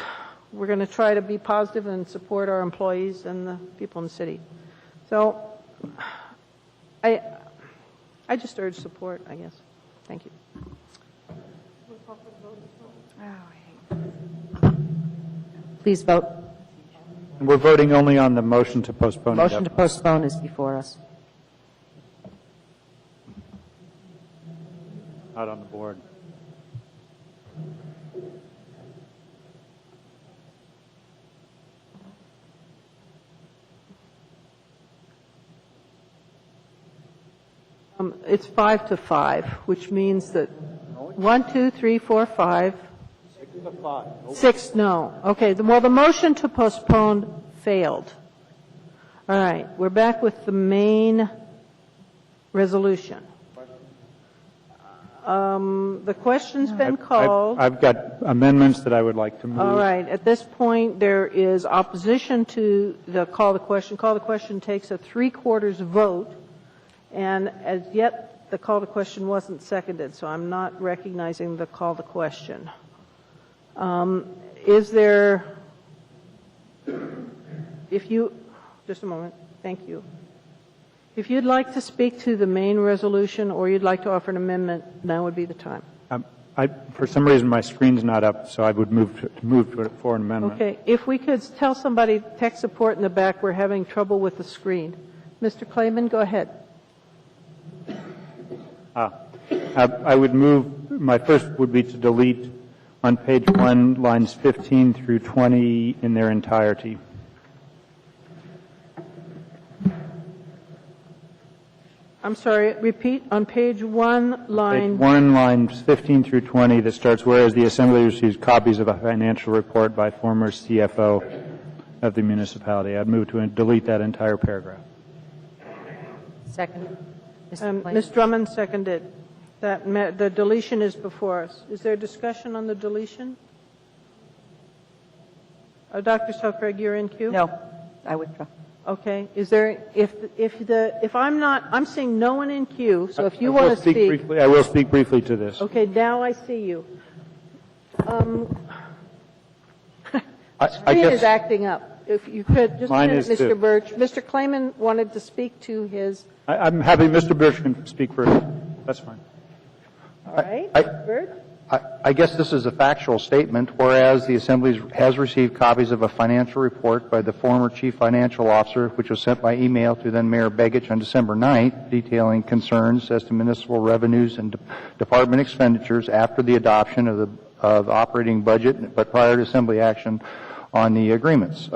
we're going to try to be positive and support our employees and the people in the city. So I just urge support, I guess. Thank you. Please vote. We're voting only on the motion to postpone. Motion to postpone is before us. Not on the board. It's 5-5, which means that 1, 2, 3, 4, 5. 6, no. Okay, well, the motion to postpone failed. All right, we're back with the main resolution. The question's been called. I've got amendments that I would like to move. All right, at this point, there is opposition to the call the question. Call the question takes a 3/4 vote, and as yet, the call to question wasn't seconded, so I'm not recognizing the call to question. Is there, just a moment, thank you. If you'd like to speak to the main resolution or you'd like to offer an amendment, now would be the time. For some reason, my screen's not up, so I would move to it for an amendment. Okay, if we could tell somebody, tech support in the back, we're having trouble with the screen. Mr. Clayman, go ahead. I would move, my first would be to delete on page 1, lines 15 through 20 in their entirety. I'm sorry, repeat, on page 1, line... Page 1, lines 15 through 20, that starts, whereas the Assembly receives copies of a financial report by former CFO of the municipality. I'd move to delete that entire paragraph. Second. Ms. Drummond seconded. The deletion is before us. Is there discussion on the deletion? Dr. Selkirk, you're in queue? No, I withdraw. Okay. Is there, if I'm seeing no one in queue, so if you want to speak. I will speak briefly to this. Okay, now I see you. Screen is acting up. If you could, just a minute, Mr. Birch. Mr. Clayman wanted to speak to his. I'm happy Mr. Birch can speak first. That's fine. All right, Birch? I guess this is a factual statement, whereas the Assembly has received copies of a financial report by the former Chief Financial Officer, which was sent by email to then Mayor Begich on December 9th, detailing concerns as to municipal revenues and department expenditures after the adoption of the operating budget, but prior to Assembly action on the agreements.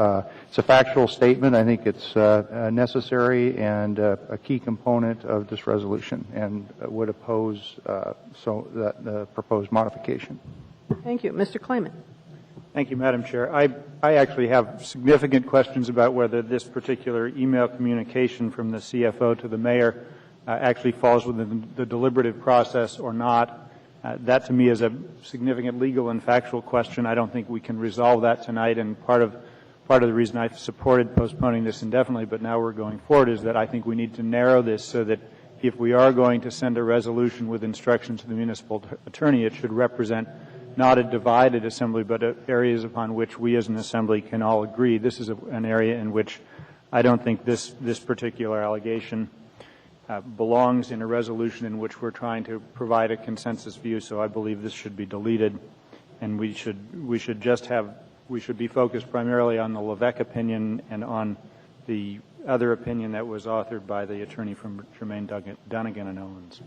It's a factual statement. I think it's necessary and a key component of this resolution, and would oppose the proposed modification. Thank you. Mr. Clayman. Thank you, Madam Chair. I actually have significant questions about whether this particular email communication from the CFO to the mayor actually falls within the deliberative process or not. That to me is a significant legal and factual question. I don't think we can resolve that tonight, and part of the reason I supported postponing this indefinitely, but now we're going forward, is that I think we need to narrow this so that if we are going to send a resolution with instructions to the municipal attorney, it should represent not a divided assembly, but areas upon which we as an assembly can all agree. This is an area in which I don't think this particular allegation belongs in a resolution in which we're trying to provide a consensus view, so I believe this should be deleted, and we should be focused primarily on the Levesque opinion and on the other opinion that was authored by the attorney from Jermaine Dunnigan and Owens.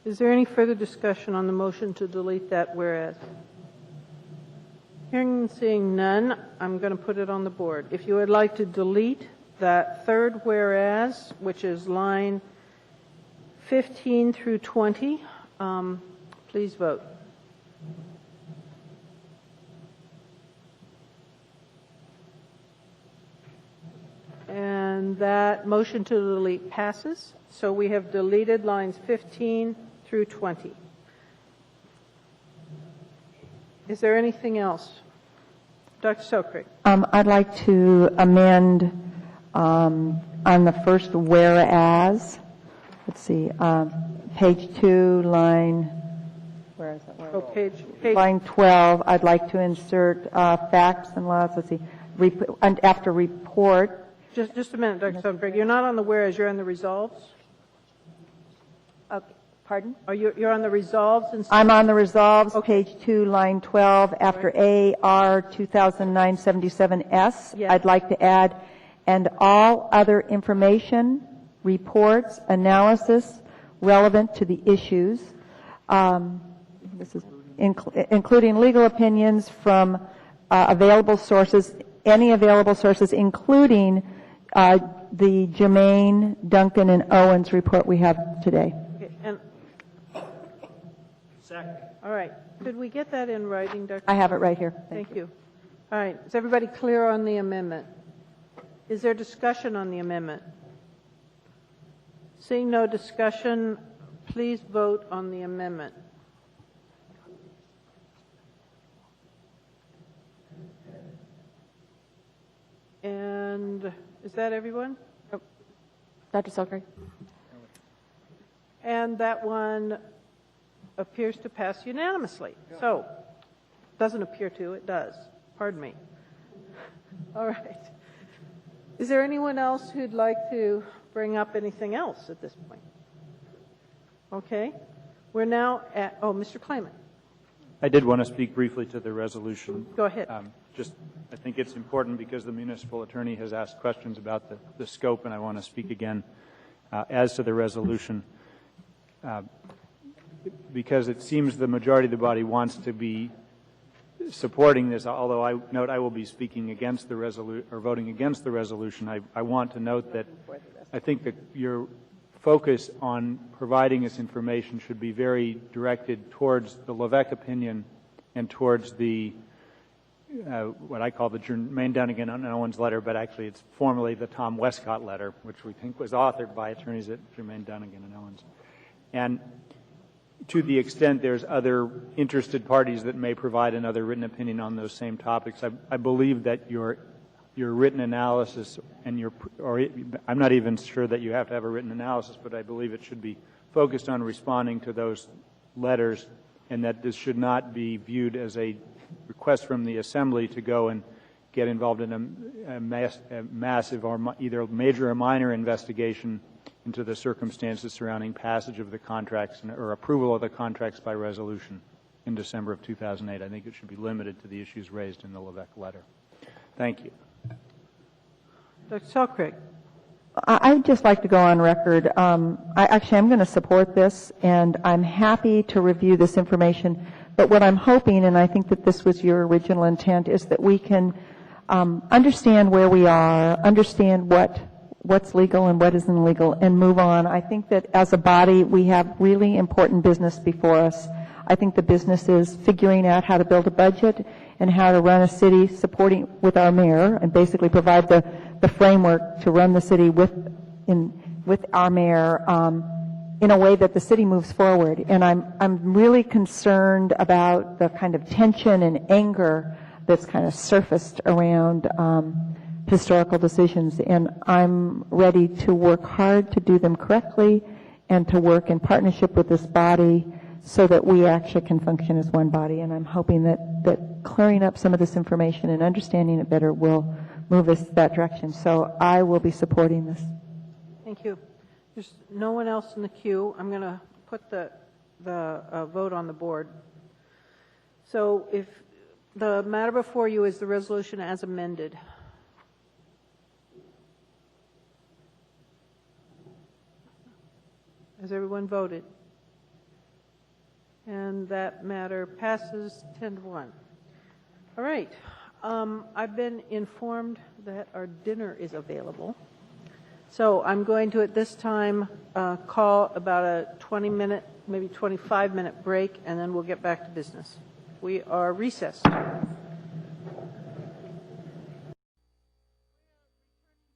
Is there any further discussion on the motion to delete that whereas? Hearing and seeing none, I'm going to put it on the board. If you would like to delete that third whereas, which is line 15 through 20, please vote. that motion to delete passes. So we have deleted lines 15 through 20. Is there anything else? Dr. Sokrick. I'd like to amend on the first whereas, let's see, page 2, line, where is it? Oh, page. Line 12, I'd like to insert facts and laws, let's see, and after report. Just a minute, Dr. Sokrick. You're not on the whereas, you're on the resolves? Okay. Pardon? You're on the resolves? I'm on the resolves, page 2, line 12, after AR 2009-77S. Yes. I'd like to add, and all other information, reports, analysis relevant to the issues, this is including legal opinions from available sources, any available sources, including the Germain, Duncan, and Owens report we have today. Okay, and all right. Could we get that in writing, Dr. I have it right here. Thank you. All right. Is everybody clear on the amendment? Is there discussion on the amendment? Seeing no discussion, please vote on the amendment. And is that everyone? Dr. Sokrick. And that one appears to pass unanimously. So, doesn't appear to, it does. Pardon me. All right. Is there anyone else who'd like to bring up anything else at this point? Okay. We're now at, Mr. Klayman. I did want to speak briefly to the resolution. Go ahead. I think it's important because the municipal attorney has asked questions about the scope, and I want to speak again as to the resolution. Because it seems the majority of the body wants to be supporting this, although I note I will be speaking against the resolution or voting against the resolution. I want to note that I think that your focus on providing this information should be very directed towards the Levesque opinion and towards the what I call the Germain Dunnigan and Owens letter, but actually it's formally the Tom Westcott letter, which we think was authored by attorneys at Germain Dunnigan and Owens. And to the extent there's other interested parties that may provide another written opinion on those same topics, I believe that your written analysis and I'm not even sure that you have to have a written analysis, but I believe it should be focused on responding to those letters, and that this should not be viewed as a request from the Assembly to go and get involved in a massive or either major or minor investigation into the circumstances surrounding passage of the contracts or approval of the contracts by resolution in December of 2008. I think it should be limited to the issues raised in the Levesque letter. Thank you. Dr. Sokrick. I'd just like to go on record. I'm going to support this, and I'm happy to review this information. But what I'm hoping, and I think that this was your original intent, is that we can understand where we are, understand what's legal and what isn't legal, and move on. I think that as a body, we have really important business before us. I think the business is figuring out how to build a budget and how to run a city, supporting with our mayor, and basically provide the framework to run the city with our mayor in a way that the city moves forward. And I'm really concerned about the kind of tension and anger that's kind of surfaced around historical decisions, and I'm ready to work hard to do them correctly and to work in partnership with this body so that we actually can function as one body. And I'm hoping that clearing up some of this information and understanding it better will move us that direction. So I will be supporting this. Thank you. There's no one else in the queue. I'm going to put the vote on the board. So if the matter before you is the resolution as amended. Has everyone voted? And that matter passes 10-1. All right. I've been informed that our dinner is available. So I'm going to, at this time, call about a 20-minute, maybe 25-minute break, and then we'll get back to business. We are recessed.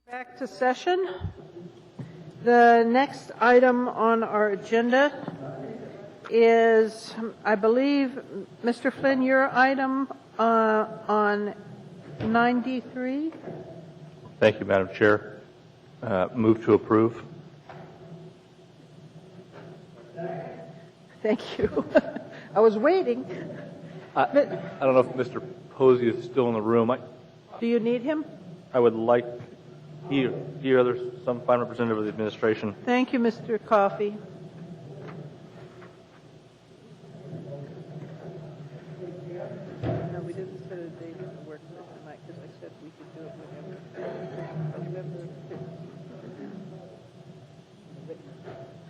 Back to to session. The next item on our agenda is, I believe, Mr. Flynn, your item on 93? Thank you, Madam Chair. Move to approve. Thank you. I was waiting. I don't know if Mr. Posey is still in the room. Do you need him? I would like he or other some fine representative of the administration. Thank you, Mr. Coffey. No, we didn't set a date for the work session tonight because I said we could do it whenever.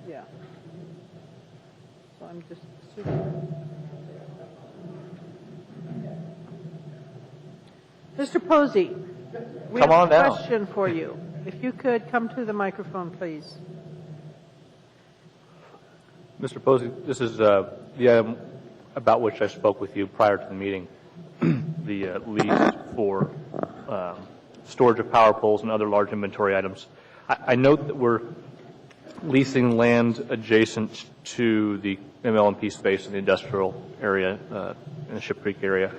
Yeah. So I'm just assuming. Mr. Posey, we Come have on a down. question for you. If you could come to the microphone, please. Mr. Posey, this is the item about which I spoke with you prior to the meeting, the lease for storage of power poles and other large inventory items. I note that we're leasing land adjacent to the ML&P space in the industrial area, in the Ship Creek area,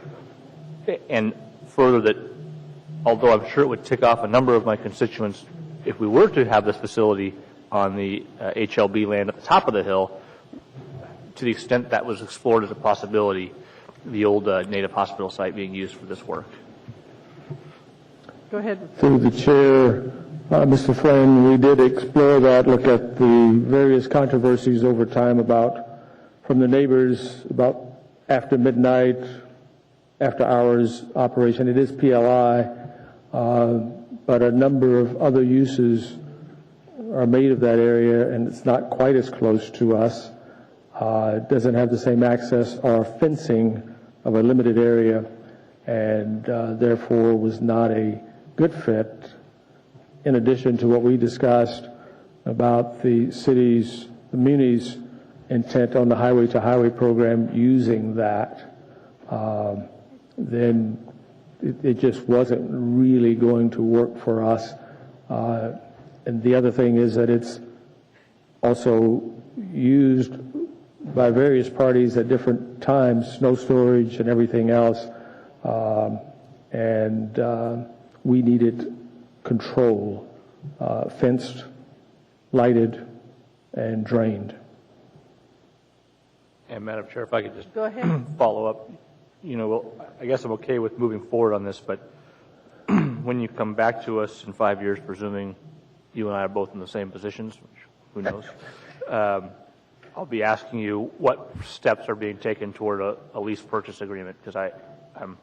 and further that although I'm sure it would tick off a number of my constituents if we were to have this facility on the HLB land at the top of the hill, to the extent that was explored as a possibility, the old Native Hospital site being used for this work. Go ahead. Through the chair, Mr. Flynn, we did explore that, look at the various controversies over time from the neighbors about after midnight, after hours operation. It is PLI, but a number of other uses are made of that area, and it's not quite as close to us. It doesn't have the same access or fencing of a limited area, and therefore was not a good fit, in addition to what we discussed about the city's, the muni's intent on the highway-to-highway program using that. Then it just wasn't really going to work for us. And the other thing is that it's also used by various parties at different times, snow storage and everything else. And we needed control, fenced, lighted, and drained. And Madam Chair, if I could just Go ahead. follow up. Well, I guess I'm okay with moving forward on this, but when you come back to us in 5 years, presuming you and I are both in the same positions, which who knows, I'll be asking you what steps are being taken toward a lease purchase agreement, because I'm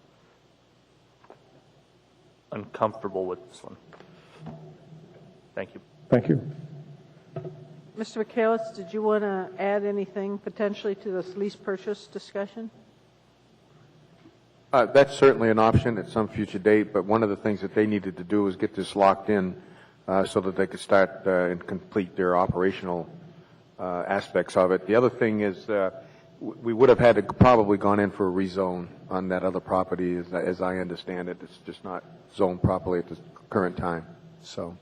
uncomfortable with this one. Thank you. Thank you. Mr. Michaelis, did you want to add anything potentially to this lease purchase discussion? That's certainly an option at some future date, but one of the things that they needed to do was get this locked in so that they could start and complete their operational aspects of it. The other thing is we would have had to probably gone in for a rezone on that other property, as I understand it. It's just not zoned properly at the current time. So,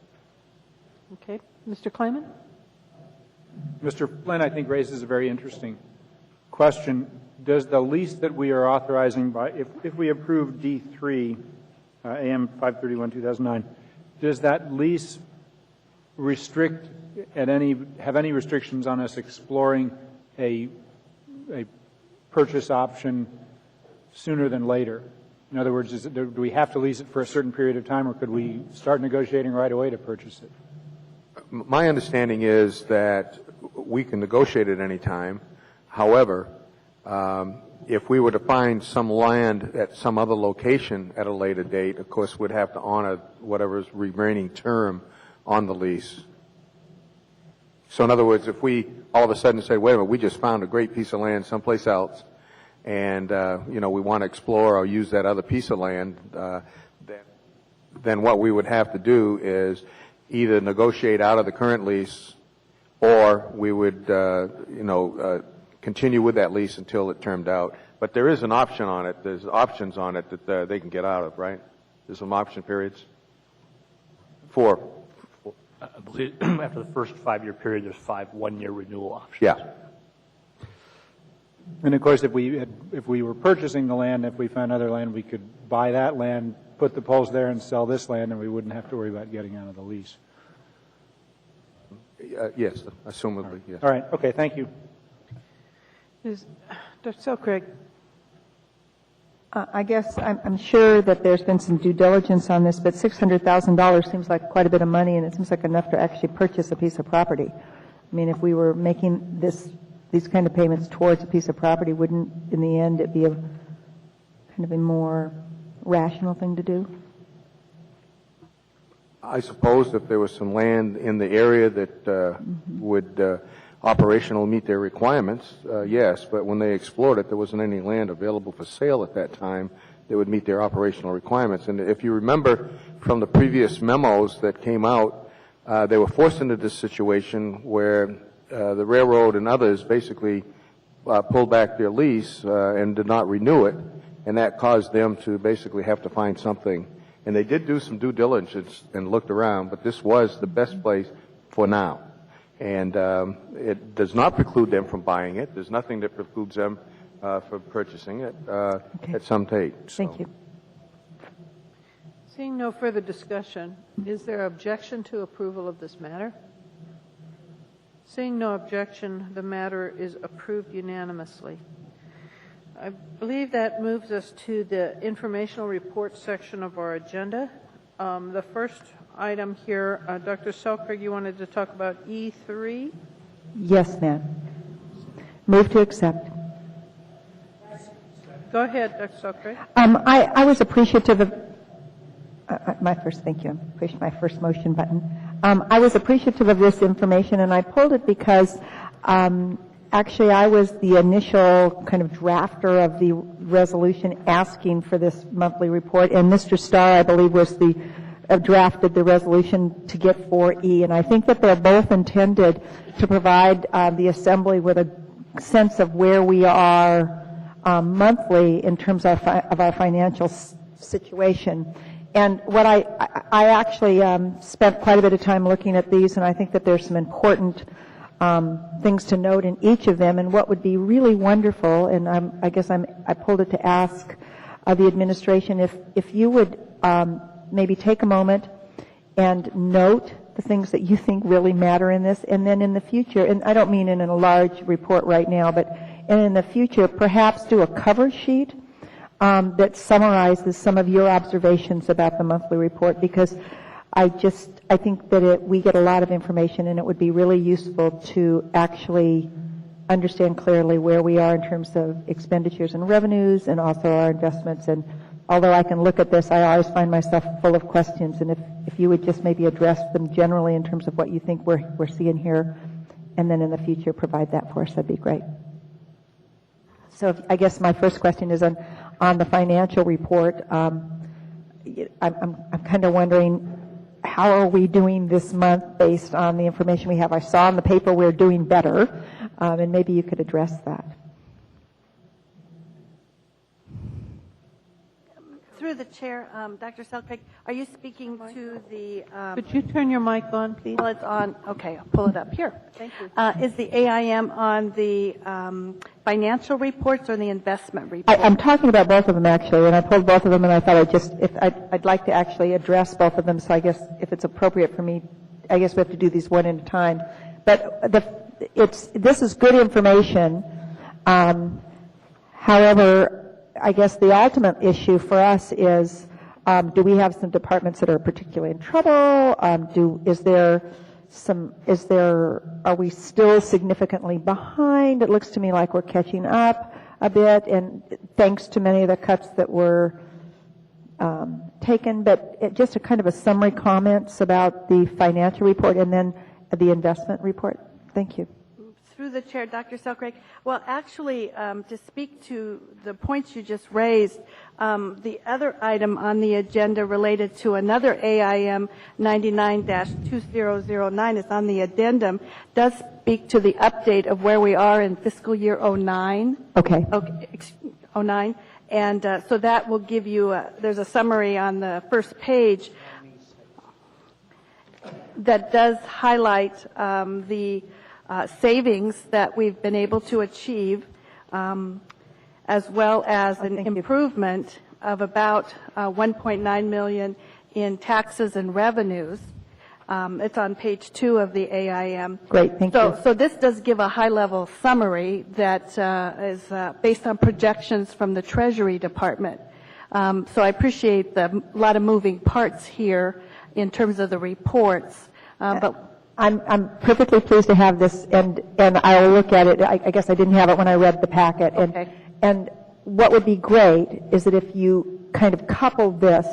okay. Mr. Klayman? Mr. Flynn, I think, raises a very interesting question. Does the lease that we are authorizing, if we approve D3, AM 531-2009, does that lease have any restrictions on us exploring a purchase option sooner than later? In other words, do we have to lease it for a certain period of time, or could we start negotiating right away to purchase it? my understanding is that we can negotiate at any time. However, if we were to find some land at some other location at a later date, of course, we'd have to honor whatever's remaining term on the lease. So in other words, if we all of a sudden say, wait a minute, we just found a great piece of land someplace else, and, we want to explore or use that other piece of land, then what we would have to do is either negotiate out of the current lease, or we would, continue with that lease until it termed out. But there is an option on it. There's options on it that they can get out of, right? There's some option periods for I believe after the first 5-year period, there's 5 one-year renewal options. Yeah. And of course, if we were purchasing the land, if we found other land, we could buy that land, put the poles there, and sell this land, and we wouldn't have to worry about getting out of the lease. Yes, assumably, yes. All right. Okay. Thank you. Dr. Selkirk. I guess I'm sure that there's been some due diligence on this, but $600,000 seems like quite a bit of money, and it seems like enough to actually purchase a piece of property. I mean, if we were making these kind of payments towards a piece of property, wouldn't, in the end, it be a kind of a more rational thing to do? I suppose if there was some land in the area that would operational meet their requirements, yes, but when they explored it, there wasn't any land available for sale at that time that would meet their operational requirements. And if you remember from the previous memos that came out, they were forced into this situation where the railroad and others basically pulled back their lease and did not renew it, and that caused them to basically have to find something. And they did do some due diligence and looked around, but this was the best place for now. And it does not preclude them from buying it. There's nothing that precludes them from purchasing it at some date. Thank you. Seeing no further discussion, is there objection to approval of this matter? Seeing no objection, the matter is approved unanimously. I believe that moves us to the informational report section of our agenda. The first item here, Dr. Selkirk, you wanted to talk about E3? Yes, ma'am. Move to accept. Go ahead, Dr. Selkirk. I was appreciative of thank you. I pushed my first motion button. I was appreciative of this information, and I pulled it because actually I was the initial kind of drafter of the resolution asking for this monthly report, and Mr. Starr, I believe, was drafted the resolution to get 4E, and I think that they're both intended to provide the Assembly with a sense of where we are monthly in terms of our financial situation. And what I actually spent quite a bit of time looking at these, and I think that there's some important things to note in each of them. And what would be really wonderful, and I pulled it to ask the administration if you would maybe take a moment and note the things that you think really matter in this, and then in the future, and I don't mean in a large report right now, but in the future, perhaps do a cover sheet that summarizes some of your observations about the monthly report, because I think that we get a lot of information, and it would be really useful to actually understand clearly where we are in terms of expenditures and revenues, and also our investments. And although I can look at this, I always find myself full of questions, and if you would just maybe address them generally in terms of what you think we're seeing here, and then in the future provide that for us, that'd be great. So I guess my first question is on the financial report. I'm kind of wondering, how are we doing this month based on the information we have? I saw in the paper we're doing better, and maybe you could address that. Through the chair, Dr. Selkirk, are you speaking to the... Could you turn your mic on, please? Well, it's on. Okay, I'll pull it up here. Thank you. Is the AIM on the financial reports or the investment reports? I'm talking about both of them, actually, and I pulled both of them, and I thought I'd like to actually address both of them, so I guess if it's appropriate for me, I guess we have to do these one at a time. But this is good information. However, I guess the ultimate issue for us is, do we have some departments that are particularly in trouble? Are we still significantly behind? It looks to me like we're catching up a bit, and thanks to many of the cuts that were taken, but just a kind of a summary comments about the financial report and then the investment report. Thank you. Through the chair, Dr. Selkirk. Well, actually, to speak to the points you just raised, the other item on the agenda related to another AIM 99-2009 is on the addendum, does speak to the update of where we are in fiscal year 09. Okay. 09. And so that will give you, there's a summary on the first page. that does highlight the savings that we've been able to achieve, as well as an improvement of about $1.9 million in taxes and revenues. It's on page 2 of the AIM. Great, thank you. So this does give a high-level summary that is based on projections from the Treasury Department. So I appreciate a lot of moving parts here in terms of the reports. But I'm perfectly pleased to have this, and I'll look at it. I guess I didn't have it when I read the packet. Okay. And what would be great is that if you kind of couple this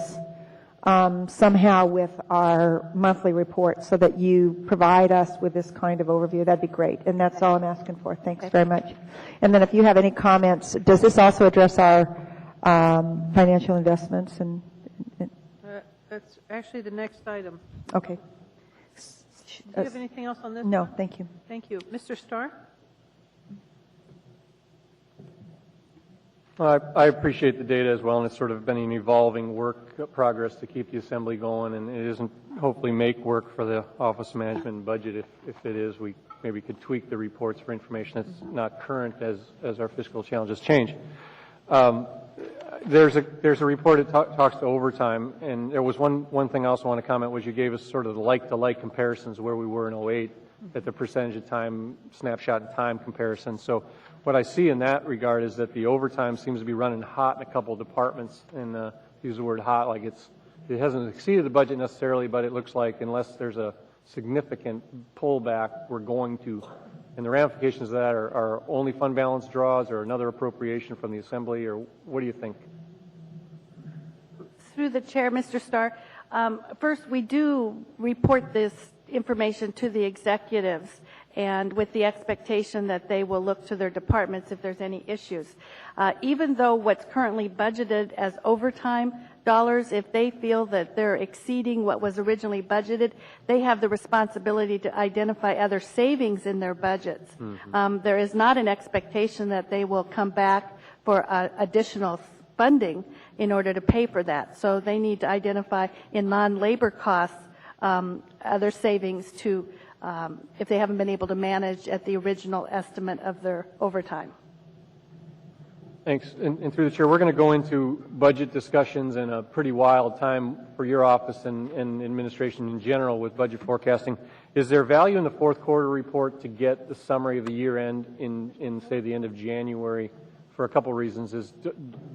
somehow with our monthly report so that you provide us with this kind of overview, that'd be great. And that's all I'm asking for. Thanks very much. And then if you have any comments, does this also address our financial investments? That's actually the next item. Okay. Do you have anything else on this? No, thank you. Thank you. Mr. Starr? Well, I appreciate the data as well, and it's sort of been an evolving work progress to keep the assembly going, and it isn't hopefully make work for the Office of Management and Budget. If it is, we maybe could tweak the reports for information that's not current as our fiscal challenges change. There's a report that talks to overtime, and there was one thing I also want to comment was you gave us sort of the like-to-like comparisons where we were in 2008 at the percentage of time, snapshot in time comparison. So what I see in that regard is that the overtime seems to be running hot in a couple of departments, and use the word hot like it hasn't exceeded the budget necessarily, but it looks like unless there's a significant pullback, we're going to, and the ramifications of that are only fund balance draws or another appropriation from the Assembly, or what do you think? through the chair, Mr. Starr, first, we do report this information to the executives, and with the expectation that they will look to their departments if there's any issues. Even though what's currently budgeted as overtime dollars, if they feel that they're exceeding what was originally budgeted, they have the responsibility to identify other savings in their budgets. Mm-hmm. There is not an expectation that they will come back for additional funding in order to pay for that. So they need to identify in non-labor costs other savings to if they haven't been able to manage at the original estimate of their overtime. Thanks. And through the chair, we're going to go into budget discussions in a pretty wild time for your office and administration in general with budget forecasting. Is there value in the fourth quarter report to get the summary of the year end in say, the end of January for a couple of reasons? Is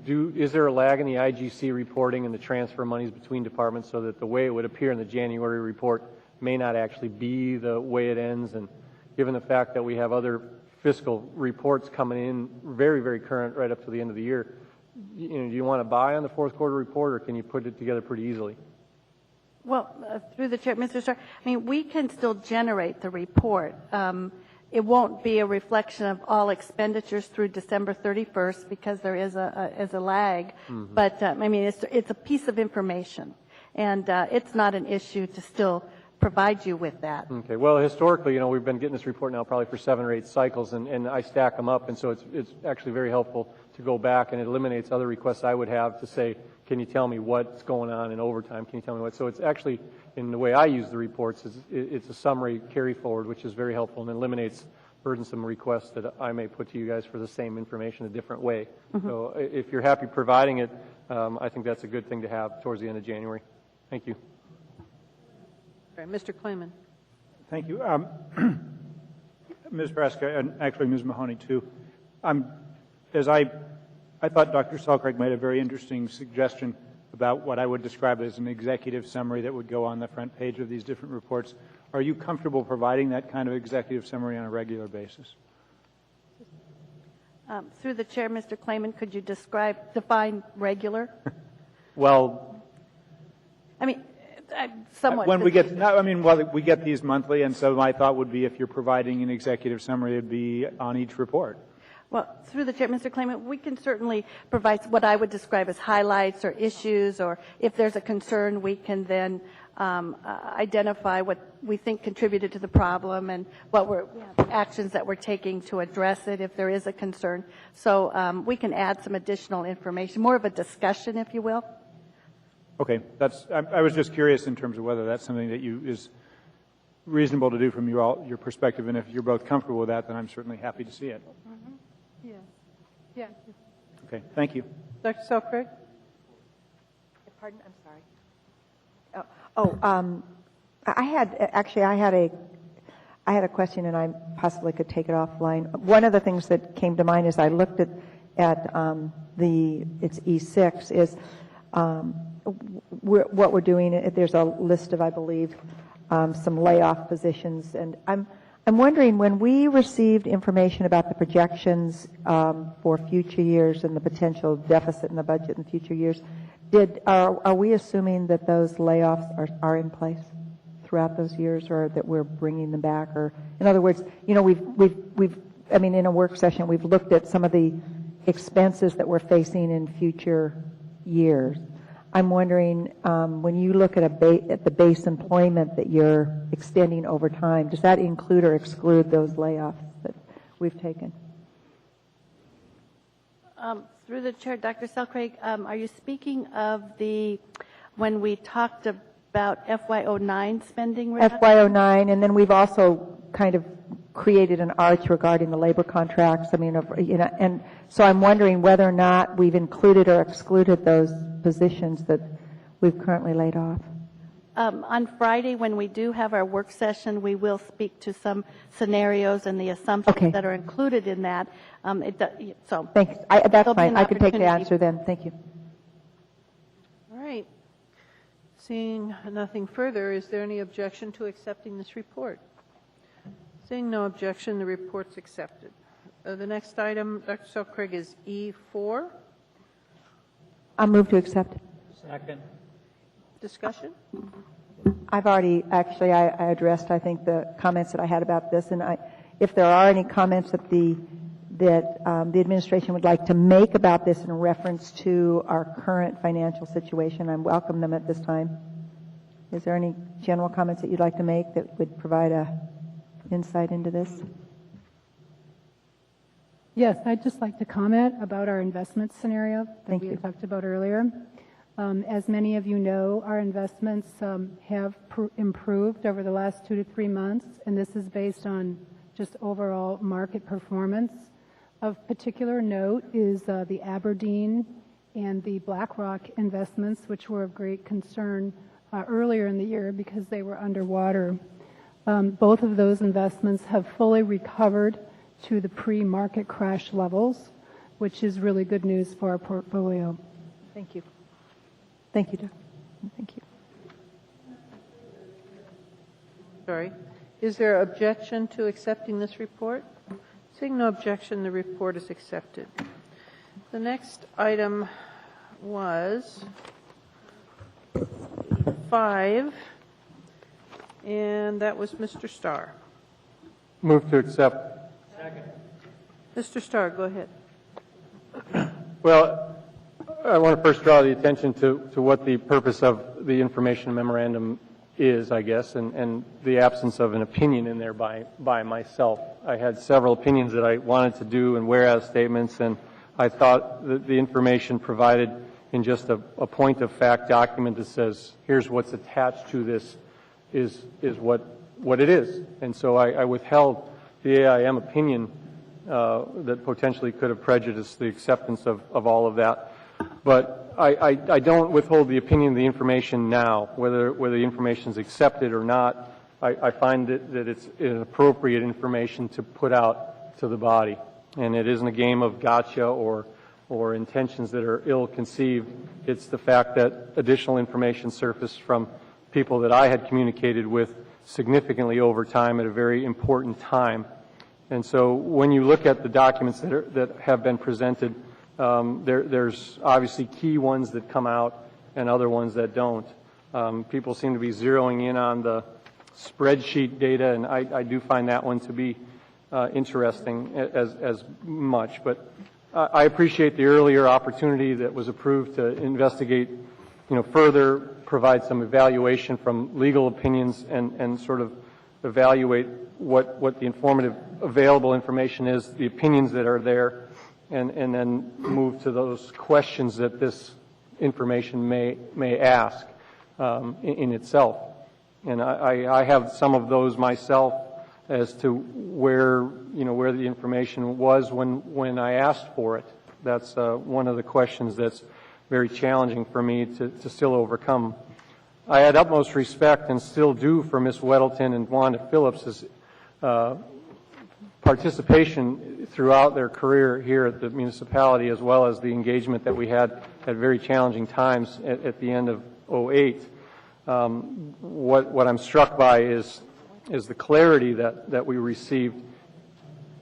there a lag in the IGC reporting and the transfer monies between departments so that the way it would appear in the January report may not actually be the way it ends? And given the fact that we have other fiscal reports coming in very, very current right up to the end of the year, do you want to buy on the fourth quarter report, or can you put it together pretty easily? Well, through the chair, Mr. Starr, I mean, we can still generate the report. It won't be a reflection of all expenditures through December 31st because there is a lag. Mm-hmm. But I mean, it's a piece of information, and it's not an issue to still provide you with that. Okay. Well, historically, we've been getting this report now probably for 7 or 8 cycles, and I stack them up, and so it's actually very helpful to go back, and it eliminates other requests I would have to say, can you tell me what's going on in overtime? Can you tell me what? So it's actually, in the way I use the reports, it's a summary carry forward, which is very helpful and eliminates burdensome requests that I may put to you guys for the same information a different way. Mm-hmm. So if you're happy providing it, I think that's a good thing to have towards the end of January. Thank you. All right, Mr. Klayman. Thank you. Ms. Braska, and actually Ms. Mahoney too. I thought Dr. Selkirk made a very interesting suggestion about what I would describe as an executive summary that would go on the front page of these different reports. Are you comfortable providing that kind of executive summary on a regular basis? Through the chair, Mr. Klayman, could you define regular? Well, I mean, somewhat. When we get these monthly, and so my thought would be if you're providing an executive summary, it'd be on each report. Well, through the chair, Mr. Klayman, we can certainly provide what I would describe as highlights or issues, or if there's a concern, we can then identify what we think contributed to the problem and actions that we're taking to address it if there is a concern. So we can add some additional information, more of a discussion, if you will. Okay, I was just curious in terms of whether that's something that is reasonable to do from your perspective, and if you're both comfortable with that, then I'm certainly happy to see it. Yeah. Yeah. Okay, thank you. Dr. Selkirk? Pardon? I'm sorry. I had a question, and I possibly could take it offline. One of the things that came to mind as I looked at it's E6 is what we're doing. There's a list of, I believe, some layoff positions, and I'm wondering, when we received information about the projections for future years and the potential deficit in the budget in future years, are we assuming that those layoffs are in place throughout those years, or that we're bringing them back? Or, in other words, we've in a work session, we've looked at some of the expenses that we're facing in future years. I'm wondering, when you look at at the base employment that you're extending over time, does that include or exclude those layoffs that we've taken? Through the chair, Dr. Selkirk, are you speaking of when we talked about FY09 spending reduction? FY09, and then we've also kind of created an arch regarding the labor contracts. And so I'm wondering whether or not we've included or excluded those positions that we've currently laid off. On Friday, when we do have our work session, we will speak to some scenarios and the assumptions that are included in that. Thanks. That's fine. I can take the answer then. Thank you. All right. Seeing nothing further, is there any objection to accepting this report? Seeing no objection, the report's accepted. The next item, Dr. Selkirk, is E4. I'll move to accept. Second. Discussion? I've already, actually, I addressed, I think, the comments that I had about this, and if there are any comments that the administration would like to make about this in reference to our current financial situation, I welcome them at this time. Is there any general comments that you'd like to make that would provide a insight into this? Yes, I'd just like to comment about our investment scenario that we had talked about earlier. As many of you know, our investments have improved over the last 2 to 3 months, and this is based on just overall market performance. Of particular note is the Aberdeen and the BlackRock investments, which were of great concern earlier in the year because they were underwater. Both of those investments have fully recovered to the pre-market crash levels, which is really good news for our portfolio. Thank you. Thank you, Doug. Thank you. Sorry. Is there objection to accepting this report? Seeing no objection, the report is accepted. The next item was 5, and that was Mr. Starr. Move to accept. Second. Mr. Starr, go ahead. Well, I want to first draw the attention to what the purpose of the information memorandum is, I guess, and the absence of an opinion in there by myself. I had several opinions that I wanted to do and whereas statements, and I thought that the information provided in just a point of fact document that says, here's what's attached to this is what it is. And so I withheld the AIM opinion that potentially could have prejudiced the acceptance of all of that. But I don't withhold the opinion of the information now, whether the information is accepted or not. I find that it's an appropriate information to put out to the body. And it isn't a game of gotcha or intentions that are ill-conceived. It's the fact that additional information surfaced from people that I had communicated with significantly over time at a very important time. And so when you look at the documents that have been presented, there's obviously key ones that come out and other ones that don't. People seem to be zeroing in on the spreadsheet data, and I do find that one to be interesting as much. But I appreciate the earlier opportunity that was approved to investigate, further, provide some evaluation from legal opinions and sort of evaluate what the informative available information is, the opinions that are there, and then move to those questions that this information may ask in itself. And I have some of those myself as to where the information was when I asked for it. That's one of the questions that's very challenging for me to still overcome. I had utmost respect and still do for Ms. Weddleton and Wanda Phillips's participation throughout their career here at the municipality, as well as the engagement that we had at very challenging times at the end of 2008. What I'm struck by is the clarity that we received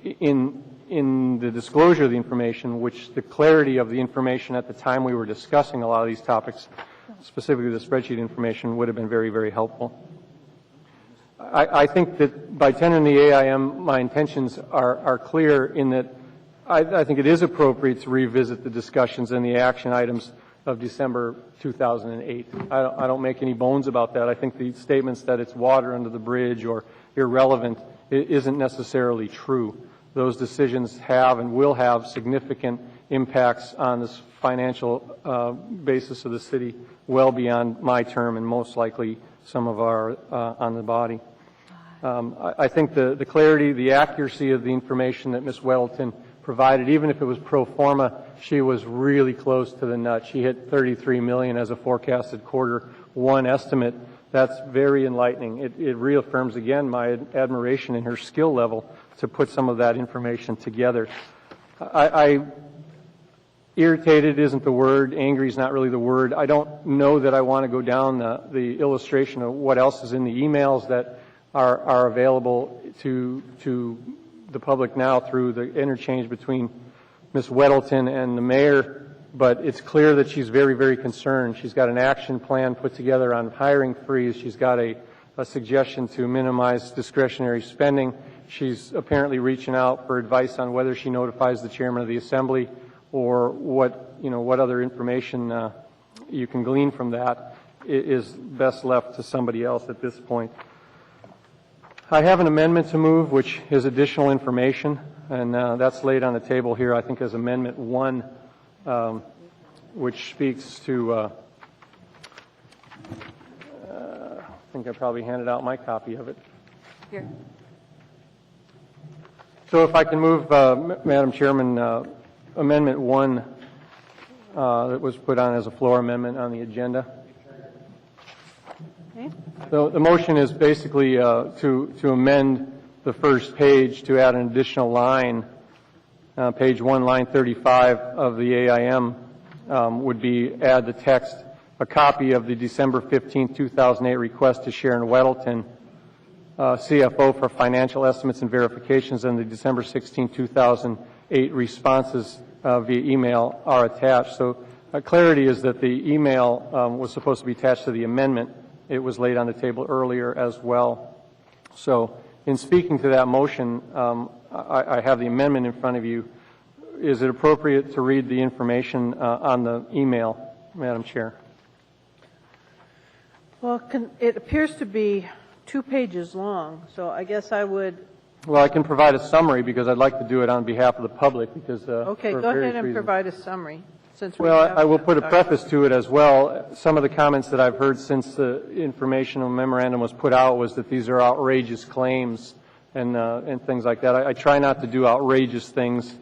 in the disclosure of the information, which the clarity of the information at the time we were discussing a lot of these topics, specifically the spreadsheet information, would have been very, very helpful. I think that by tendering the AIM, my intentions are clear in that I think it is appropriate to revisit the discussions and the action items of December 2008. I don't make any bones about that. I think the statements that it's water under the bridge or irrelevant isn't necessarily true. Those decisions have and will have significant impacts on this financial basis of the city well beyond my term and most likely some of our on the body. I think the clarity, the accuracy of the information that Ms. Weddleton provided, even if it was pro forma, she was really close to the nut. She hit $33 million as a forecasted Q1 estimate. That's very enlightening. It reaffirms again my admiration in her skill level to put some of that information together. Irritated isn't the word. Angry is not really the word. I don't know that I want to go down the illustration of what else is in the emails that are available to the public now through the interchange between Ms. Weddleton and the mayor, but it's clear that she's very, very concerned. She's got an action plan put together on hiring freeze. She's got a suggestion to minimize discretionary spending. She's apparently reaching out for advice on whether she notifies the chairman of the assembly or what other information you can glean from that is best left to somebody else at this point. I have an amendment to move, which is additional information, and that's laid on the table here, I think, as Amendment 1, which speaks to, I think I probably handed out my copy of it. Here. So if I can move, Madam Chairman, Amendment 1 that was put on as a floor amendment on the agenda. Okay. So the motion is basically to amend the first page to add an additional line. Page 1, line 35 of the AIM would be add the text, a copy of the December 15, 2008 request to Sharon Weddleton, CFO for financial estimates and verifications, and the December 16, 2008 responses via email are attached. So clarity is that the email was supposed to be attached to the amendment. It was laid on the table earlier as well. So in speaking to that motion, I have the amendment in front of you. Is it appropriate to read the information on the email, Madam Chair? Well, it appears to be 2 pages long, so I guess I would... Well, I can provide a summary because I'd like to do it on behalf of the public because Okay, for go various ahead and reasons. provide a summary. Well, I will put a preface to it as well. Some of the comments that I've heard since the informational memorandum was put out was that these are outrageous claims and things like that. I try not to do outrageous things.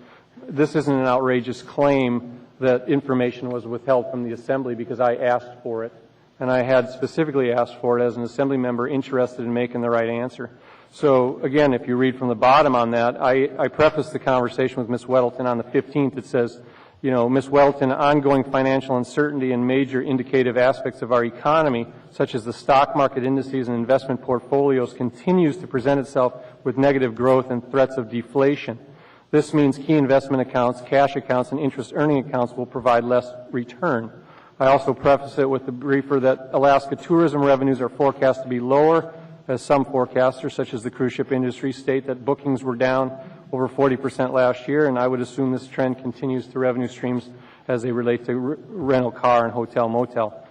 This isn't an outrageous claim that information was withheld from the Assembly because I asked for it. And I had specifically asked for it as an Assembly member interested in making the right answer. So, again, if you read from the bottom on that, I prefaced the conversation with Ms. Weddleton on the 15th. It says, you know, Ms. Weddleton, ongoing financial uncertainty in major indicative aspects of our economy, such as the stock market indices and investment portfolios, continues to present itself with negative growth and threats of deflation. This means key investment accounts, cash accounts, and interest-earning accounts will provide less return. I also preface it with the briefer that Alaska tourism revenues are forecast to be lower, as some forecasters, such as the cruise ship industry, state that bookings were down over 40% last year, and I would assume this trend continues to revenue streams as they relate to rental car and hotel motel.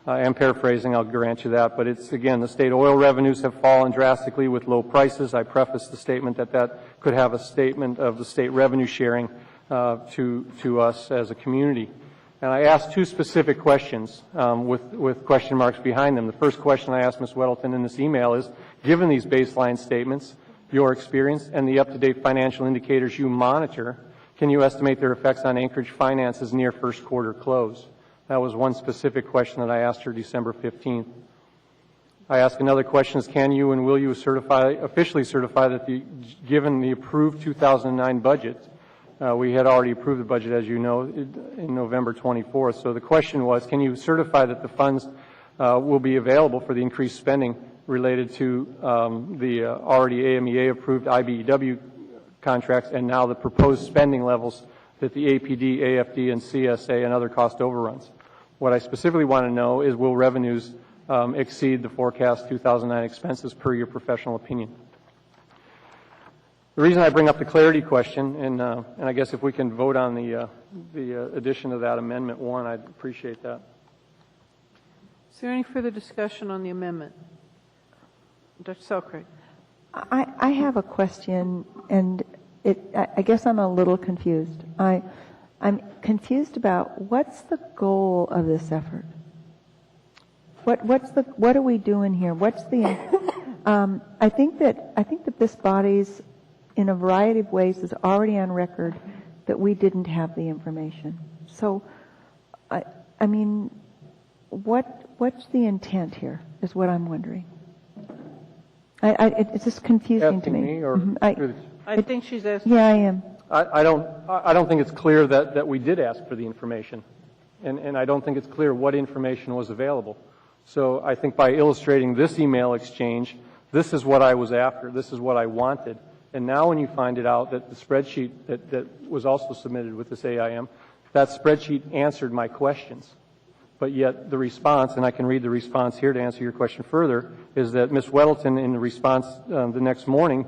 I am paraphrasing, I'll grant you that, but it's, again, the state oil revenues have fallen drastically with low prices. I preface the statement that could have a statement of the state revenue sharing to us as a community. And I asked two specific questions with question marks behind them. The first question I asked Ms. Weddleton in this email is, given these baseline statements, your experience, and the up-to-date financial indicators you monitor, can you estimate their effects on Anchorage finances near first quarter close? That was one specific question that I asked her December 15th. I asked another question is, can you and will you officially certify that given the approved 2009 budget, we had already approved the budget, as you know, in November 24th. So the question was, can you certify that the funds will be available for the increased spending related to the already AMEA-approved IBEW contracts and now the proposed spending levels that the APD, AFD, and CSA and other cost overruns? What I specifically want to know is, will revenues exceed the forecast 2009 expenses per your professional opinion? The reason I bring up the clarity question, and I guess if we can vote on the addition of that Amendment 1, I'd appreciate that. Is there any further discussion on the amendment? Dr. Selkirk. I have a question, and I guess I'm a little confused. I'm confused about what's the goal of this effort. What are we doing here? What's the? I think that this body's, in a variety of ways, is already on record that we didn't have the information. So, I mean, what's the intent here? Is what I'm wondering. It's just confusing to me. I think she's asking. Yeah, I am. I don't think it's clear that we did ask for the information, and I don't think it's clear what information was available. So I think by illustrating this email exchange, this is what I was after, this is what I wanted. And now when you find it out that the spreadsheet that was also submitted with this AIM, that spreadsheet answered my questions. But yet the response, and I can read the response here to answer your question further, is that Ms. Weddleton in the response the next morning,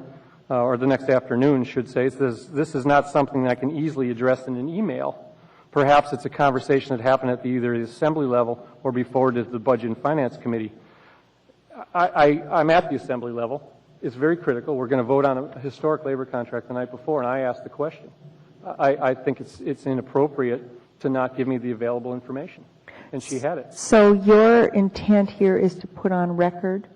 or the next afternoon, should say, says, this is not something that I can easily address in an email. Perhaps it's a conversation that happened at either the assembly level or be forwarded to the Budget and Finance Committee. I'm at the assembly level. It's very critical. We're going to vote on a historic labor contract the night before, and I asked the question. I think it's inappropriate to not give me the available information, and she had it. So your intent here is to put on record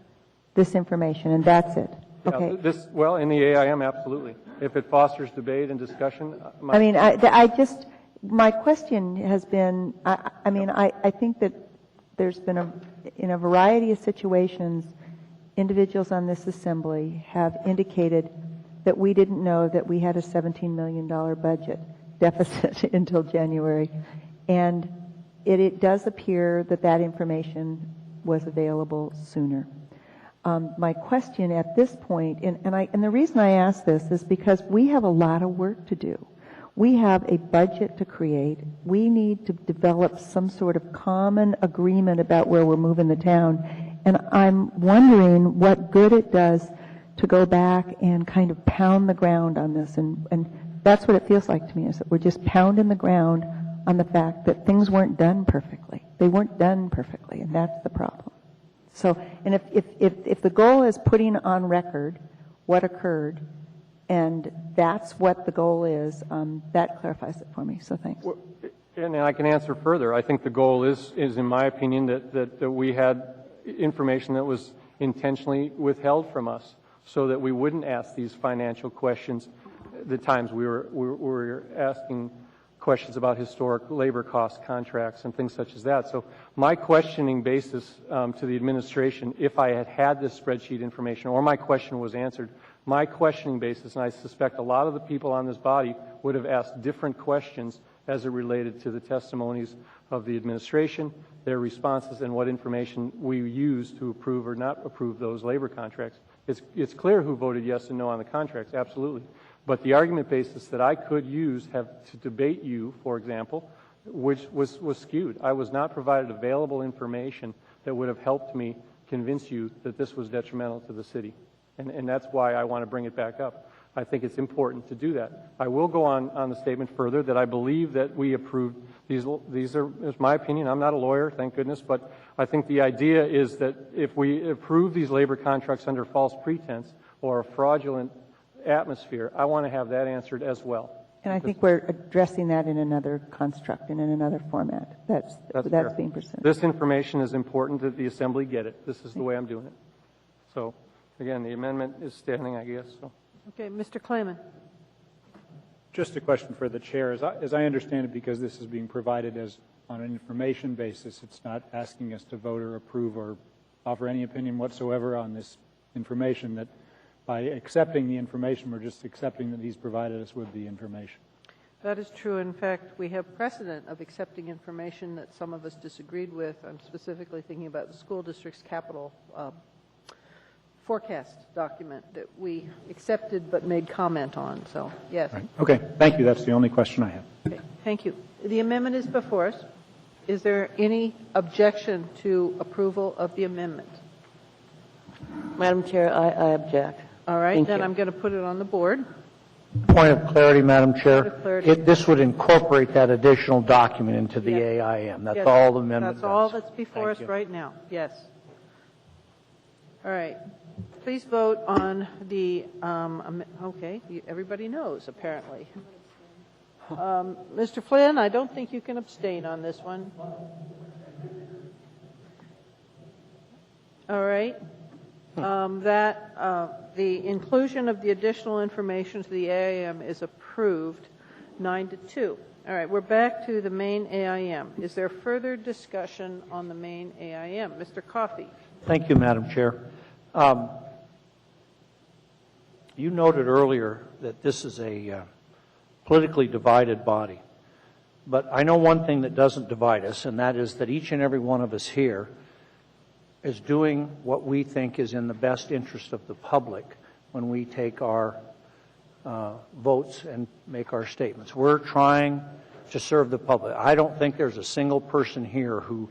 this information, and that's it? Okay. Well, in the AIM, absolutely. If it fosters debate and discussion. My question has been, I think that there's been in a variety of situations, individuals on this assembly have indicated that we didn't know that we had a $17 million budget deficit until January. And it does appear that information was available sooner. My question at this point, and the reason I ask this is because we have a lot of work to do. We have a budget to create. We need to develop some sort of common agreement about where we're moving the town. And I'm wondering what good it does to go back and kind of pound the ground on this. And that's what it feels like to me, is that we're just pounding the ground on the fact that things weren't done perfectly. They weren't done perfectly, and that's the problem. So, and if the goal is putting on record what occurred, and that's what the goal is, that clarifies it for me. So thanks. And I can answer further. I think the goal is in my opinion, that we had information that was intentionally withheld from us so that we wouldn't ask these financial questions. The times we were asking questions about historic labor cost contracts and things such as that. So my questioning basis to the administration, if I had this spreadsheet information or my question was answered, my questioning basis, and I suspect a lot of the people on this body would have asked different questions as it related to the testimonies of the administration, their responses, and what information we used to approve or not approve those labor contracts. It's clear who voted yes and no on the contracts, absolutely. But the argument basis that I could use to debate you, for example, which was skewed. I was not provided available information that would have helped me convince you that this was detrimental to the city. And that's why I want to bring it back up. I think it's important to do that. I will go on the statement further that I believe that we approved these are, is my opinion. I'm not a lawyer, thank goodness, but I think the idea is that if we approve these labor contracts under false pretense or a fraudulent atmosphere, I want to have that answered as well. And I think we're addressing that in another construct and in another format. That's fair. being presented. This information is important that the Assembly get it. This is the way I'm doing it. So, again, the amendment is standing, I guess. So. Okay, Mr. Klayman. Just a question for the chair. As I understand it, because this is being provided as on an information basis, it's not asking us to vote or approve or offer any opinion whatsoever on this information, that by accepting the information, we're just accepting that he's provided us with the information. That is true. In fact, we have precedent of accepting information that some of us disagreed with. I'm specifically thinking about the school district's capital forecast document that we accepted but made comment on. So, yes. Right. Okay. Thank you. That's the only question I have. Okay. Thank you. The amendment is before us. Is there any objection to approval of the amendment? Madam Chair, I object. All right. Thank Then you. I'm going to put it on the board. Point of clarity, Madam Chair. Point of clarity. This would incorporate that additional document into the Yes. AIM. That's Yes. all the amendment That's all does. that's before Thank us you. right now. Yes. All right. Please vote on the, okay, everybody knows, apparently. Mr. Flynn, I don't think you can abstain on this one. All right. The inclusion of the additional information to the AIM is approved 9-2. All right, we're back to the main AIM. Is there further discussion on the main AIM? Mr. Coffey. Thank you, Madam Chair. You noted earlier that this is a politically divided body. But I know one thing that doesn't divide us, and that is that each and every one of us here is doing what we think is in the best interest of the public when we take our votes and make our statements. We're trying to serve the public. I don't think there's a single person here who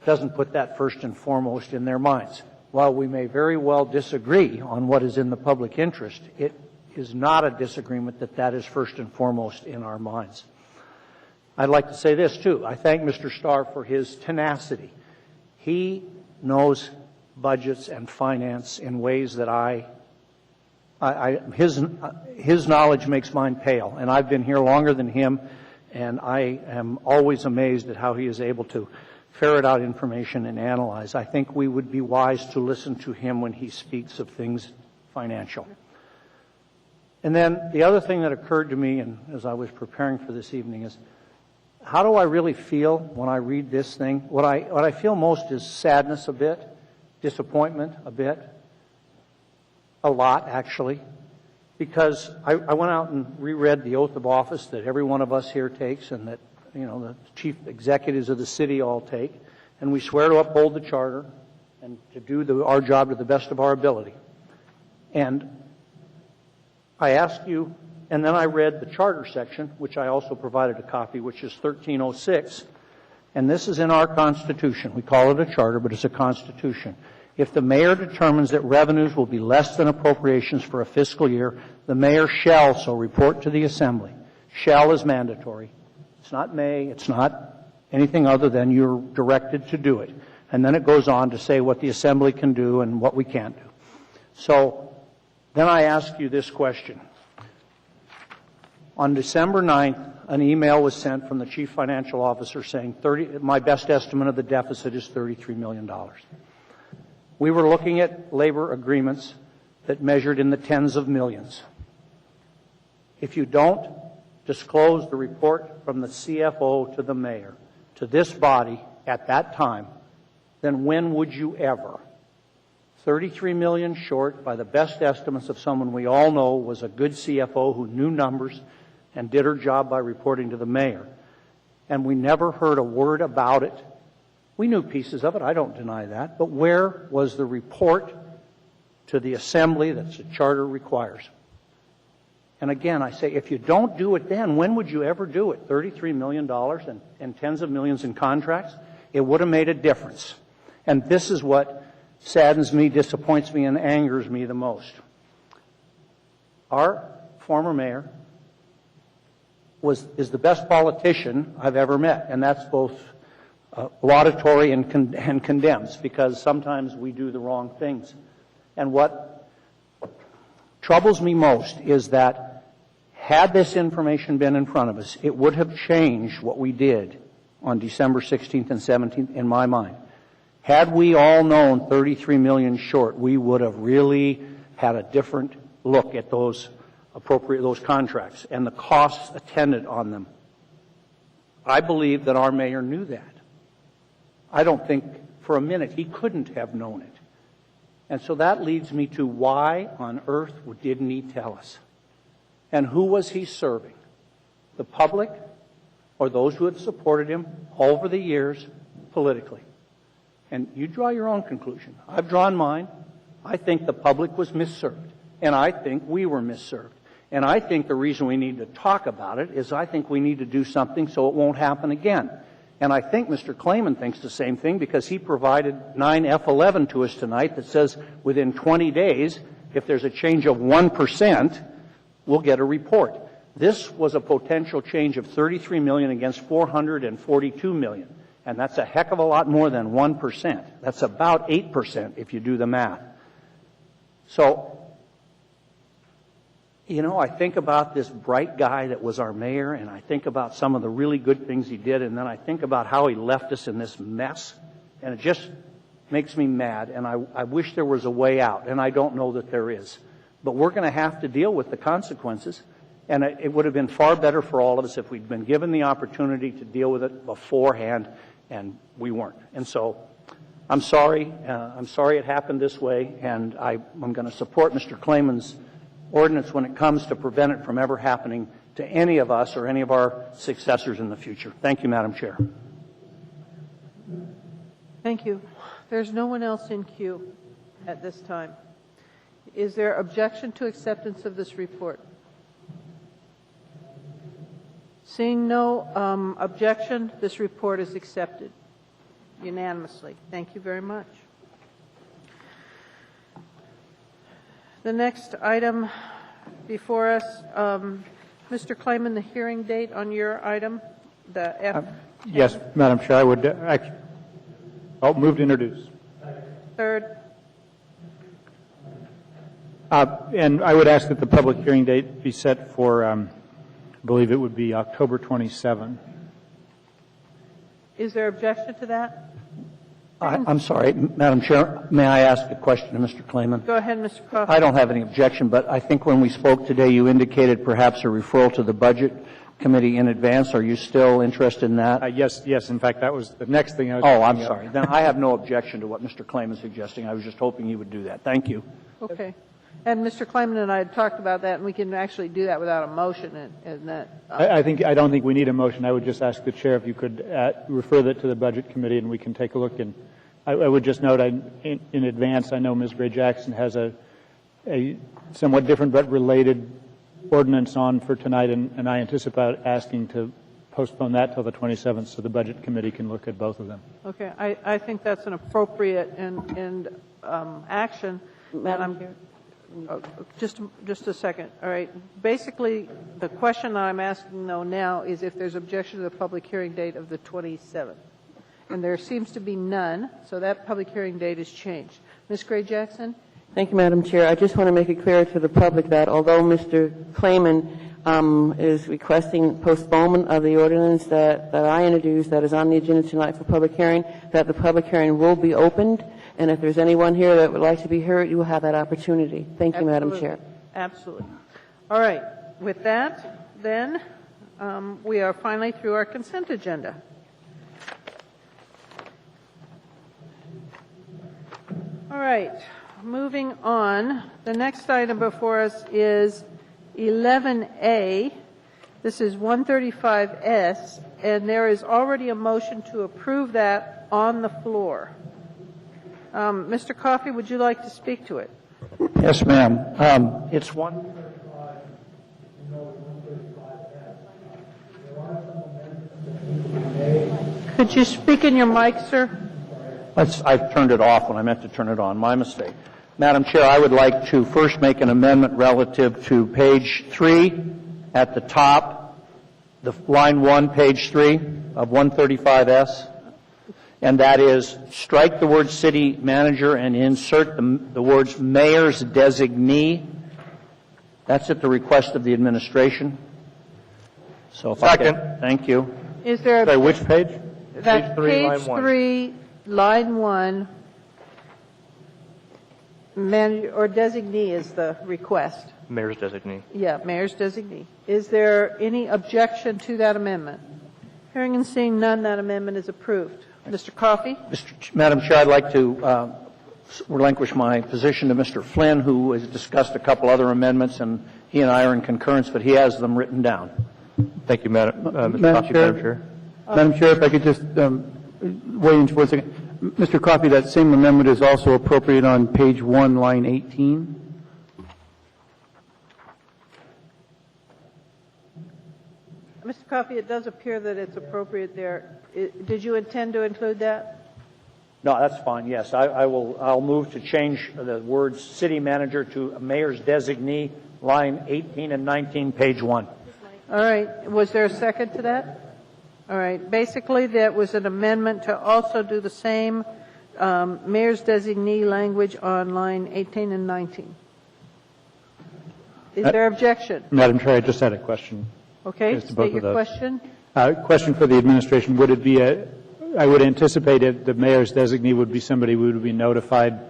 doesn't put that first and foremost in their minds. While we may very well disagree on what is in the public interest, it is not a disagreement that is first and foremost in our minds. I'd like to say this, too. I thank Mr. Starr for his tenacity. He knows budgets and finance in ways that his knowledge makes mine pale. And I've been here longer than him, and I am always amazed at how he is able to ferret out information and analyze. I think we would be wise to listen to him when he speaks of things financial. And then the other thing that occurred to me, and as I was preparing for this evening, is how do I really feel when I read this thing? What I feel most is sadness a bit, disappointment a bit, a lot actually, because I went out and reread the oath of office that every one of us here takes and that the chief executives of the city all take, and we swear to uphold the charter and to do our job to the best of our ability. And I ask you, and then I read the charter section, which I also provided a copy, which is 1306, and this is in our Constitution. We call it a charter, but it's a Constitution. If the mayor determines that revenues will be less than appropriations for a fiscal year, the mayor shall so report to the Assembly. Shall is mandatory. It's not may, it's not anything other than you're directed to do it. And then it goes on to say what the Assembly can do and what we can't do. So then I ask you this question. On December 9th, an email was sent from the Chief Financial Officer saying my best estimate of the deficit is $33 million. We were looking at labor agreements that measured in the tens of millions. If you don't disclose the report from the CFO to the mayor, to this body at that time, then when would you ever? 33 million short by the best estimates of someone we all know was a good CFO who knew numbers and did her job by reporting to the mayor. And we never heard a word about it. We knew pieces of it, I don't deny that, but where was the report to the Assembly that the charter requires? And again, I say, if you don't do it then, when would you ever do it? $33 million and tens of millions in contracts? It would have made a difference. And this is what saddens me, disappoints me, and angers me the most. Our former mayor is the best politician I've ever met, and that's both laudatory and condemns, because sometimes we do the wrong things. And what troubles me most is that Had this information been in front of us, it would have changed what we did on December 16th and 17th in my mind. Had we all known 33 million short, we would have really had a different look at those contracts and the costs attendant on them. I believe that our mayor knew that. I don't think for a minute he couldn't have known it. And so that leads me to why on earth didn't he tell us? And who was he serving? The public or those who had supported him over the years politically? And you draw your own conclusion. I've drawn mine. I think the public was misserved. And I think we were misserved. And I think the reason we need to talk about it is I think we need to do something so it won't happen again. And I think Mr. Klayman thinks the same thing because he provided 9F11 to us tonight that says within 20 days, if there's a change of 1%, we'll get a report. This was a potential change of 33 million against 442 million. And that's a heck of a lot more than 1%. That's about 8% if you do the math. So, you know, I think about this bright guy that was our mayor, and I think about some of the really good things he did, and then I think about how he left us in this mess, and it just makes me mad, and I wish there was a way out, and I don't know that there is. But we're going to have to deal with the consequences, and it would have been far better for all of us if we'd been given the opportunity to deal with it beforehand, and we weren't. And so I'm sorry. I'm sorry it happened this way, and I'm going to support Mr. Klayman's ordinance when it comes to prevent it from ever happening to any of us or any of our successors in the future. Thank you, Madam Chair. Thank you. There's no one else in queue at this time. Is there objection to acceptance of this report? Seeing no objection, this report is accepted unanimously. Thank you very much. The next item before us, Mr. Klayman, the hearing date on your item, the F. Yes, Madam Chair, I would move to introduce. Third. And I would ask that the public hearing date be set for, I believe it would be October 27. Is there objection to that? I'm sorry, Madam Chair. May I ask a question to Mr. Klayman? Go ahead, Mr. Coffey. I don't have any objection, but I think when we spoke today, you indicated perhaps a referral to the Budget Committee in advance. Are you still interested in that? Yes. In fact, that was the next thing I was I'm sorry. Then I have no objection to what Mr. Klayman is suggesting. I was just hoping he would do that. Thank you. Okay. And Mr. Klayman and I had talked about that, and we can actually do that without a motion. And that. I don't think we need a motion. I would just ask the chair if you could refer that to the Budget Committee, and we can take a look. And I would just note in advance, I know Ms. Gray Jackson has a somewhat different but related ordinance on for tonight, and I anticipate asking to postpone that till the 27th so the Budget Committee can look at both of them. Okay. I think that's an appropriate and action. Madam Chair. Just a second. All right. Basically, the question I'm asking, though, now is if there's objection to the public hearing date of the 27th. And there seems to be none, so that public hearing date is changed. Ms. Gray Jackson? Thank you, Madam Chair. I just want to make it clear to the public that although Mr. Klayman is requesting postponement of the ordinance that I introduced that is on the agenda tonight for public hearing, that the public hearing will be opened. And if there's anyone here that would like to be heard, you will have that opportunity. Thank you, Madam Chair. Absolutely. All right. With that, then, we are finally through our consent agenda. All right. Moving on. The next item before us is 11A. This is 135S, and there is already a motion to approve that on the floor. Mr. Coffey, would you like to speak to it? Yes, ma'am. It's one. Could you speak in your mic, sir? I turned it off when I meant to turn it on. My mistake. Madam Chair, I would like to first make an amendment relative to page 3 at the top, the line 1, page 3 of 135S. And that is strike the word city manager and insert the words mayor's designee. That's at the request of the administration. So if I Second. can, thank you. Is there? Sorry, which page? That Page 3, page line 1. 3, line 1, manager or designee is the request. Mayor's designee. Yeah, mayor's designee. Is there any objection to that amendment? Hearing and seeing none, that amendment is approved. Mr. Coffey? Madam Chair, I'd like to relinquish my position to Mr. Flynn, who has discussed a couple other amendments, and he and I are in concurrence, but he has them written down. Thank you, Mr. Madam Coffey, Chair. Madam Chair. Madam Chair, if I could just weigh in for a second. Mr. Coffey, that same amendment is also appropriate on page 1, line 18. Mr. Coffey, it does appear that it's appropriate there. Did you intend to include that? No, that's fine, yes. I'll move to change the words city manager to mayor's designee, line 18 and 19, page 1. All right. Was there a second to that? All right. Basically, that was an amendment to also do the same mayor's designee language on line 18 and 19. Is there objection? Madam Chair, I just had a question. Okay. As to both State of your those. question. Question for the administration. Would it be I would anticipate the mayor's designee would be somebody who would be notified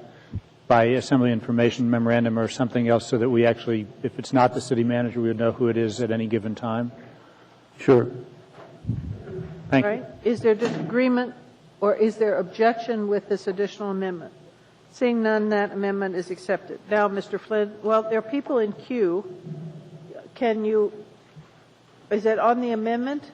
by Assembly Information Memorandum or something else so that we actually, if it's not the city manager, we would know who it is at any given time? Sure. Thank All you. right. Is there disagreement or is there objection with this additional amendment? Seeing none, that amendment is accepted. Now, Mr. Flynn, well, there are people in queue. Is it on the amendment?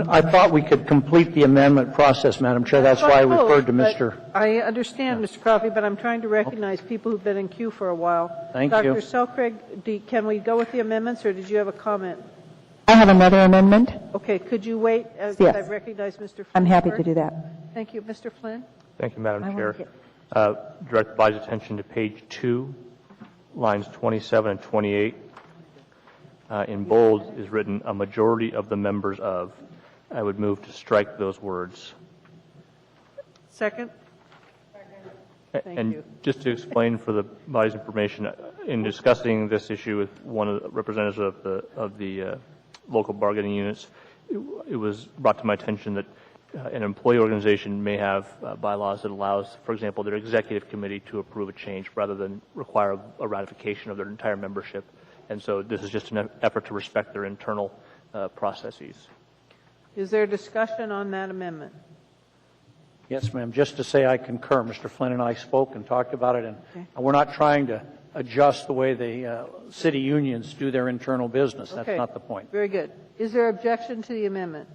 I thought we could complete the amendment process, Madam Chair. That's why I referred to Mr. I understand, Mr. Coffey, but I'm trying to recognize people who've been in queue for a while. Thank you. Dr. Selkrig, can we go with the amendments, or did you have a comment? I have another amendment. Okay, could you wait as Yes. I recognize Mr. Flynn? I'm happy to first? do that. Thank you. Mr. Flynn? Thank you, Madam I Chair. want to Direct the body's attention to page 2, lines 27 and 28. In bold is written, a majority of the members of. I would move to strike those words. Second? Thank And you. just to explain for the body's information, in discussing this issue with one of the representatives of the local bargaining units, it was brought to my attention that an employee organization may have bylaws that allows, for example, their executive committee to approve a change rather than require a ratification of their entire membership. And so this is just an effort to respect their internal processes. Is there discussion on that amendment? Yes, ma'am. Just to say I concur. Mr. Flynn and I spoke and talked about it, and we're not trying to adjust the way the city unions do their internal business. That's Okay. not the point. Very good. Is there objection to the amendment?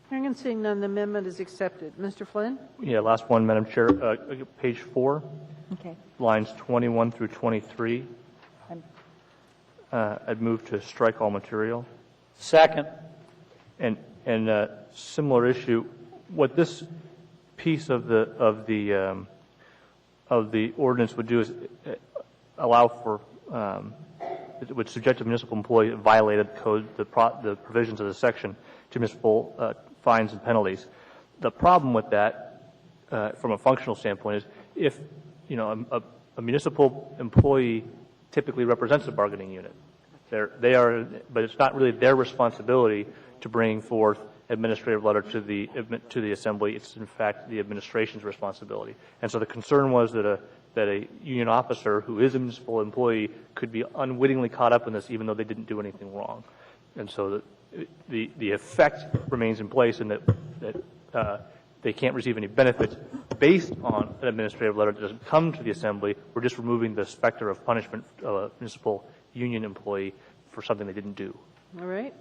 Hearing and seeing none, the amendment is accepted. Mr. Flynn? Yeah, last one, Madam Chair. Page 4, Okay. lines 21 through 23. I'd move to strike all material. Second. And similar issue, what this piece of the ordinance would do is allow for it would subject a municipal employee that violated the code, the provisions of the section, to municipal fines and penalties. The problem with that, from a functional standpoint, is if a municipal employee typically represents a bargaining unit. They are, but it's not really their responsibility to bring forth administrative letter to the assembly. It's in fact the administration's responsibility. And so the concern was that a union officer who is a municipal employee could be unwittingly caught up in this, even though they didn't do anything wrong. And so the effect remains in place, and that they can't receive any benefits based on an administrative letter that doesn't come to the assembly. We're just removing the specter of punishment of a municipal union employee for something they didn't do. All right.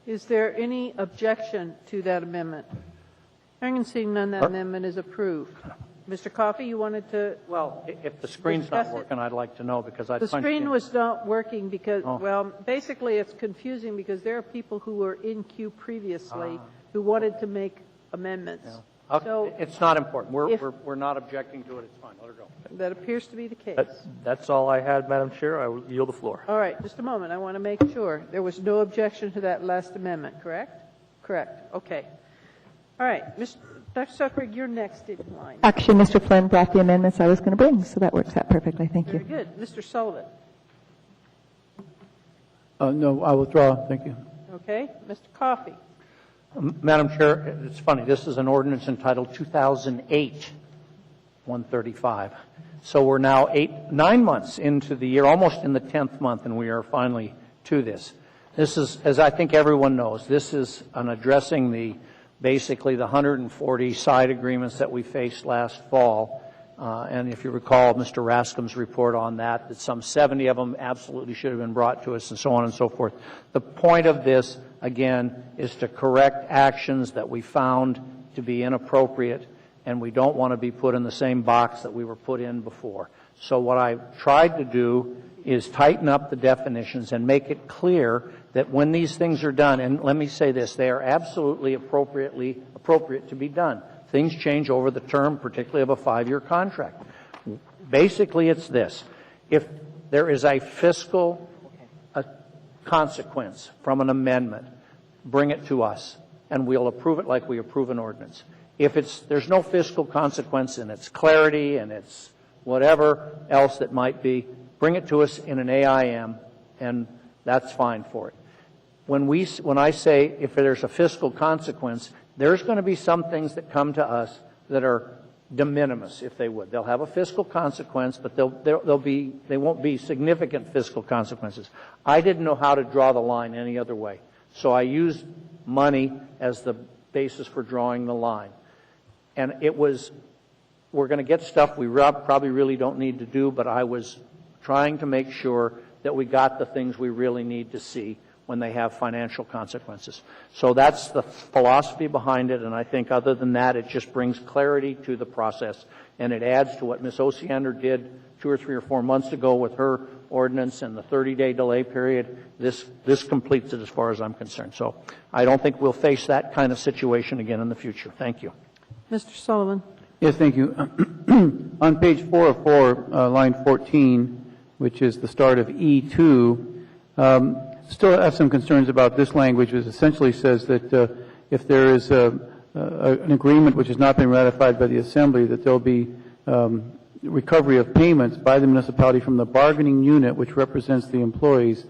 Is there any objection to that amendment? Hearing and seeing none, that amendment is approved. Mr. Coffey, you wanted to? Well, if the screen's not working, I'd like to know because I The punched screen in. was not working because, Oh. well, basically it's confusing because there are people who were in queue previously who wanted to make amendments. Okay, So it's not important. if- We're not objecting to it. It's fine. Let her go. that appears to be the case. That's all I had, Madam Chair. I will yield the floor. All right, just a moment. I want to make sure. There was no objection to that last amendment, correct? Correct. Okay. All right. Dr. Suckrig, you're next in line. Actually, Mr. Flynn brought the amendments I was going to bring, so that works out perfectly. Thank you. Very good. Mr. Sullivan. No, I withdraw. Thank you. Okay, Mr. Coffey. Madam Chair, it's funny, this is an ordinance entitled 2008-135. So we're now 9 months into the year, almost in the 10th month, and we are finally to this. This is, as I think everyone knows, this is an addressing basically the 140 side agreements that we faced last fall. And if you recall Mr. Raskin's report on that some 70 of them absolutely should have been brought to us, and so on and so forth. The point of this, again, is to correct actions that we found to be inappropriate, and we don't want to be put in the same box that we were put in before. So what I've tried to do is tighten up the definitions and make it clear that when these things are done, and let me say this, they are absolutely appropriate to be done. Things change over the term, particularly of a 5-year contract. Basically, it's this. If there is a fiscal consequence from an amendment, bring it to us, and we'll approve it like we approve an ordinance. If there's no fiscal consequence and it's clarity and it's whatever else that might be, bring it to us in an AIM, and that's fine for it. When I say if there's a fiscal consequence, there's going to be some things that come to us that are de minimis, if they would. They'll have a fiscal consequence, but they won't be significant fiscal consequences. I didn't know how to draw the line any other way, so I used money as the basis for drawing the line. And we're going to get stuff we probably really don't need to do, but I was trying to make sure that we got the things we really need to see when they have financial consequences. So that's the philosophy behind it, and I think other than that, it just brings clarity to the process, and it adds to what Ms. Osiander did 2 or 3 or 4 months ago with her ordinance and the 30-day delay period. This completes it as far as I'm concerned. So I don't think we'll face that kind of situation again in the future. Thank you. Mr. Sullivan. Yes, thank you. On page 404, line 14, which is the start of E2, still have some concerns about this language, which essentially says that if there is an agreement which has not been ratified by the Assembly, that there will be recovery of payments by the municipality from the bargaining unit, which represents the employees.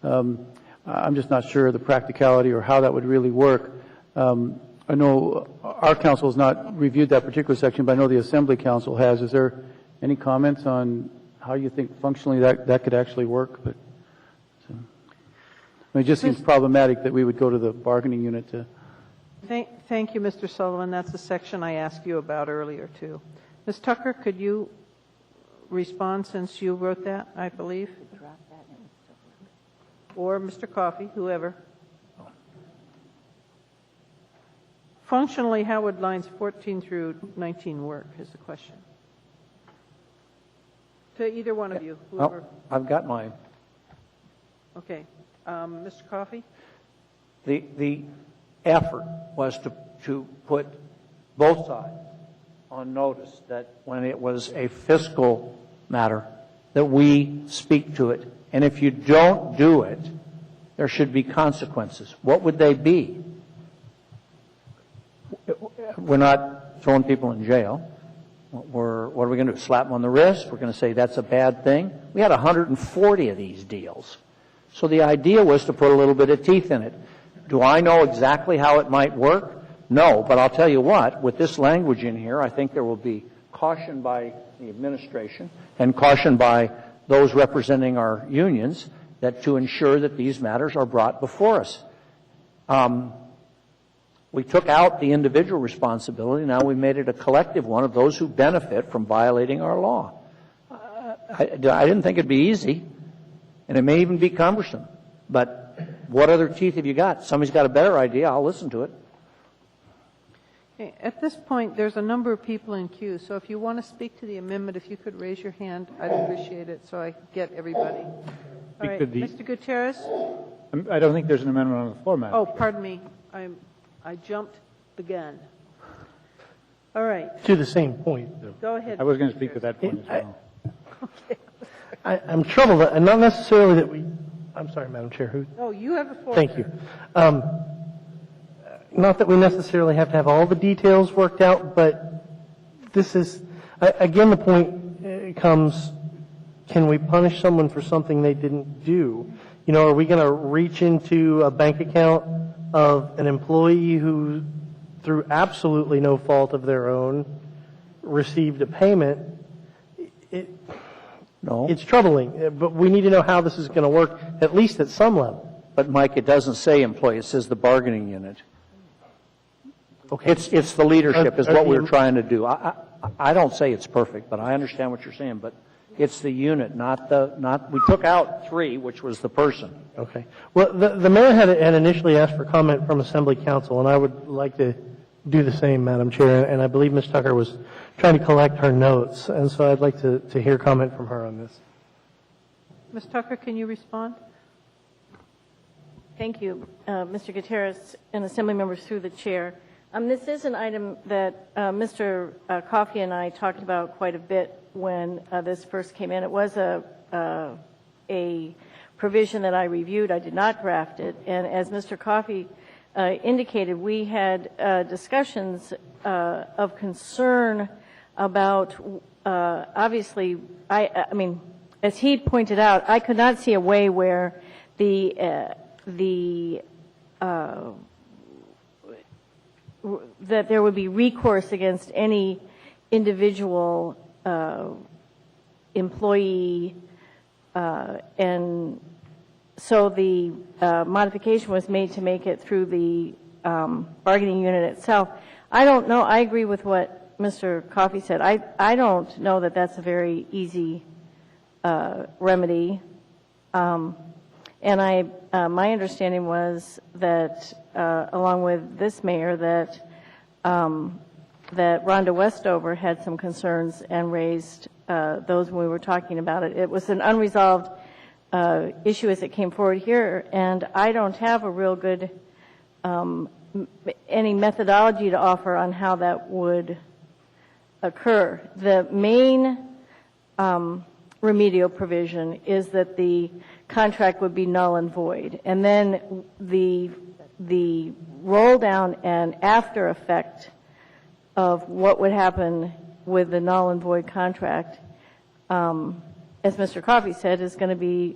I'm just not sure of the practicality or how that would really work. I know our council has not reviewed that particular section, but I know the Assembly Council has. Is there any comments on how you think functionally that could actually work? But it just seems problematic that we would go to the bargaining unit to... Thank you, Mr. Sullivan. That's the section I asked you about earlier, too. Ms. Tucker, could you respond since you wrote that, I believe? Or Mr. Coffey, whoever. Functionally, how would lines 14 through 19 work is the question. To either one of you. Whoever. Oh, I've got mine. Okay. Mr. Coffey? The effort was to put both sides on notice that when it was a fiscal matter, that we speak to it. And if you don't do it, there should be consequences. What would they be? We're not throwing people in jail. What are we going to do? Slap them on the wrist? We're going to say that's a bad thing? We had 140 of these deals. So the idea was to put a little bit of teeth in it. Do I know exactly how it might work? No, but I'll tell you what, with this language in here, I think there will be caution by the administration and caution by those representing our unions that to ensure that these matters are brought before us. We took out the individual responsibility. Now we made it a collective one of those who benefit from violating our law. I didn't think it'd be easy, and it may even be cumbersome. But what other teeth have you got? Somebody's got a better idea. I'll listen to it. Okay. At this point, there's a number of people in queue. So if you want to speak to the amendment, if you could raise your hand, I'd appreciate it so I get everybody. All right, Mr. Gutierrez? I don't think there's an amendment on the floor, Madam. Oh, pardon me. I jumped the gun. All right. To the same point, though. Go ahead. I was going to speak to that point as well. I'm troubled, and not necessarily that we... I'm sorry, Madam Chair. Who? Oh, you have the floor. Thank you. Not that we necessarily have to have all the details worked out, but this is... Again, the point comes, can we punish someone for something they didn't do? are we going to reach into a bank account of an employee who, through absolutely no fault of their own, received a payment? No. It's troubling, but we need to know how this is going to work, at least at some level. But Mike, it doesn't say employee, it says the bargaining unit. Okay. It's the leadership is what we're trying to do. I don't say it's perfect, but I understand what you're saying, but it's the unit, we took out 3, which was the person. Okay. Well, the mayor had initially asked for comment from Assembly Council, and I would like to do the same, Madam Chair, and I believe Ms. Tucker was trying to collect her notes, and so I'd like to hear comment from her on this. Ms. Tucker, can you respond? Thank you, Mr. Gutierrez and Assembly members through the chair. This is an item that Mr. Coffey and I talked about quite a bit when this first came in. It was a provision that I reviewed. I did not draft it. And as Mr. Coffey indicated, we had discussions of concern about, obviously, I mean, as he pointed out, I could not see a way where that there would be recourse against any individual employee, and so the modification was made to make it through the bargaining unit itself. I don't know. I agree with what Mr. Coffey said. I don't know that that's a very easy remedy. And my understanding was that, along with this mayor, that Rhonda Westover had some concerns and raised those when we were talking about it. It was an unresolved issue as it came forward here, and I don't have a real good any methodology to offer on how that would occur. The main remedial provision is that the contract would be null and void, and then the roll down and after effect of what would happen with the null and void contract, as Mr. Coffey said, is going to be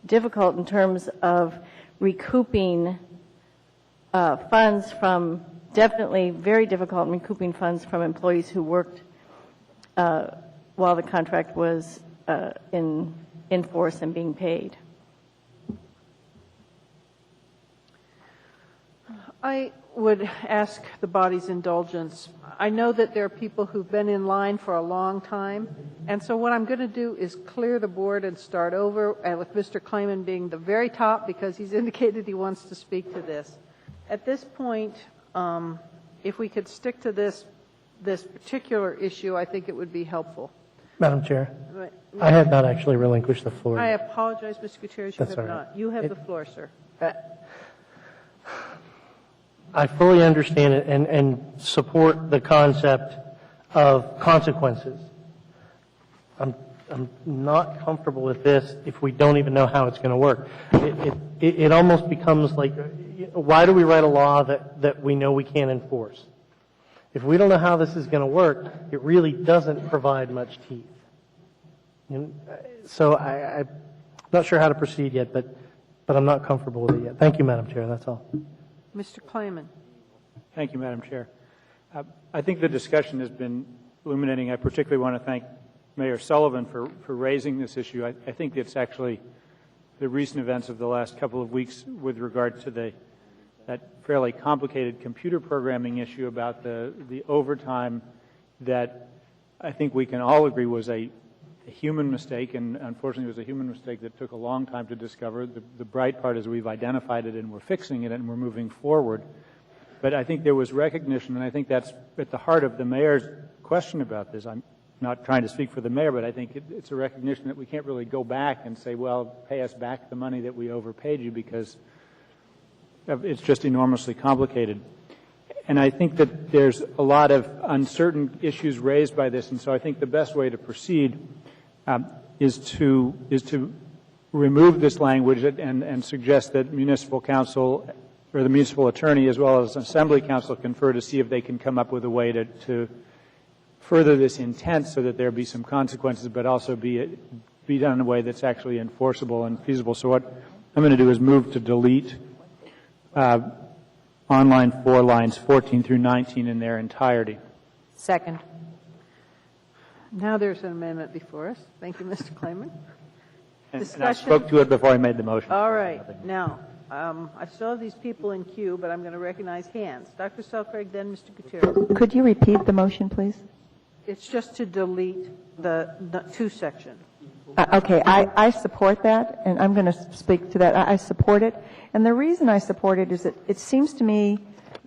difficult in terms of recouping funds from, definitely very difficult in recouping funds from employees who worked while the contract was in force and being paid. I would ask the body's indulgence. I know that there are people who've been in line for a long time, and so what I'm going to do is clear the board and start over, and with Mr. Klayman being the very top because he's indicated he wants to speak to this. At this point, if we could stick to this particular issue, I think it would be helpful. Madam Chair, I had not actually relinquished the floor. I apologize, Mr. Gutierrez, you That's have all right. not. You have the floor, sir. I fully understand it and support the concept of consequences. I'm not comfortable with this if we don't even know how it's going to work. It almost becomes like, why do we write a law that we know we can't enforce? If we don't know how this is going to work, it really doesn't provide much teeth. So I'm not sure how to proceed yet, but I'm not comfortable with it yet. Thank you, Madam Chair. That's all. Mr. Klayman. Thank you, Madam Chair. I think the discussion has been illuminating. I particularly want to thank Mayor Sullivan for raising this issue. I think it's actually the recent events of the last couple of weeks with regard to that fairly complicated computer programming issue about the overtime that I think we can all agree was a human mistake, and unfortunately it was a human mistake that took a long time to discover. The bright part is we've identified it and we're fixing it and we're moving forward. But I think there was recognition, and I think that's at the heart of the mayor's question about this. I'm not trying to speak for the mayor, but I think it's a recognition that we can't really go back and say, well, pay us back the money that we overpaid you, because it's just enormously complicated. And I think that there's a lot of uncertain issues raised by this, and so I think the best way to proceed is to remove this language and suggest that municipal council or the municipal attorney as well as assembly council confer to see if they can come up with a way to further this intent so that there be some consequences, but also be be done in a way that's actually enforceable and feasible. So what I'm going to do is move to delete on line 4, lines 14 through 19 in their entirety. Second. Now there's an amendment before us. Thank you, Mr. Klayman. And I spoke to it before I made the motion. All right. Now, I still have these people in queue, but I'm going to recognize hands. Dr. Selkirk, then Mr. Gutierrez. Could you repeat the motion, please? It's just to delete the 2 section. Okay, I support that, and I'm going to speak to that. I support it. And the reason I support it is that it seems to me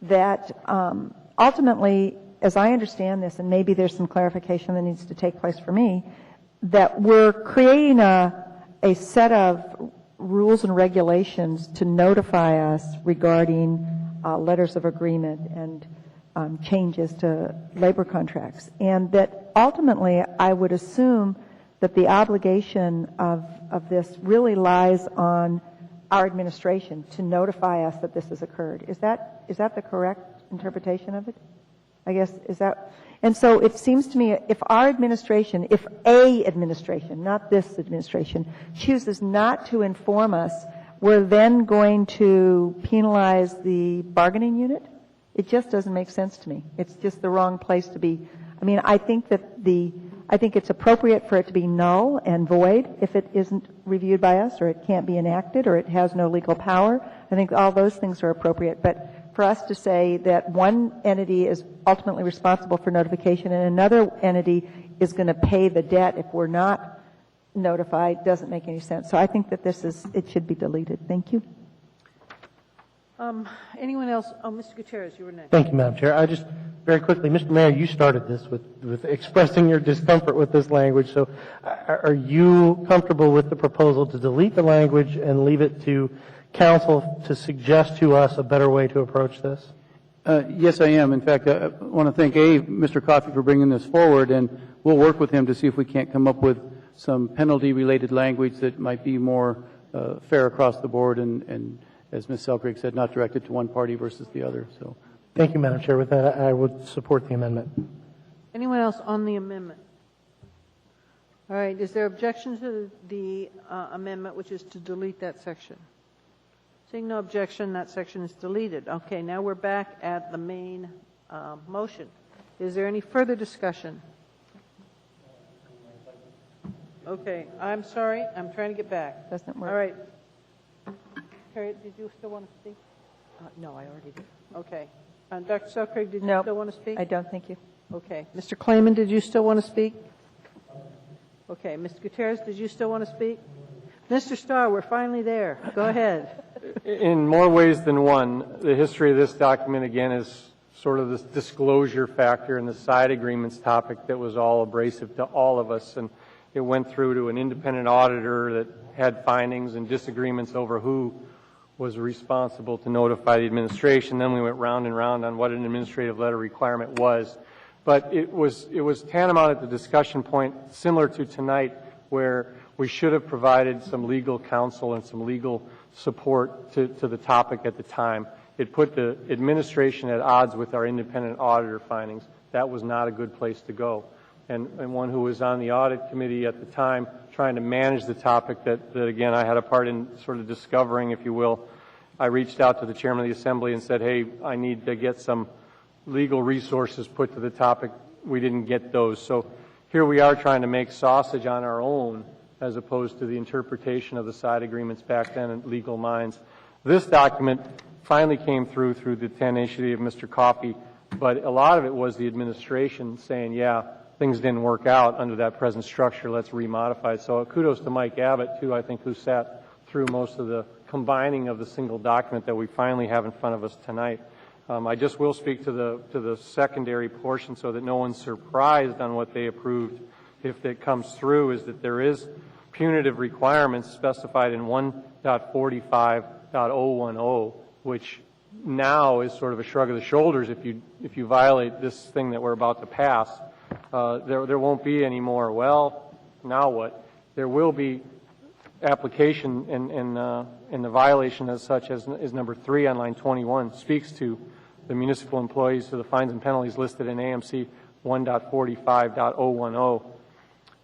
that ultimately, as I understand this, and maybe there's some clarification that needs to take place for me, that we're creating a set of rules and regulations to notify us regarding letters of agreement and changes to labor contracts. And that ultimately, I would assume that the obligation of this really lies on our administration to notify us that this has occurred. Is that the correct interpretation of it? I guess, is that? And so it seems to me if our administration, if a administration, not this administration, chooses not to inform us, we're then going to penalize the bargaining unit? It just doesn't make sense to me. It's just the wrong place to be. I mean, I think it's appropriate for it to be null and void if it isn't reviewed by us, or it can't be enacted, or it has no legal power. I think all those things are appropriate. But for us to say that one entity is ultimately responsible for notification and another entity is going to pay the debt if we're not notified doesn't make any sense. So I think that it should be deleted. Thank you. Anyone else? Oh, Mr. Gutierrez, you were next. Thank you, Madam Chair. I just, very quickly, Mr. Mayor, you started this with expressing your discomfort with this language. So are you comfortable with the proposal to delete the language and leave it to council to suggest to us a better way to approach this? Yes, I am. In fact, I want to thank Mr. Coffey for bringing this forward, and we'll work with him to see if we can't come up with some penalty-related language that might be more fair across the board and as Ms. Selkirk said, not directed to one party versus the other. So, thank you, Madam Chair. With that, I would support the amendment. Anyone else on the amendment? All right. Is there objection to the amendment, which is to delete that section? Seeing no objection, that section is deleted. Okay. Now we're back at the main motion. Is there any further discussion? Okay. I'm sorry. I'm trying to get back. Doesn't work. All right. Harriet, did you still want to speak? No, I already did. Okay. Dr. Selkirk, did you Nope, still want to speak? I don't. Thank you. Okay. Mr. Klayman, did you still want to speak? Okay. Mr. Gutierrez, did you still want to speak? Mr. Starr, we're finally there. Go ahead. In more ways than one, the history of this document, again, is sort of this disclosure factor and the side agreements topic that was all abrasive to all of us. And it went through to an independent auditor that had findings and disagreements over who was responsible to notify the administration. Then we went round and round on what an administrative letter requirement was. But it was tantamount at the discussion point, similar to tonight, where we should have provided some legal counsel and some legal support to the topic at the time. It put the administration at odds with our independent auditor findings. That was not a good place to go. And one who was on the audit committee at the time trying to manage the topic that again, I had a part in sort of discovering, if you will. I reached out to the chairman of the assembly and said, hey, I need to get some legal resources put to the topic. We didn't get those. So here we are trying to make sausage on our own as opposed to the interpretation of the side agreements back then in legal minds. This document finally came through the tenacity of Mr. Coffey, but a lot of it was the administration saying, yeah, things didn't work out under that present structure, let's remodify it. So kudos to Mike Abbott, too, I think, who sat through most of the combining of the single document that we finally have in front of us tonight. I just will speak to the secondary portion so that no one's surprised on what they approved if it comes through, is that there is punitive requirements specified in 1.45.010, which now is sort of a shrug of the shoulders if you violate this thing that we're about to pass. There won't be any more, well, now what? There will be application and the violation as such as number 3 on line 21 speaks to the municipal employees to the fines and penalties listed in AMC 1.45.010.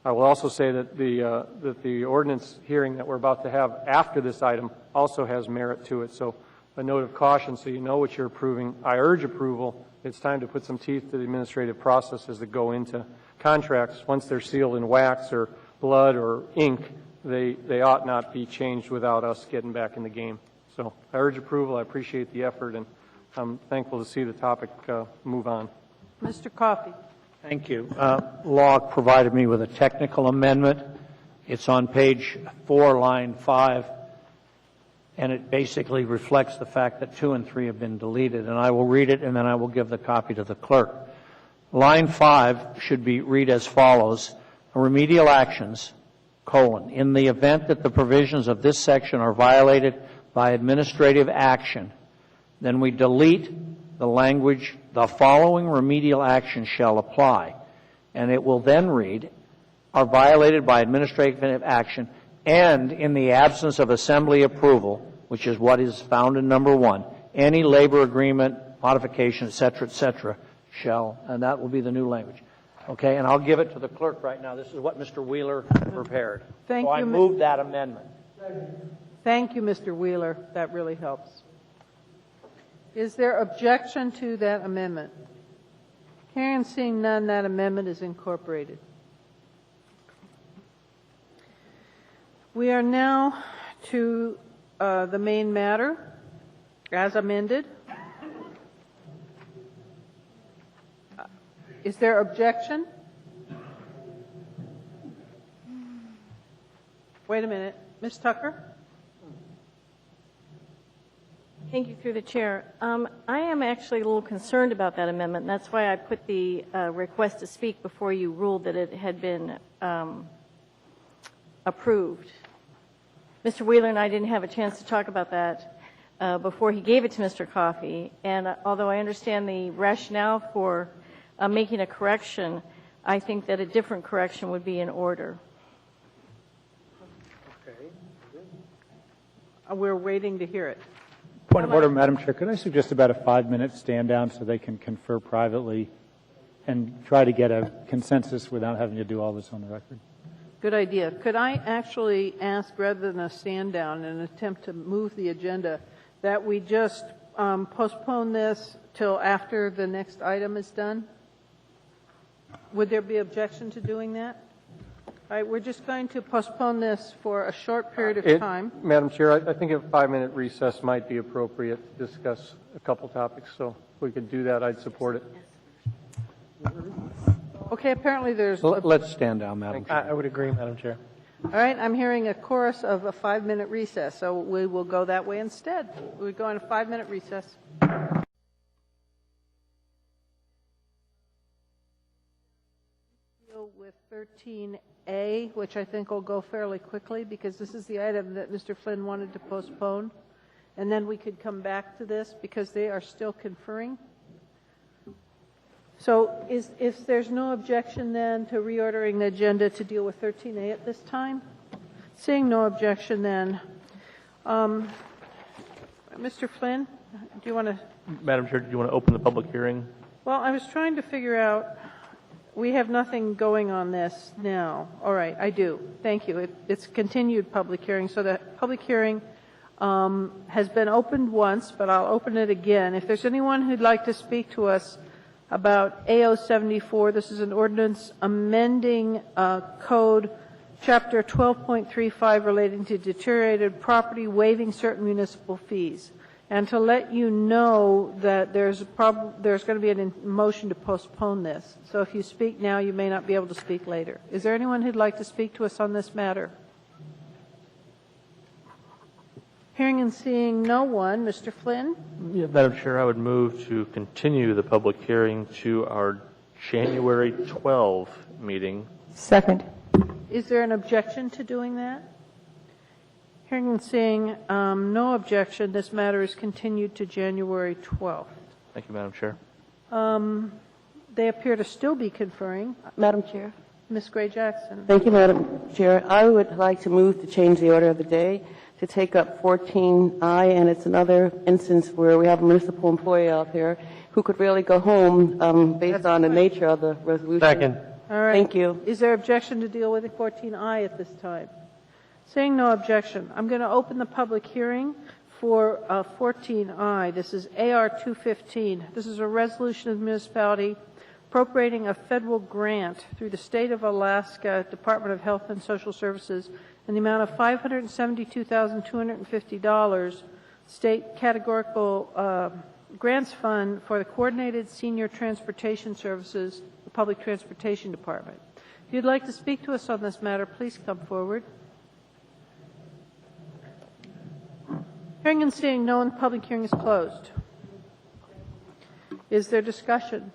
I will also say that the ordinance hearing that we're about to have after this item also has merit to it. So a note of caution so you know what you're approving. I urge approval. It's time to put some teeth to the administrative processes that go into contracts. Once they're sealed in wax or blood or ink, they ought not be changed without us getting back in the game. So I urge approval. I appreciate the effort, and I'm thankful to see the topic move on. Mr. Coffey. Thank you. Law provided me with a technical amendment. It's on page 4, line 5, and it basically reflects the fact that 2 and 3 have been deleted, and I will read it, and then I will give the copy to the clerk. Line 5 should be read as follows: remedial actions, in the event that the provisions of this section are violated by administrative action, then we delete the language, the following remedial action shall apply. And it will then read, are violated by administrative action, and in the absence of assembly approval, which is what is found in number 1, any labor agreement, modification, et cetera, shall, and that will be the new language. Okay, and I'll give it to the clerk right now. This is what Mr. Wheeler prepared. Thank so you. I move that amendment. Thank you, Mr. Wheeler. That really helps. Is there objection to that amendment? Hearing and seeing none, that amendment is incorporated. We are now to the main matter, as amended. Is there objection? Wait a minute. Ms. Tucker? Thank you, through the chair. I am actually a little concerned about that amendment. That's why I put the request to speak before you ruled that it had been approved. Mr. Wheeler and I didn't have a chance to talk about that before he gave it to Mr. Coffey. And although I understand the rationale for making a correction, I think that a different correction would be in order. We're waiting to hear it. Point of order, Madam Chair. Could I suggest about a 5-minute stand down so they can confer privately and try to get a consensus without having to do all this on the record? Good idea. Could I actually ask, rather than a stand down and attempt to move the agenda, that we just postpone this till after the next item is done? Would there be objection to doing that? All right, we're just going to postpone this for a short period of time. Madam Chair, I think a 5-minute recess might be appropriate to discuss a couple topics. So if we could do that, I'd support it. Okay, apparently there's... Let's stand down, Madam Chair. I would agree, Madam Chair. All right, I'm hearing a chorus of a 5-minute recess, so we will go that way instead. We go on a 5-minute recess. Deal with 13A, which I think will go fairly quickly because this is the item that Mr. Flynn wanted to postpone, and then we could come back to this because they are still conferring. So if there's no objection then to reordering the agenda to deal with 13A at this time? Seeing no objection then, Mr. Flynn, do you want to? Madam Chair, do you want to open the public hearing? Well, I was trying to figure out, we have nothing going on this now. All right, I do. Thank you. It's continued public hearing. So the public hearing has been opened once, but I'll open it again. If there's anyone who'd like to speak to us about AO 74. This is an ordinance amending code chapter 12.35 relating to deteriorated property, waiving certain municipal fees. And to let you know that there's going to be a motion to postpone this. So if you speak now, you may not be able to speak later. Is there anyone who'd like to speak to us on this matter? Hearing and seeing no one, Mr. Flynn? Yeah, Madam Chair, I would move to continue the public hearing to our January 12 meeting. Second. Is there an objection to doing that? Hearing and seeing no objection, this matter is continued to January 12th. Thank you, Madam Chair. They appear to still be conferring. Madam Chair. Ms. Gray-Jackson. Thank you, Madam Chair. I would like to move to change the order of the day to take up 14I, and it's another instance where we have a municipal employee out there who could really go home based on the nature of the resolution. Second. All All right. Thank you. Is there objection to deal with 14I at this time? Seeing no objection, I'm going to open the public hearing for 14I. This is AR 215. This is a resolution of the municipality appropriating a federal grant through the State of Alaska Department of Health and Social Services in the amount of $572,250 state categorical grants fund for the Coordinated Senior Transportation Services, the Public Transportation Department. If you'd like to speak to us on this matter, please come forward. Hearing and seeing no one, the public hearing is closed. Is there discussion?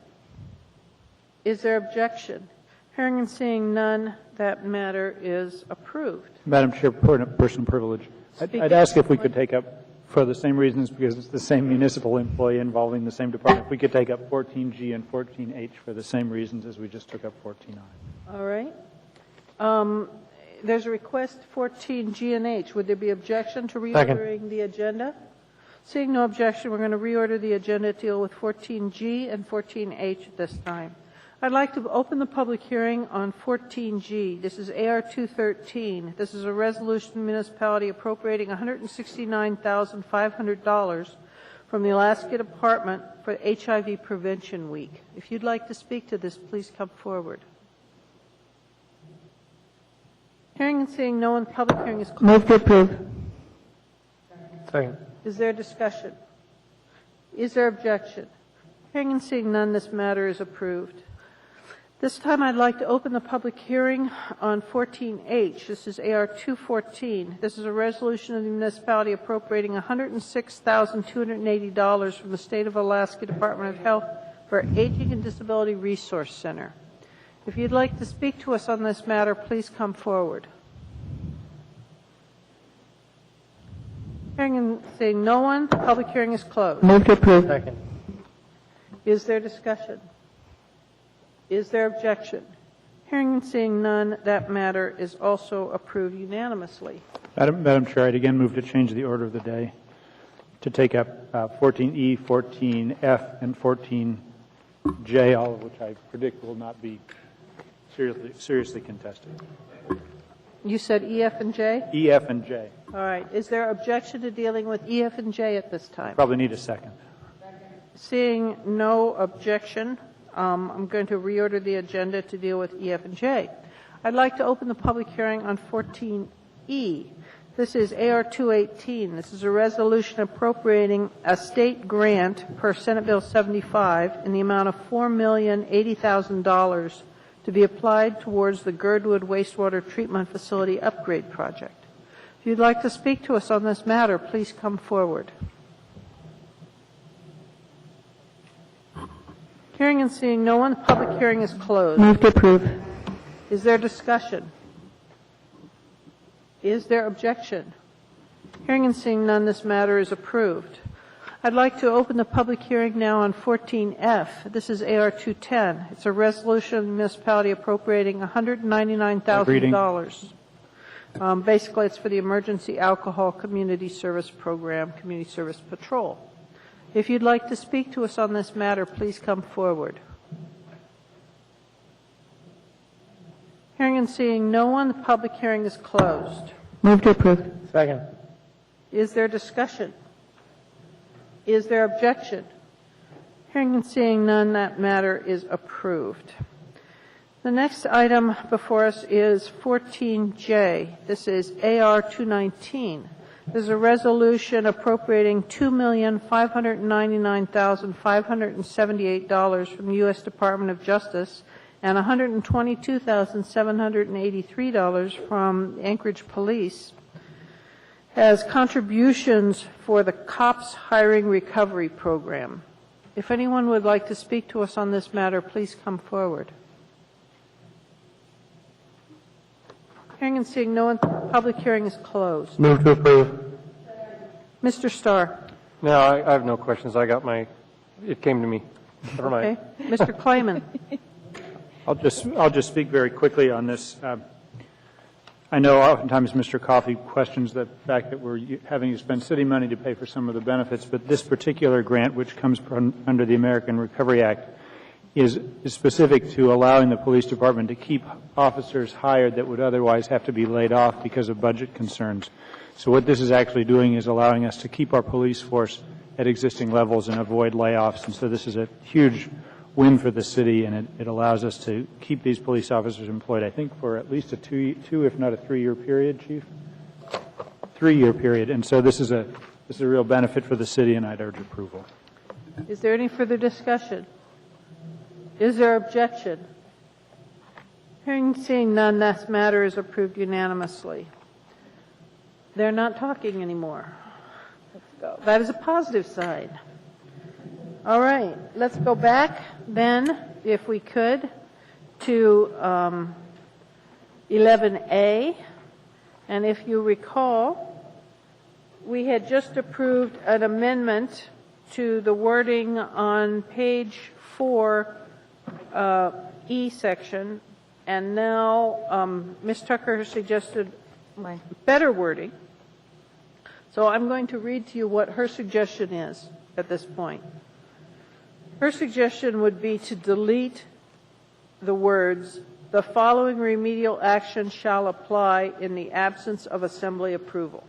Is there objection? Hearing and seeing none, that matter is approved. Madam Chair, person privilege. I'd ask if we could take up, for the same reasons, because it's the same municipal employee involving the same department, if we could take up 14G and 14H for the same reasons as we just took up 14I. All right. There's a request 14G and H. Would there be objection to reordering the agenda? Seeing no objection, we're going to reorder the agenda to deal with 14G and 14H at this time. I'd like to open the public hearing on 14G. This is AR 213. This is a resolution of the municipality appropriating $169,500 from the Alaska Department for HIV Prevention Week. If you'd like to speak to this, please come forward. Hearing and seeing no one, public hearing is closed. Move to approve. Second. Is there discussion? Is there objection? Hearing and seeing none, this matter is approved. This time I'd like to open the public hearing on 14H. This is AR 214. This is a resolution of the municipality appropriating $106,280 from the State of Alaska Department of Health for Aging and Disability Resource Center. If you'd like to speak to us on this matter, please come forward. Hearing and seeing no one, the public hearing is closed. Move to approve. Second. Is there discussion? Is there objection? Hearing and seeing none, that matter is also approved unanimously. Madam Chair, I'd again move to change the order of the day to take up 14E, 14F, and 14J, all of which I predict will not be seriously contested. You said E, F, and J? E, F, and J. All right. Is there objection to dealing with E, F, and J at this time? Probably need a second. Seeing no objection, I'm going to reorder the agenda to deal with E, F, and J. I'd like to open the public hearing on 14E. This is AR 218. This is a resolution appropriating a state grant per Senate Bill 75 in the amount of $4,080,000 to be applied towards the Girdwood Wastewater Treatment Facility Upgrade Project. If you'd like to speak to us on this matter, please come forward. Hearing and seeing no one, the public hearing is closed. Move to approve. Is there discussion? Is there objection? Hearing and seeing none, this matter is approved. I'd like to open the public hearing now on 14F. This is AR 210. It's a resolution of the municipality appropriating $199,000. Basically, it's for the Emergency Alcohol Community Service Program, Community Service Patrol. If you'd like to speak to us on this matter, please come forward. Hearing and seeing no one, the public hearing is closed. Move to approve. Second. Is there discussion? Is there objection? Hearing and seeing none, that matter is approved. The next item before us is 14J. This is AR 219. There's a resolution appropriating $2,599,578 from the U.S. Department of Justice and $122,783 from Anchorage Police as contributions for the COPS Hiring Recovery Program. If anyone would like to speak to us on this matter, please come forward. Hearing and seeing no one, public hearing is closed. Move to approve. Mr. Starr. No, I have no questions. I got it came to me. Never mind. Okay. Mr. Klayman. I'll just speak very quickly on this. I know oftentimes Mr. Coffey questions the fact that we're having to spend city money to pay for some of the benefits, but this particular grant, which comes from under the American Recovery Act, is specific to allowing the police department to keep officers hired that would otherwise have to be laid off because of budget concerns. So what this is actually doing is allowing us to keep our police force at existing levels and avoid layoffs. And so this is a huge win for the city, and it allows us to keep these police officers employed, I think, for at least a two, if not a 3-year period, Chief? 3-year period. And so this is a real benefit for the city, and I'd urge approval. Is there any further discussion? Is there objection? Hearing, seeing none, this matter is approved unanimously. They're not talking anymore. Let's go. That is a positive sign. All right, let's go back then, if we could, to 11A. And if you recall, we had just approved an amendment to the wording on page 4, E section, and now Ms. Tucker suggested better wording. So I'm going to read to you what her suggestion is at this point. Her suggestion would be to delete the words, "The following remedial action shall apply in the absence of assembly approval."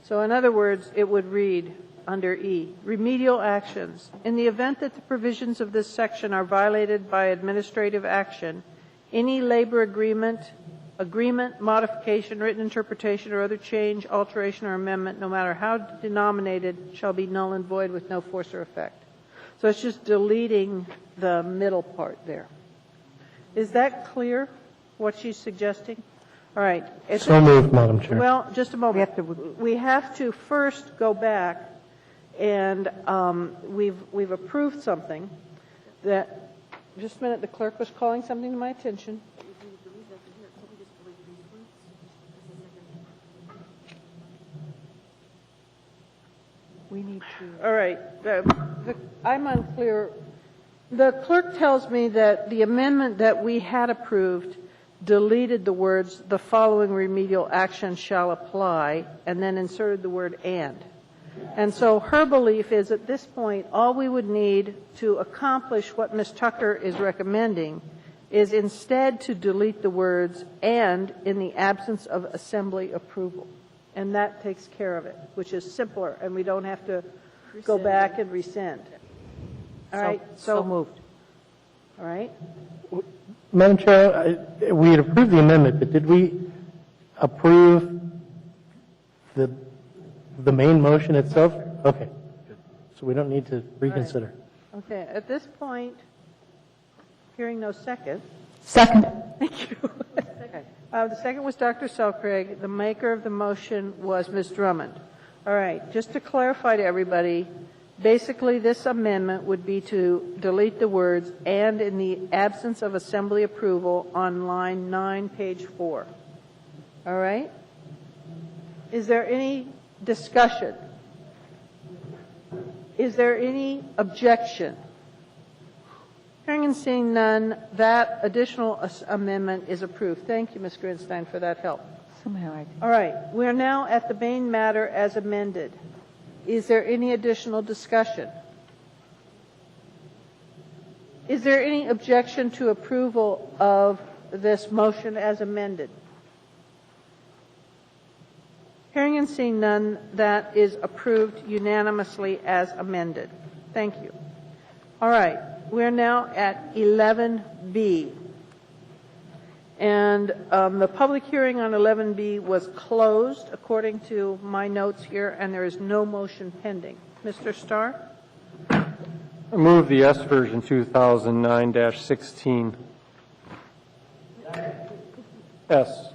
So in other words, it would read under E, remedial actions. In the event that the provisions of this section are violated by administrative action, any labor agreement, modification, written interpretation, or other change, alteration, or amendment, no matter how denominated, shall be null and void with no force or effect. So it's just deleting the middle part there. Is that clear, what she's suggesting? All right. So moved, Madam Chair. Well, just a moment. We have to first go back, and we've approved something that, just a minute, the clerk was calling something to my attention. We need to. All right. I'm unclear. The clerk tells me that the amendment that we had approved deleted the words, "The following remedial action shall apply," and then inserted the word "and." And so her belief is at this point, all we would need to accomplish what Ms. Tucker is recommending is instead to delete the words "and" in the absence of assembly approval. And that takes care of it, which is simpler, and we don't have to go back and rescind. All right. So moved. All right. Madam Chair, we had approved the amendment, but did we approve the main motion itself? Okay. So we don't need to reconsider. Okay. At this point, hearing no second. Second. Thank you. The second was Dr. Selcraig. The maker of the motion was Ms. Drummond. All right. Just to clarify to everybody, basically this amendment would be to delete the words "and" in the absence of assembly approval on line 9, page 4. All right? Is there any discussion? Is there any objection? Hearing and seeing none, that additional amendment is approved. Thank you, Ms. Grinstein, for that help. Somehow I. All right. We are now at the main matter as amended. Is there any additional discussion? Is there any objection to approval of this motion as amended? Hearing and seeing none, that is approved unanimously as amended. Thank you. All right. We're now at 11B. And the public hearing on 11B was closed, according to my notes here, and there is no motion pending. Mr. Starr? I move the S version 2009-16. S.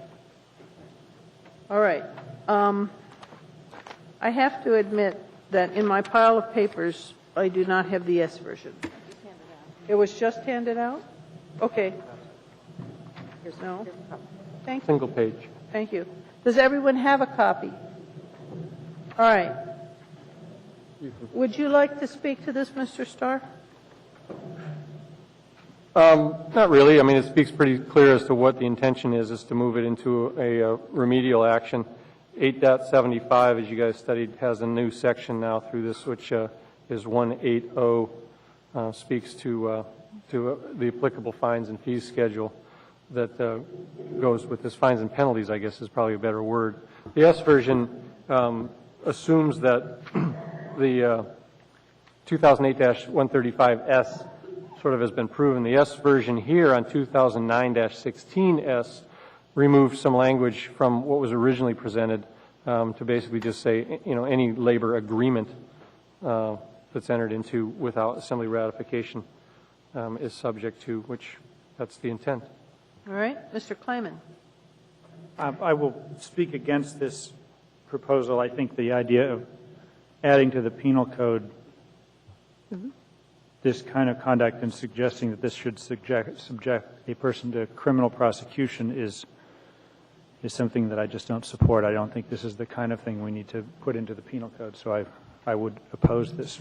All right. I have to admit that in my pile of papers, I do not have the S version. It was just handed out? Okay. No? Thank you. Single page. Thank you. Does everyone have a copy? All right. Would you like to speak to this, Mr. Starr? Not really. I mean, it speaks pretty clear as to what the intention is to move it into a remedial action. 8.75, as you guys studied, has a new section now through this, which is 180, speaks to the applicable fines and fees schedule that goes with this. Fines and penalties, I guess, is probably a better word. The S version assumes that the 2008-135S sort of has been proven. The S version here on 2009-16S removed some language from what was originally presented to basically just say, any labor agreement that's entered into without assembly ratification is subject to, which that's the intent. All right, Mr. Kleiman. I will speak against this proposal. I think the idea of adding to the penal code this kind of conduct and suggesting that this should subject a person to criminal prosecution is something that I just don't support. I don't think this is the kind of thing we need to put into the penal code, so I would oppose this.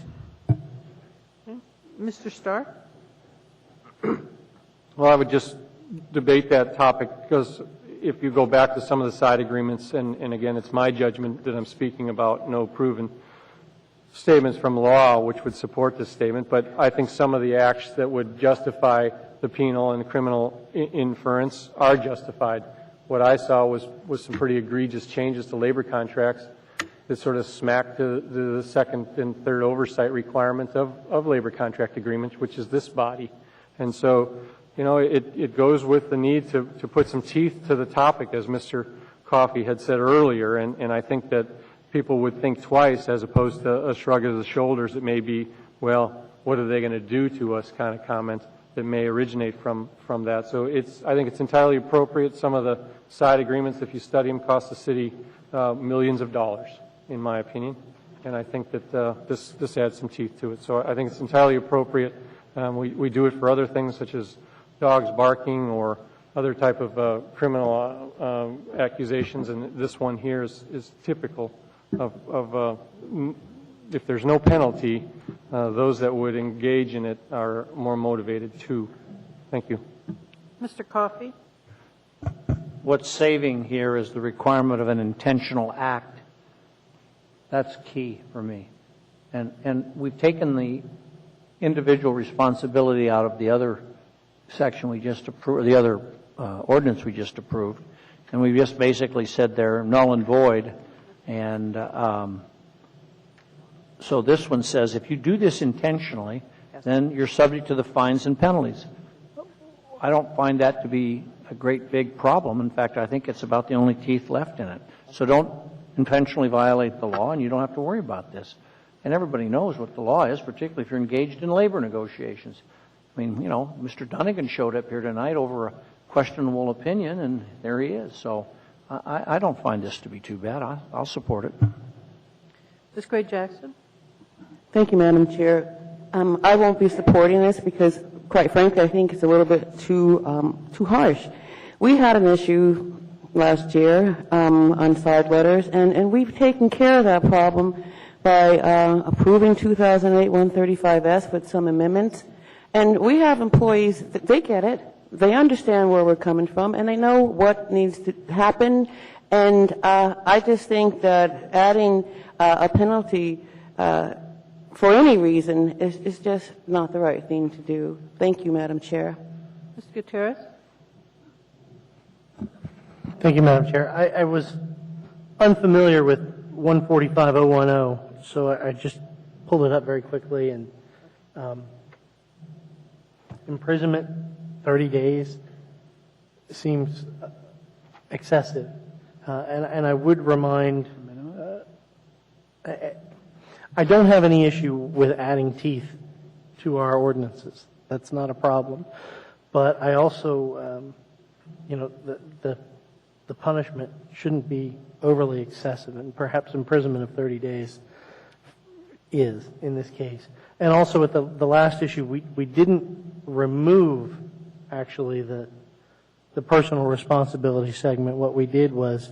Okay. Mr. Starr? Well, I would just debate that topic because if you go back to some of the side agreements, and again, it's my judgment that I'm speaking about, no proven statements from law which would support this statement, but I think some of the acts that would justify the penal and criminal inference are justified. What I saw was some pretty egregious changes to labor contracts that sort of smacked the second and third oversight requirement of labor contract agreements, which is this body. And so, it goes with the need to put some teeth to the topic, as Mr. Coffey had said earlier, and I think that people would think twice as opposed to a shrug of the shoulders. It may be, well, what are they going to do to us kind of comment that may originate from that. So I think it's entirely appropriate. Some of the side agreements, if you study them, cost the city millions of dollars, in my opinion. And I think that this adds some teeth to it. So I think it's entirely appropriate. We do it for other things such as dogs barking or other type of criminal accusations, and this one here is typical of if there's no penalty, those that would engage in it are more motivated too. Thank you. Mr. Coffey? What's saving here is the requirement of an intentional act. That's key for me. And we've taken the individual responsibility out of the other section we just approved, the other ordinance we just approved, and we just basically said they're null and void. And so this one says if you do this intentionally, then you're subject to the fines and penalties. I don't find that to be a great big problem. In fact, I think it's about the only teeth left in it. So don't intentionally violate the law, and you don't have to worry about this. And everybody knows what the law is, particularly if you're engaged in labor negotiations. I mean, Mr. Dunnigan showed up here tonight over a questionable opinion, and there he is. So I don't find this to be too bad. I'll support it. Ms. Gray Jackson? Thank you, Madam Chair. I won't be supporting this because, quite frankly, I think it's a little bit too harsh. We had an issue last year on side letters, and we've taken care of that problem by approving 2008-135S with some amendments. And we have employees, they get it. They understand where we're coming from, and they know what needs to happen. And I just think that adding a penalty for any reason is just not the right thing to do. Thank you, Madam Chair. Mr. Gutierrez? Thank you, Madam Chair. I was unfamiliar with 145010, so I just pulled it up very quickly. And imprisonment, 30 days, seems excessive. And I would remind, I don't have any issue with adding teeth to our ordinances. That's not a problem. But I also, the punishment shouldn't be overly excessive, and perhaps imprisonment of 30 days is in this case. And also with the last issue, we didn't remove actually the personal responsibility segment. What we did was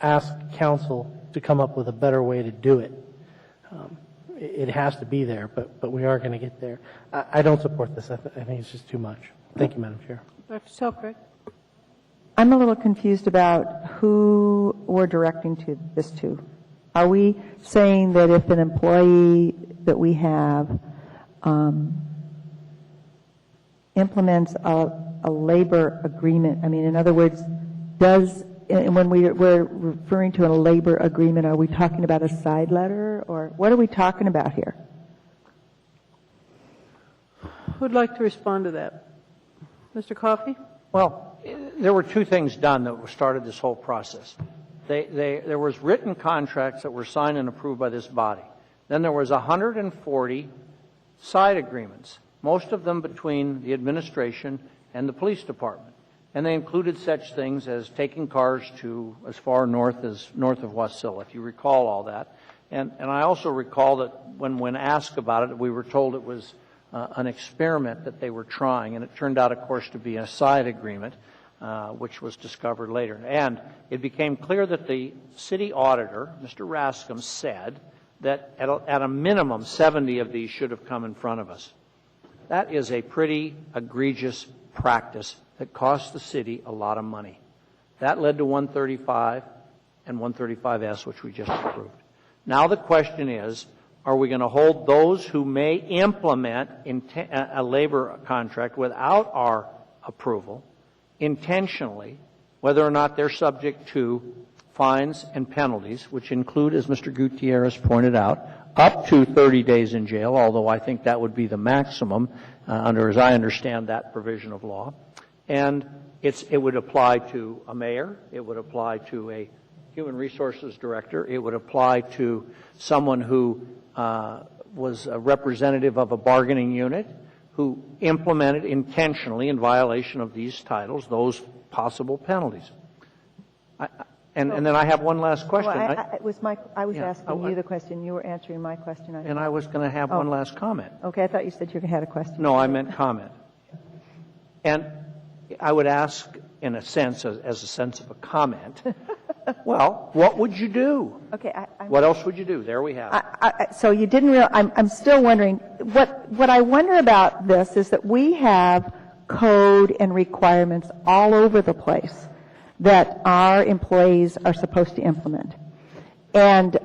ask council to come up with a better way to do it. It has to be there, but we are going to get there. I don't support this. I think it's just too much. Thank you, Madam Chair. Dr. Selkirk? I'm a little confused about who we're directing this to. Are we saying that if an employee that we have implements a labor agreement? I mean, in other words, and when we're referring to a labor agreement, are we talking about a side letter, or what are we talking about here? Who'd like to respond to that? Mr. Coffey? Well, there were two things done that started this whole process. There was written contracts that were signed and approved by this body. Then there was 140 side agreements, most of them between the administration and the police department. And they included such things as taking cars to as far north of Wasilla, if you recall all that. And I also recall that when asked about it, we were told it was an experiment that they were trying, and it turned out, of course, to be a side agreement, which was discovered later. And it became clear that the city auditor, Mr. Rascom, said that at a minimum 70 of these should have come in front of us. That is a pretty egregious practice that cost the city a lot of money. That led to 135 and 135S, which we just approved. Now the question is, are we going to hold those who may implement a labor contract without our approval intentionally, whether or not they're subject to fines and penalties, which include, as Mr. Gutierrez pointed out, up to 30 days in jail, although I think that would be the maximum as I understand that provision of law. And it would apply to a mayor, it would apply to a human resources director, it would apply to someone who was a representative of a bargaining unit who implemented intentionally in violation of these titles those possible penalties. And then I have one last question. Well, I was asking you the question. You were answering my question. And I was going to have one last comment. Okay, I thought you said you had a question. No, I meant comment. And I would ask, in a sense, as a sense of a comment, well, what would you do? Okay. What else would you do? There we have it. So you didn't realize, I'm still wondering, what I wonder about this is that we have code and requirements all over the place that our employees are supposed to implement. And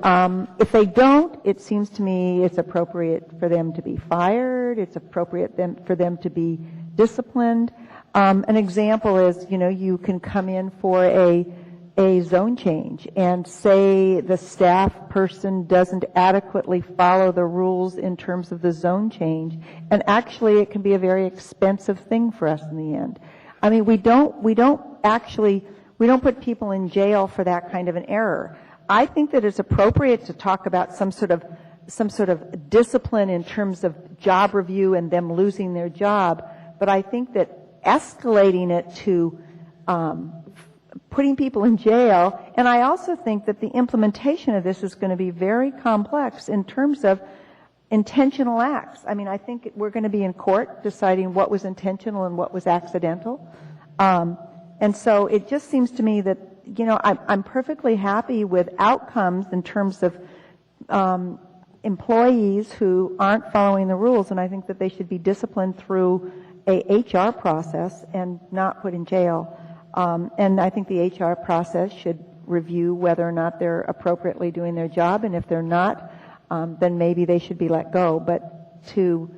if they don't, it seems to me it's appropriate for them to be fired, it's appropriate for them to be disciplined. An example is, you can come in for a zone change and say the staff person doesn't adequately follow the rules in terms of the zone change, and actually it can be a very expensive thing for us in the end. I mean, we don't put people in jail for that kind of an error. I think that it's appropriate to talk about some sort of discipline in terms of job review and them losing their job, but I think that escalating it to putting people in jail, and I also think that the implementation of this is going to be very complex in terms of intentional acts. I mean, I think we're going to be in court deciding what was intentional and what was accidental. And so it just seems to me that, I'm perfectly happy with outcomes in terms of employees who aren't following the rules, and I think that they should be disciplined through a HR process and not put in jail. And I think the HR process should review whether or not they're appropriately doing their job, and if they're not, then maybe they should be let go. But to,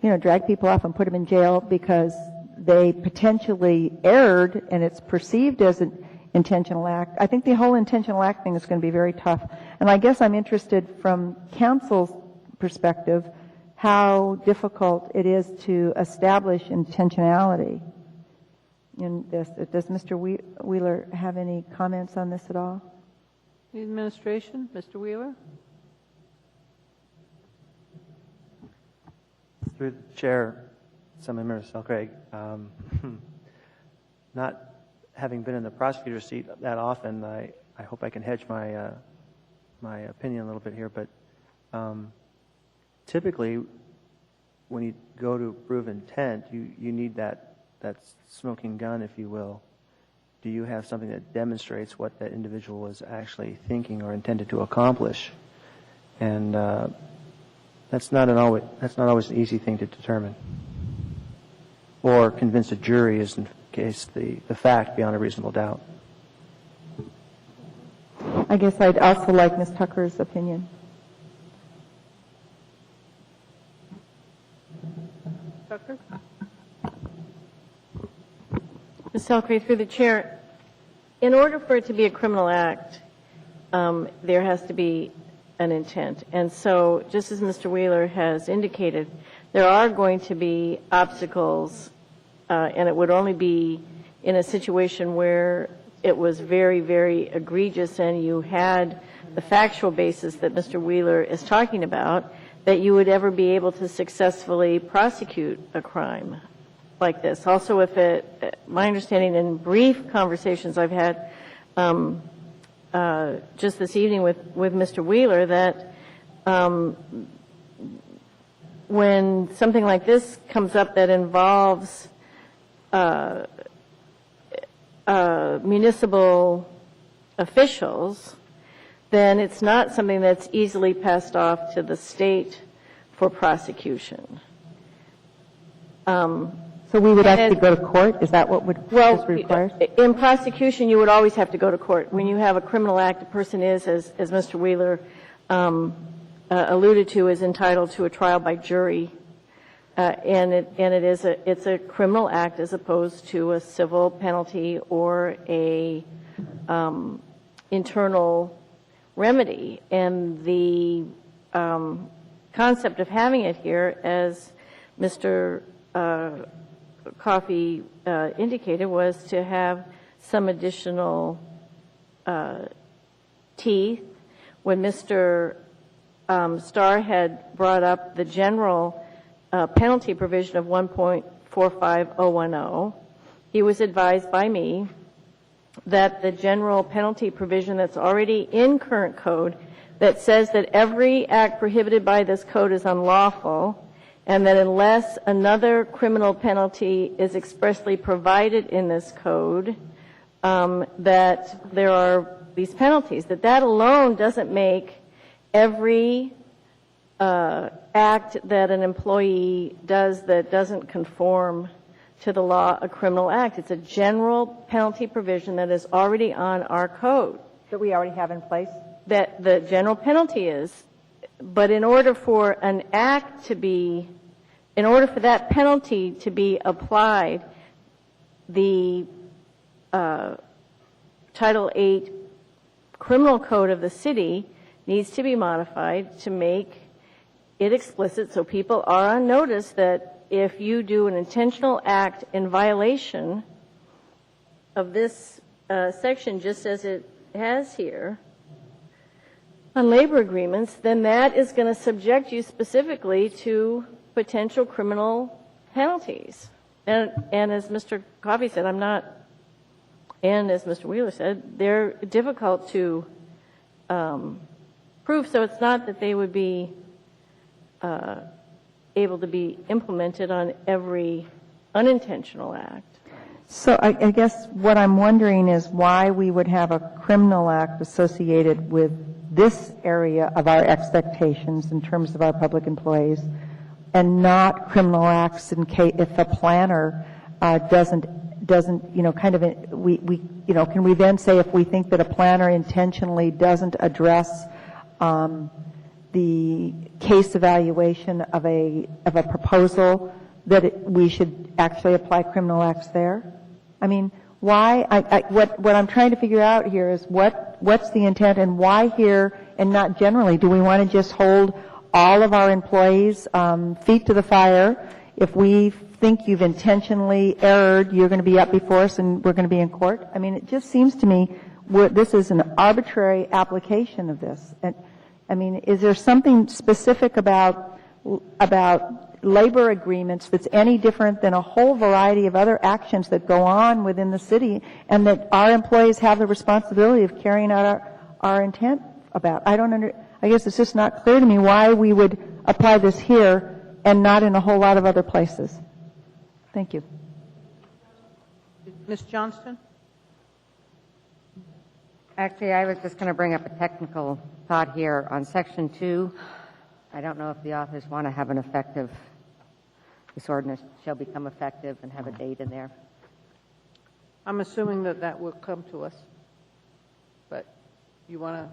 drag people off and put them in jail because they potentially erred and it's perceived as an intentional act, I think the whole intentional act thing is going to be very tough. And I guess I'm interested from counsel's perspective how difficult it is to establish intentionality in this. Does Mr. Wheeler have any comments on this at all? The administration, Mr. Wheeler? Through the chair, Assemblyman Selcraig, not having been in the prosecutor's seat that often, I hope I can hedge my my opinion a little bit here, but typically when you go to prove intent, you need that smoking gun, if you will. Do you have something that demonstrates what that individual was actually thinking or intended to accomplish? And that's not always an easy thing to determine, or convince a jury is in case the fact beyond a reasonable doubt. I guess I'd also like Ms. Tucker's opinion. Tucker? Ms. Selkry, through the chair, in order for it to be a criminal act, there has to be an intent. And so, just as Mr. Wheeler has indicated, there are going to be obstacles, and it would only be in a situation where it was very, very egregious and you had the factual basis that Mr. Wheeler is talking about, that you would ever be able to successfully prosecute a crime like this. Also, if my understanding in brief conversations I've had just this evening with Mr. Wheeler, that when something like this comes up that involves municipal officials, then it's not something that's easily passed off to the state for prosecution. So we would actually go to court? Is that what would is required? In prosecution, you would always have to go to court. When you have a criminal act, a person is, as Mr. Wheeler alluded to, is entitled to a trial by jury, and it's a criminal act as opposed to a civil penalty or a internal remedy. And the concept of having it here, as Mr. Coffey indicated, was to have some additional teeth. When Mr. Starr had brought up the general penalty provision of 1.45010, he was advised by me that the general penalty provision that's already in current code that says that every act prohibited by this code is unlawful, and that unless another criminal penalty is expressly provided in this code, that there are these penalties, that alone doesn't make every act that an employee does that doesn't conform to the law a criminal act. It's a general penalty provision that is already on our code. That we already have in place? That the general penalty is. But in order for an act to be, in order for that penalty to be applied, the Title VIII criminal code of the city needs to be modified to make it explicit so people are on notice that if you do an intentional act in violation of this section, just as it has here, on labor agreements, then that is going to subject you specifically to potential criminal penalties. And as Mr. Coffey said, and as Mr. Wheeler said, they're difficult to prove, so it's not that they would be able to be implemented on every unintentional act. So I guess what I'm wondering is why we would have a criminal act associated with this area of our expectations in terms of our public employees, and not criminal acts in case if a planner doesn't can we then say if we think that a planner intentionally doesn't address the case evaluation of a proposal that we should actually apply criminal acts there? I mean, why? What I'm trying to figure out here is what's the intent and why here and not generally? Do we want to just hold all of our employees feet to the fire? If we think you've intentionally erred, you're going to be up before us and we're going to be in court? I mean, it just seems to me this is an arbitrary application of this. And I mean, is there something specific about labor agreements that's any different than a whole variety of other actions that go on within the city and that our employees have the responsibility of carrying out our intent about? I guess it's just not clear to me why we would apply this here and not in a whole lot of other places. Thank you. Ms. Johnston? Actually, I was just going to bring up a technical thought here on Section 2. I don't know if the authors want to have this ordinance shall become effective and have a date in there. I'm assuming that will come to us. But you want to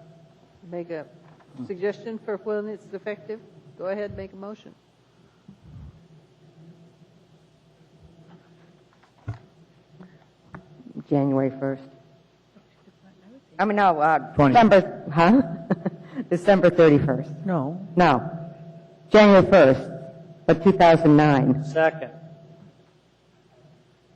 make a suggestion for when it's effective? Go ahead and make a motion. January 1st. I mean, no, 20. December, huh? December 31st. No. No, January 1st, but 2009. Second.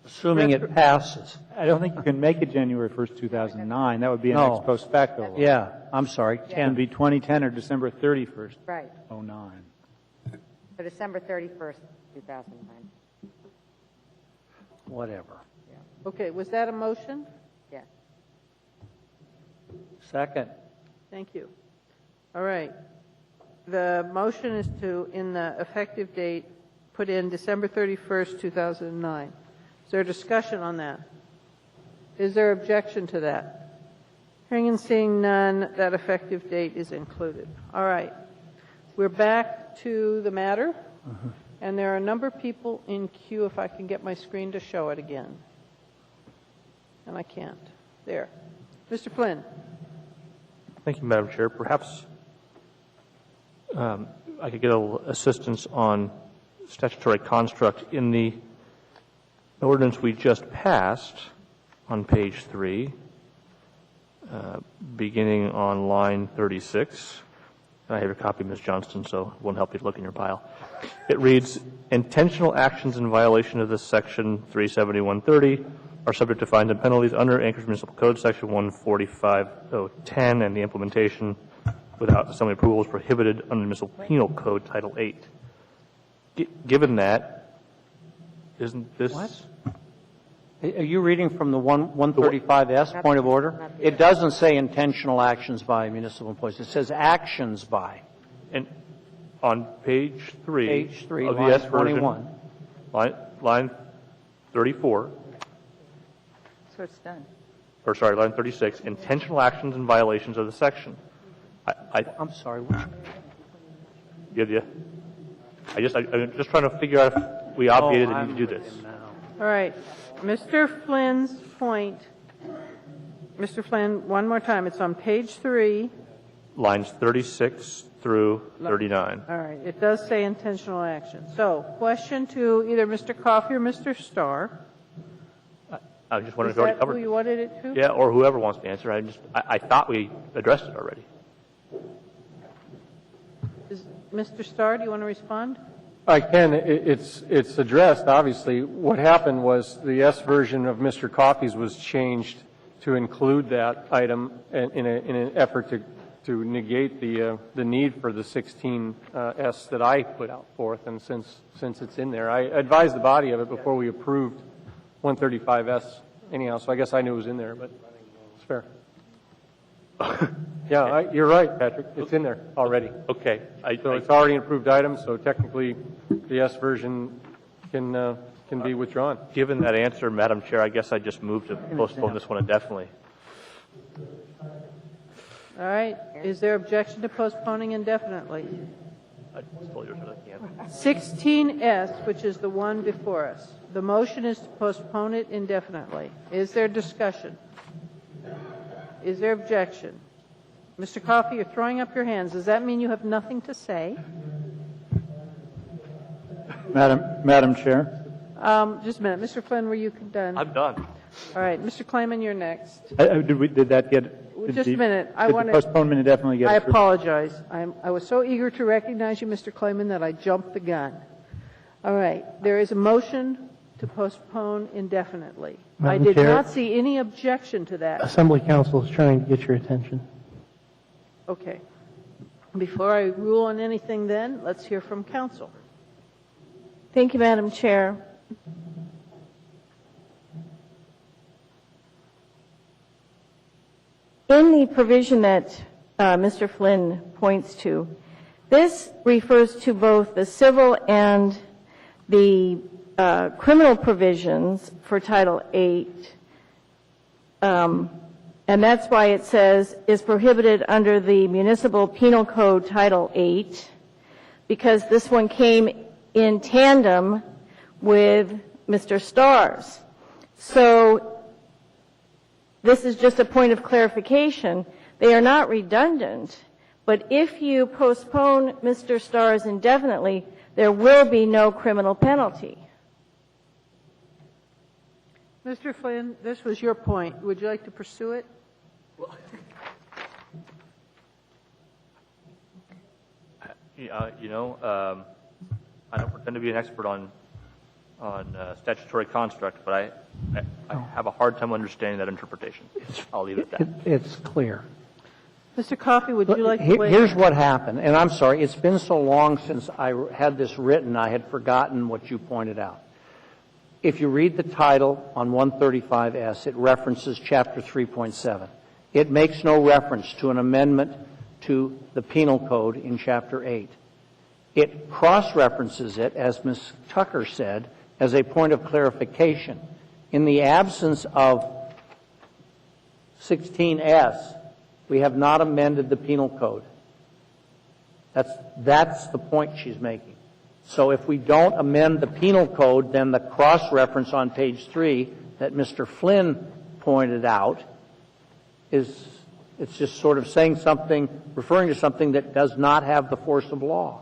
Assuming it passes. I don't think you can make it January 1st, 2009. That would be an No. ex post facto law. Yeah, I'm sorry, It can 10. be 2010 or December 31st, Right. 09. So December 31st, 2009. Whatever. Okay, was that a motion? Yes. Second. Thank you. All right. The motion is to, in the effective date, put in December 31st, 2009. Is there a discussion on that? Is there objection to that? Hearing and seeing none, that effective date is included. All right. We're back to the matter, and there are a number of people in queue, if I can get my screen to show it again. And I can't. There. Mr. Flynn. Thank you, Madam Chair. Perhaps I could get a little assistance on statutory construct in the ordinance we just passed on page 3, beginning on line 36. I have your copy, Ms. Johnston, so it won't help you to look in your pile. It reads, intentional actions in violation of this section 37130 are subject to fines and penalties under Anchorage Municipal Code section 145.010, and the implementation without assembly approval is prohibited under the Municipal Penal Code Title 8. Given that, isn't this... What? Are you reading from the 135S point of order? It doesn't say intentional actions by municipal employees. It says actions by. And on page 3, Page 3, of the line S version, 21. line 34, So it's done. or sorry, line 36, intentional actions and violations of the section. I'm sorry. Which? I'm just trying to figure out if we obviated the need to do this. All right. Mr. Flynn's point. Mr. Flynn, one more time. It's on page 3. Lines 36 through 39. All right. It does say intentional action. So, question to either Mr. Coffey or Mr. Starr. I just wondered Is if you already that covered who you wanted it to? Yeah, or whoever wants to answer. I thought we addressed it already. Mr. Starr, do you want to respond? I can. It's addressed, obviously. What happened was the S version of Mr. Coffey's was changed to include that item in an effort to negate the need for the 16S that I put out forth. And since it's in there, I advised the body of it before we approved 135S anyhow, so I guess I knew it was in there, but it's fair. Yeah, you're right, Patrick. It's in there already. Okay. So it's already an approved item, so technically the S version can be withdrawn. Given that answer, Madam Chair, I guess I just moved to postpone this one indefinitely. All right. Is there objection to postponing indefinitely? 16S, which is the one before us. The motion is to postpone it indefinitely. Is there discussion? Is there objection? Mr. Coffey, you're throwing up your hands. Does that mean you have nothing to say? Madam Chair. Just a minute. Mr. Flynn, were you done? I'm done. All right. Mr. Klayman, you're next. Did that get... Just a minute. Did the postponement indefinitely get I approved? apologize. I was so eager to recognize you, Mr. Klayman, that I jumped the gun. All right. There is a motion to postpone indefinitely. Madam I did Chair. not see any objection to that. Assembly Council is trying to get your attention. Okay. Before I rule on anything then, let's hear from council. Thank you, Madam Chair. In the provision that Mr. Flynn points to, this refers to both the civil and the criminal provisions for Title 8. And that's why it says is prohibited under the Municipal Penal Code Title 8, because this one came in tandem with Mr. Starr's. So this is just a point of clarification. They are not redundant, but if you postpone Mr. Starr's indefinitely, there will be no criminal penalty. Mr. Flynn, this was your point. Would you like to pursue it? I don't pretend to be an expert on statutory construct, but I have a hard time understanding that interpretation. I'll leave it at that. It's clear. Mr. Coffey, would you like to weigh in? Here's what happened, and I'm sorry, it's been so long since I had this written, I had forgotten what you pointed out. If you read the title on 135S, it references Chapter 3.7. It makes no reference to an amendment to the Penal Code in Chapter 8. It cross-references it, as Ms. Tucker said, as a point of clarification. In the absence of 16S, we have not amended the Penal Code. That's the point she's making. So if we don't amend the Penal Code, then the cross-reference on page 3 that Mr. Flynn pointed out it's just sort of saying something, referring to something that does not have the force of law.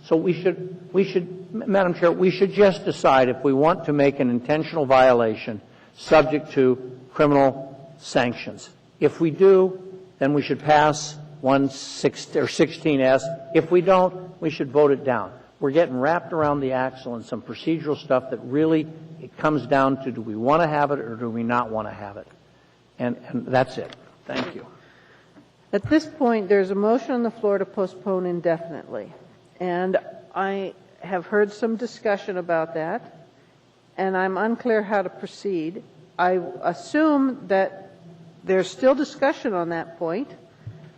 So we should, Madam Chair, we should just decide if we want to make an intentional violation subject to criminal sanctions. If we do, then we should pass 16S. If we don't, we should vote it down. We're getting wrapped around the axle in some procedural stuff that really, it comes down to, do we want to have it or do we not want to have it? And that's it. Thank you. At this point, there's a motion on the floor to postpone indefinitely. And I have heard some discussion about that, and I'm unclear how to proceed. I assume that there's still discussion on that point.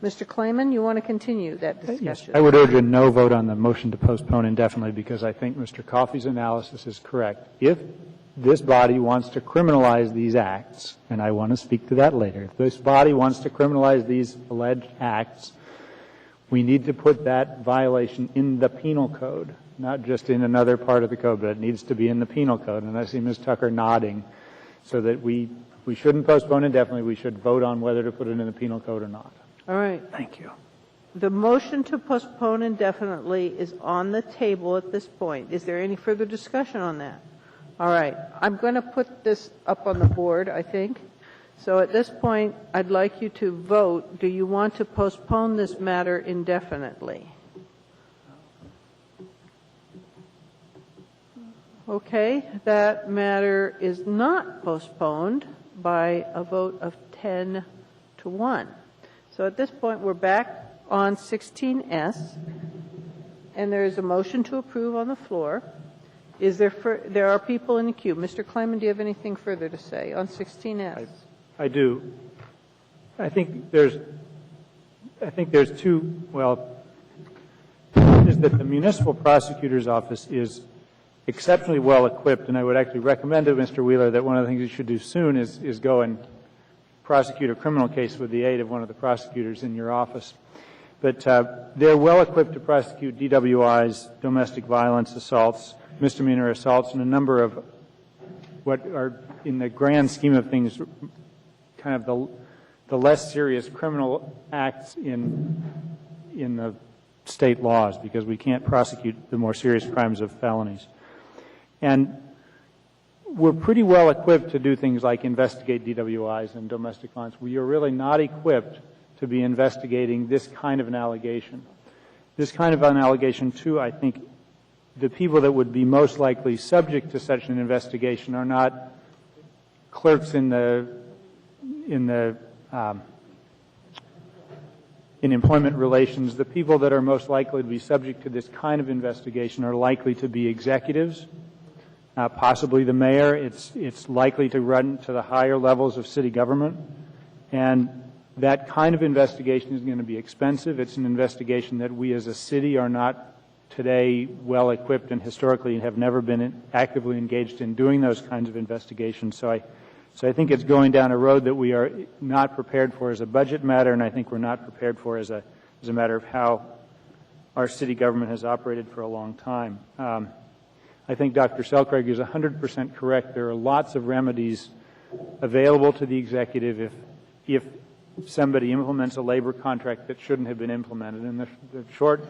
Mr. Klayman, you want to continue that discussion? Yes. I would urge a no vote on the motion to postpone indefinitely because I think Mr. Coffey's analysis is correct. If this body wants to criminalize these acts, and I want to speak to that later, if this body wants to criminalize these alleged acts, we need to put that violation in the penal code, not just in another part of the code, but it needs to be in the penal code. And I see Ms. Tucker nodding, so that we shouldn't postpone indefinitely. We should vote on whether to put it in the penal code or not. All right. Thank you. The motion to postpone indefinitely is on the table at this point. Is there any further discussion on that? All right. I'm going to put this up on the board, I think. So at this point, I'd like you to vote. Do you want to postpone this matter indefinitely? Okay. That matter is not postponed by a vote of 10 to 1. So at this point, we're back on 16S, and there is a motion to approve on the floor. Is there are people in the queue. Mr. Klayman, do you have anything further to say on 16S? I do. I think there's two, well, one is that the municipal prosecutor's office is exceptionally well equipped, and I would actually recommend to Mr. Wheeler that one of the things you should do soon is go and prosecute a criminal case with the aid of one of the prosecutors in your office. But they're well equipped to prosecute DWIs, domestic violence assaults, misdemeanor assaults, and a number of what are, in the grand scheme of things, kind of the less serious criminal acts in the state laws, because we can't prosecute the more serious crimes of felonies. And we're pretty well equipped to do things like investigate DWIs and domestic violence. We are really not equipped to be investigating this kind of an allegation. This kind of an allegation, too, I think the people that would be most likely subject to such an investigation are not clerks in employment relations. The people that are most likely to be subject to this kind of investigation are likely to be executives, possibly the mayor. It's likely to run to the higher levels of city government, and that kind of investigation is going to be expensive. It's an investigation that we as a city are not today well equipped and historically have never been actively engaged in doing those kinds of investigations. So I think it's going down a road that we are not prepared for as a budget matter, and I think we're not prepared for as a matter of how our city government has operated for a long time. I think Dr. Selcraig is 100% correct. There are lots of remedies available to the executive if somebody implements a labor contract that shouldn't have been implemented. And the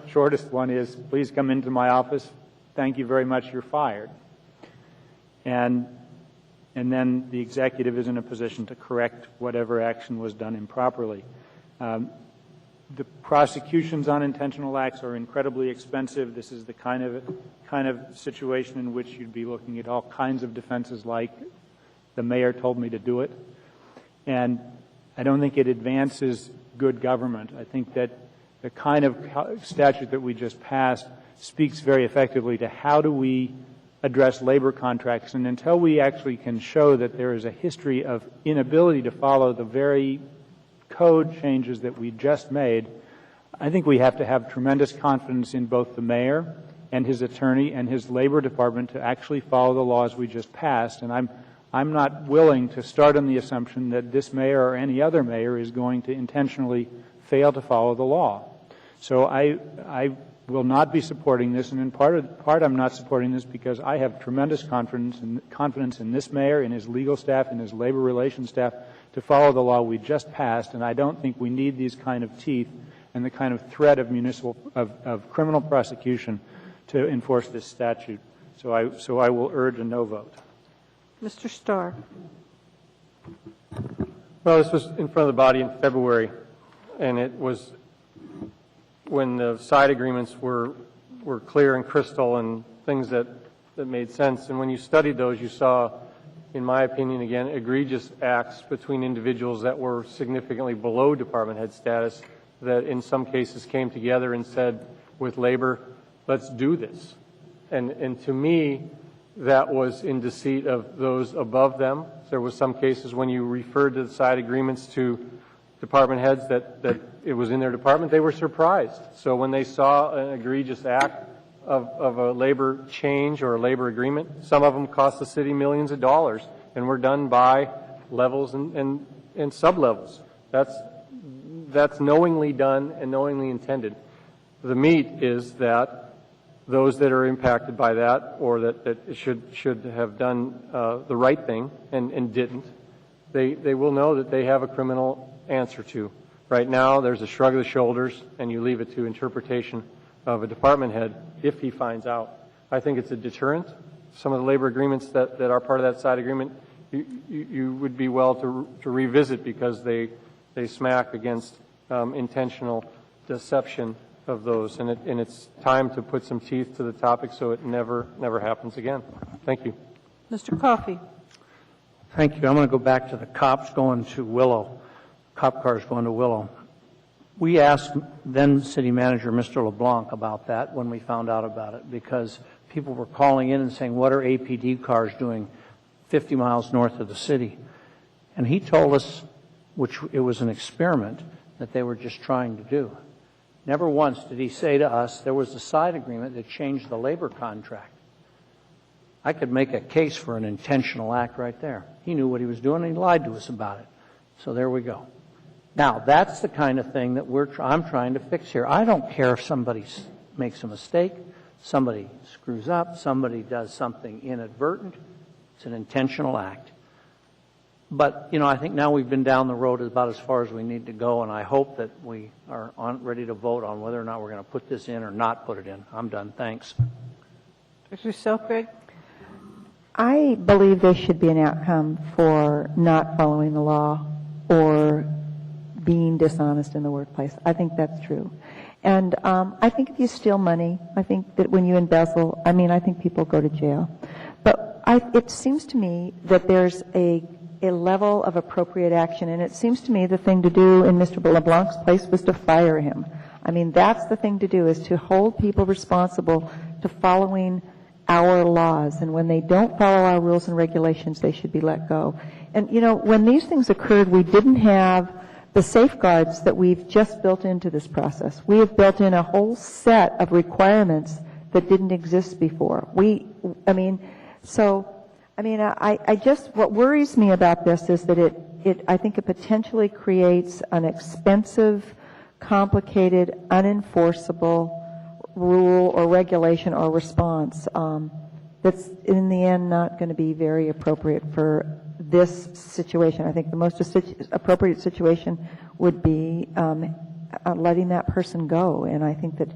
shortest one is, please come into my office. Thank you very much. You're fired. And and then the executive is in a position to correct whatever action was done improperly. The prosecutions on intentional acts are incredibly expensive. This is the kind of situation in which you'd be looking at all kinds of defenses like the mayor told me to do it. And I don't think it advances good government. I think that the kind of statute that we just passed speaks very effectively to how do we address labor contracts. And until we actually can show that there is a history of inability to follow the very code changes that we just made, I think we have to have tremendous confidence in both the mayor and his attorney and his labor department to actually follow the laws we just passed. And I'm not willing to start on the assumption that this mayor or any other mayor is going to intentionally fail to follow the law. So I will not be supporting this, and in part I'm not supporting this because I have tremendous confidence in this mayor, in his legal staff, in his labor relations staff to follow the law we just passed, and I don't think we need these kind of teeth and the kind of threat of criminal prosecution to enforce this statute. So I will urge a no vote. Mr. Starr. Well, this was in front of the body in February, and it was when the side agreements were clear and crystal and things that made sense. And when you studied those, you saw, in my opinion, again, egregious acts between individuals that were significantly below department head status that in some cases came together and said, with labor, let's do this. And to me, that was in deceit of those above them. There was some cases when you referred to the side agreements to department heads that it was in their department, they were surprised. So when they saw an egregious act of a labor change or a labor agreement, some of them cost the city millions of dollars and were done by levels and sub-levels. That's knowingly done and knowingly intended. The meat is that those that are impacted by that or that should have done the right thing and didn't, they will know that they have a criminal answer to. Right now, there's a shrug of the shoulders, and you leave it to interpretation of a department head if he finds out. I think it's a deterrent. Some of the labor agreements that are part of that side agreement, you would be well to revisit because they smack against intentional deception of those, and it's time to put some teeth to the topic so it never happens again. Thank you. Mr. Coffey. Thank you. I'm going to go back to the cops going to Willow, cop cars going to Willow. We asked then City Manager Mr. LeBlanc about that when we found out about it because people were calling in and saying, what are APD cars doing 50 miles north of the city? And he told us, which it was an experiment that they were just trying to do. Never once did he say to us there was a side agreement that changed the labor contract. I could make a case for an intentional act right there. He knew what he was doing and he lied to us about it. So there we go. Now, that's the kind of thing that I'm trying to fix here. I don't care if somebody makes a mistake, somebody screws up, somebody does something inadvertent. It's an intentional act. But, I think now we've been down the road about as far as we need to go, and I hope that we are ready to vote on whether or not we're going to put this in or not put it in. I'm done. Thanks. Dr. Selkrig? I believe there should be an outcome for not following the law or being dishonest in the workplace. I think that's true. And I think if you steal money, I think that when you embezzle, I think people go to jail. But it seems to me that there's a level of appropriate action, and it seems to me the thing to do in Mr. LeBlanc's place was to fire him. That's the thing to do, is to hold people responsible to following our laws, and when they don't follow our rules and regulations, they should be let go. And, when these things occurred, we didn't have the safeguards that we've just built into this process. We have built in a whole set of requirements that didn't exist before. What worries me about this is that I think it potentially creates an expensive, complicated, unenforceable rule or regulation or response that's in the end not going to be very appropriate for this situation. I think the most appropriate situation would be letting that person go. And I think that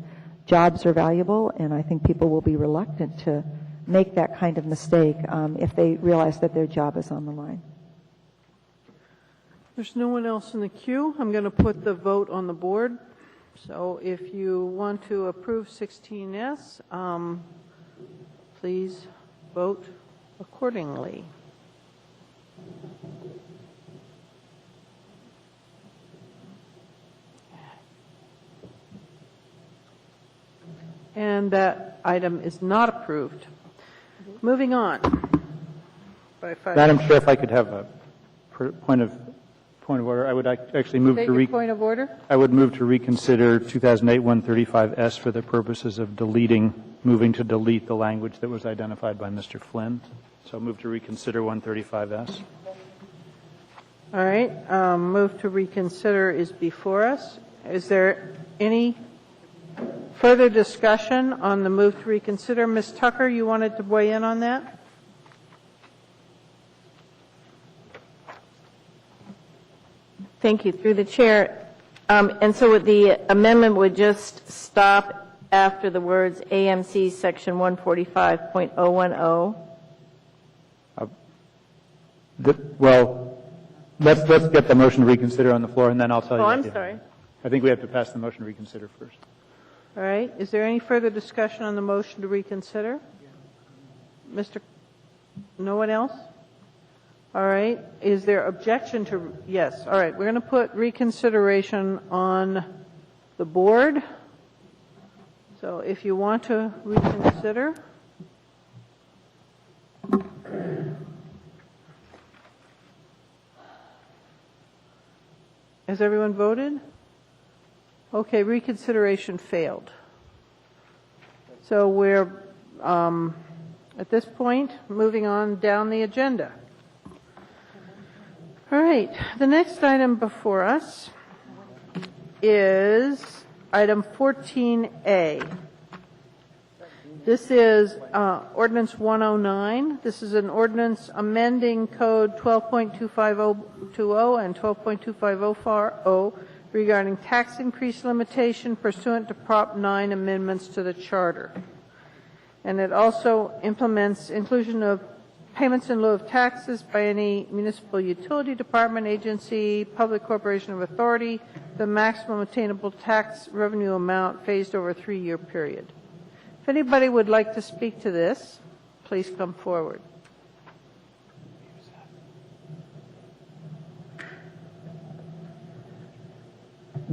jobs are valuable, and I think people will be reluctant to make that kind of mistake if they realize that their job is on the line. There's no one else in the queue. I'm going to put the vote on the board. So if you want to approve 16S, please vote accordingly. And that item is not approved. Moving on. Madam Chair, if I could have a point of order, I would actually move Take to a point of order. I would move to reconsider 2008-135S for the purposes of moving to delete the language that was identified by Mr. Flynn. So move to reconsider 135S. All right. Move to reconsider is before us. Is there any further discussion on the move to reconsider? Ms. Tucker, you wanted to weigh in on that? Thank you. Through the chair. And so the amendment would just stop after the words AMC section 145.010. Well, let's get the motion to reconsider on the floor, and then I'll tell you. Oh, I'm sorry. I think we have to pass the motion to reconsider first. All right. Is there any further discussion on the motion to reconsider? No one else? All right. Is there objection to? Yes. All right. We're going to put reconsideration on the board. So if you want to reconsider. Has everyone voted? Okay, reconsideration failed. So we're, at this point, moving on down the agenda. All right, the next item before us is item 14A. This is Ordinance 109. This is an ordinance amending Code 12.25020 and 12.25040 regarding tax increase limitation pursuant to Prop 9 amendments to the Charter. And it also implements inclusion of payments in lieu of taxes by any municipal utility department, agency, public corporation of authority, the maximum attainable tax revenue amount phased over a 3-year period. If anybody would like to speak to this, please come forward.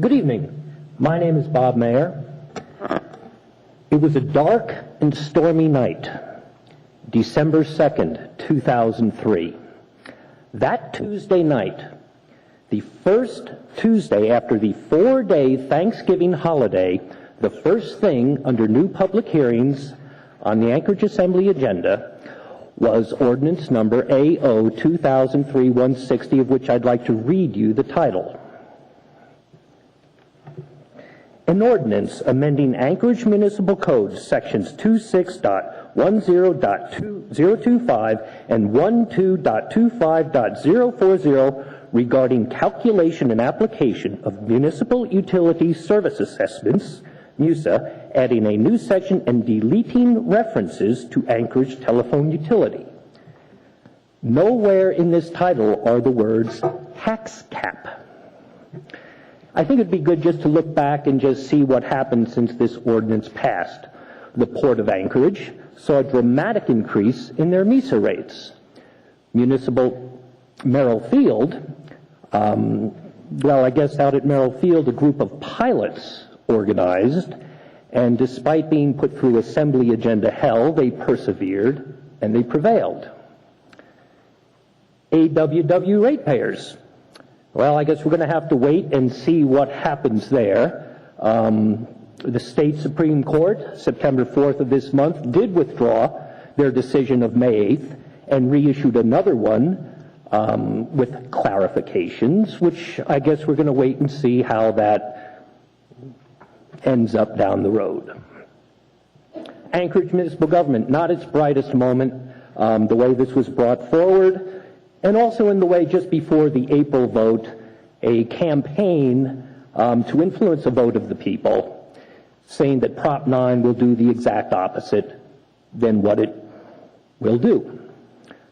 Good evening. My name is Bob Mayer. It was a dark and stormy night, December 2nd, 2003. That Tuesday night, the first Tuesday after the 4-day Thanksgiving holiday, the first thing under new public hearings on the Anchorage Assembly agenda was ordinance number AO 2003-160, of which I'd like to read you the title. An ordinance amending Anchorage Municipal Code sections 26.10.025 and 12.25.040 regarding calculation and application of municipal utility service assessments, MUSA, adding a new section and deleting references to Anchorage Telephone Utility. Nowhere in this title are the words tax cap. I think it'd be good just to look back and just see what happened since this ordinance passed. The Port of Anchorage saw a dramatic increase in their MISA rates. Municipal Merrill Field, well, I guess out at Merrill Field, a group of pilots organized, and despite being put through assembly agenda hell, they persevered and they prevailed. AWW ratepayers. Well, I guess we're going to have to wait and see what happens there. The state Supreme Court, September 4th of this month, did withdraw their decision of May 8th and reissued another one with clarifications, which I guess we're going to wait and see how that ends up down the road. Anchorage municipal government, not its brightest moment, the way this was brought forward, and also in the way just before the April vote, a campaign to influence a vote of the people, saying that Prop 9 will do the exact opposite than what it Will do.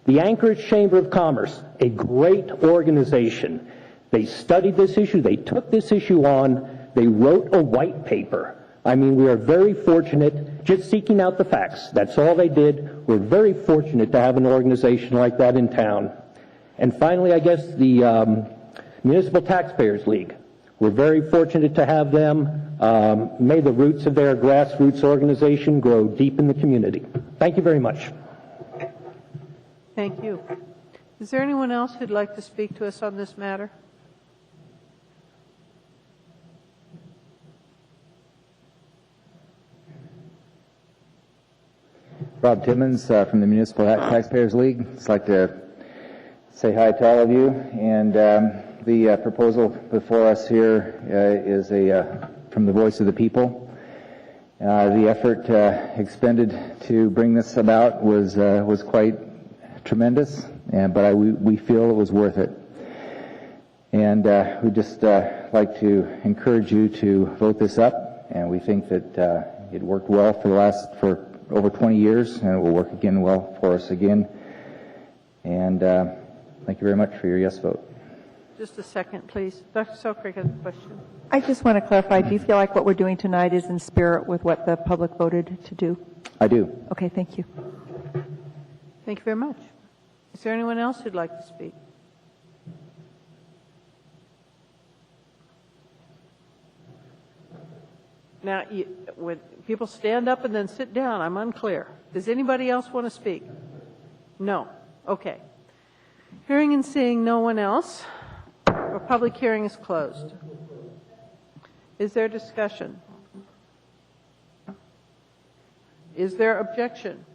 The Anchorage Chamber of Commerce, a great organization. They studied this issue. They took this issue on. They wrote a white paper. I mean, we are very fortunate, just seeking out the facts. That's all they did. We're very fortunate to have an organization like that in town. And finally, I guess the Municipal Taxpayers League. We're very fortunate to have them. May the roots of their grassroots organization grow deep in the community. Thank you very much. Thank you. Is there anyone else who'd like to speak to us on this matter? Rob Timmons from the Municipal Taxpayers League. I'd like to say hi to all of you. And the proposal before us here is from the voice of the people. The effort expended to bring this about was quite tremendous, but we feel it was worth it. And we'd just like to encourage you to vote this up. And we think that it worked well for over 20 years, and it will work again well for us again. And thank you very much for your yes vote. Just a second, please. Dr. Selkirk has a question. I just want to clarify, do you feel like what we're doing tonight is in spirit with what the public voted to do? I do. Okay, thank you. Thank you very much. Is there anyone else who'd like to speak? Now, when people stand up and then sit down, I'm unclear. Does anybody else want to speak? No. Okay. Hearing and seeing no one else, our public hearing is closed. Is there discussion? Is there objection?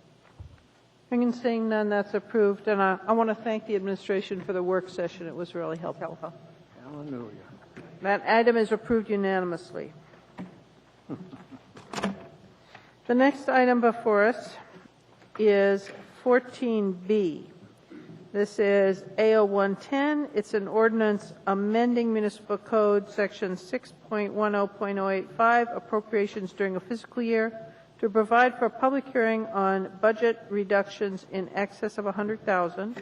Hearing and seeing none, that's approved. And I want to thank the administration for the work session. It was really helpful. Hallelujah. That item is approved unanimously. The next item before us is 14B. This is AO 110. It's an ordinance amending Municipal Code Section 6.10.085, appropriations during a fiscal year, to provide for a public hearing on budget reductions in excess of $100,000.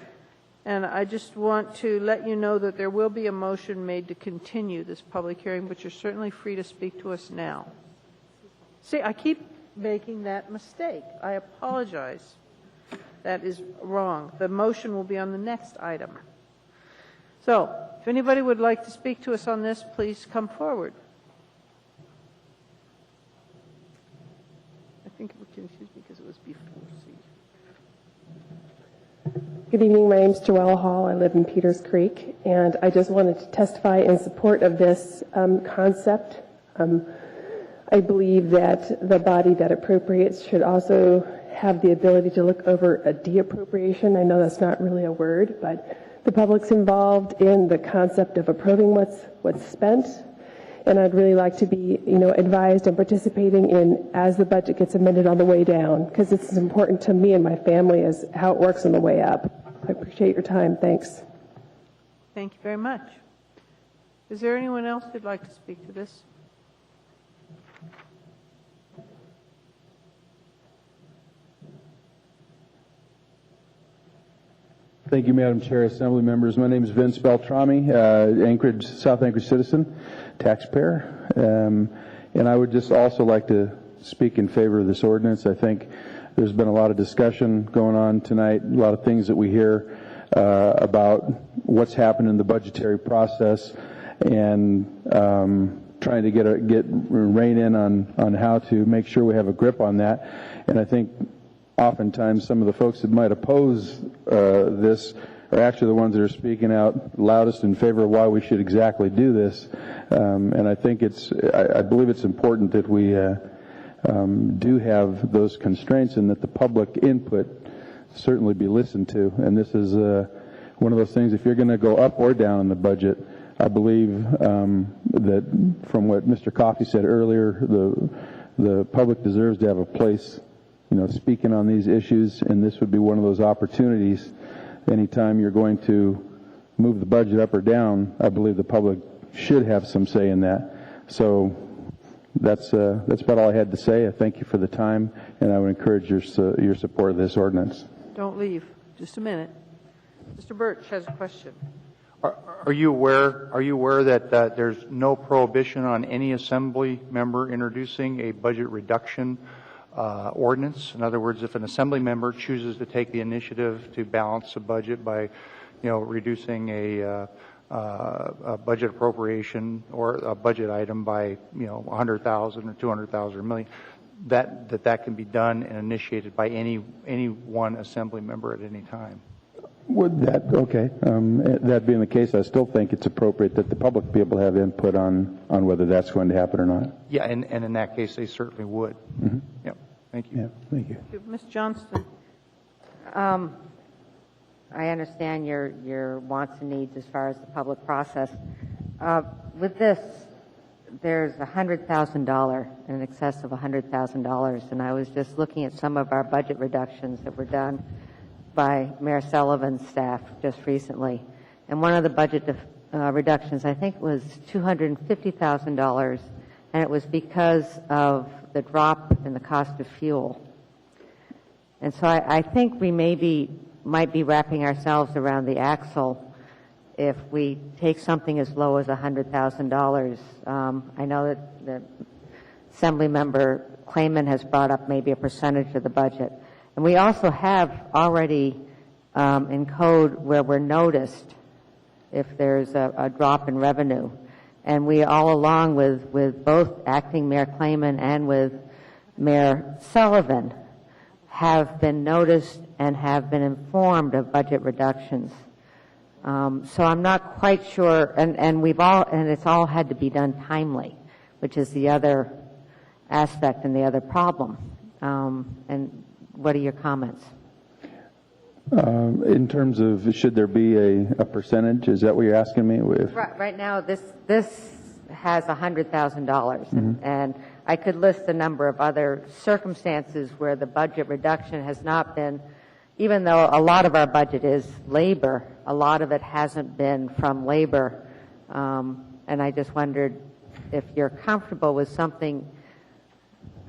And I just want to let you know that there will be a motion made to continue this public hearing, but you're certainly free to speak to us now. See, I keep making that mistake. I apologize. That is wrong. The motion will be on the next item. So, if anybody would like to speak to us on this, please come forward. I think we can excuse me because it was before C. Good evening. My name is Joelle Hall. I live in Peters Creek, and I just wanted to testify in support of this concept. I believe that the body that appropriates should also have the ability to look over a de-appropriation. I know that's not really a word, but the public's involved in the concept of approving what's spent, and I'd really like to be, advised and participating in as the budget gets amended on the way down, because this is important to me and my family as how it works on the way up. I appreciate your time. Thanks. Thank you very much. Is there anyone else who'd like to speak to this? Thank you, Madam Chair, Assembly members. My name is Vince Beltrami, South Anchorage citizen, taxpayer. And I would just also like to speak in favor of this ordinance. I think there's been a lot of discussion going on tonight, a lot of things that we hear about what's happened in the budgetary process, and trying to rein in on how to make sure we have a grip on that. And I think oftentimes some of the folks that might oppose this are actually the ones that are speaking out loudest in favor of why we should exactly do this. And I think I believe it's important that we do have those constraints, and that the public input certainly be listened to. And this is one of those things, if you're going to go up or down in the budget, I believe that from what Mr. Coffey said earlier, the public deserves to have a place speaking on these issues, and this would be one of those opportunities. Anytime you're going to move the budget up or down, I believe the public should have some say in that. So that's about all I had to say. I thank you for the time, and I would encourage your support of this ordinance. Don't leave. Just a minute. Mr. Birch has a question. Are you aware that there's no prohibition on any assembly member introducing a budget reduction ordinance? In other words, if an assembly member chooses to take the initiative to balance a budget by, reducing a budget appropriation or a budget item by, 100,000 or 200,000 or a million, that can be done and initiated by any one assembly member at any time. Would that, okay. That being the case, I still think it's appropriate that the public be able to have input on whether that's going to happen or not. Yeah, and in that case, they certainly would. Mm-hmm. Yeah, thank you. Yeah, thank you. Ms. Johnston. I understand your wants and needs as far as the public process. With this, there's $100,000, in excess of $100,000, and I was just looking at some of our budget reductions that were done by Mayor Sullivan's staff just recently. And one of the budget reductions, I think, was $250,000, and it was because of the drop in the cost of fuel. And so I think we might be wrapping ourselves around the axle if we take something as low as $100,000. I know that the Assembly Member Clayman has brought up maybe a percentage of the budget. And we also have already in code where we're noticed if there's a drop in revenue. And we all along with both Acting Mayor Clayman and with Mayor Sullivan have been noticed and have been informed of budget reductions. So I'm not quite sure, and it's all had to be done timely, which is the other aspect and the other problem. And what are your comments? In terms of should there be a percentage, is that what you're asking me? Right now, this has $100,000, and I could list a number of other circumstances where the budget reduction has not been, even though a lot of our budget is labor, a lot of it hasn't been from labor, and I just wondered if you're comfortable with something.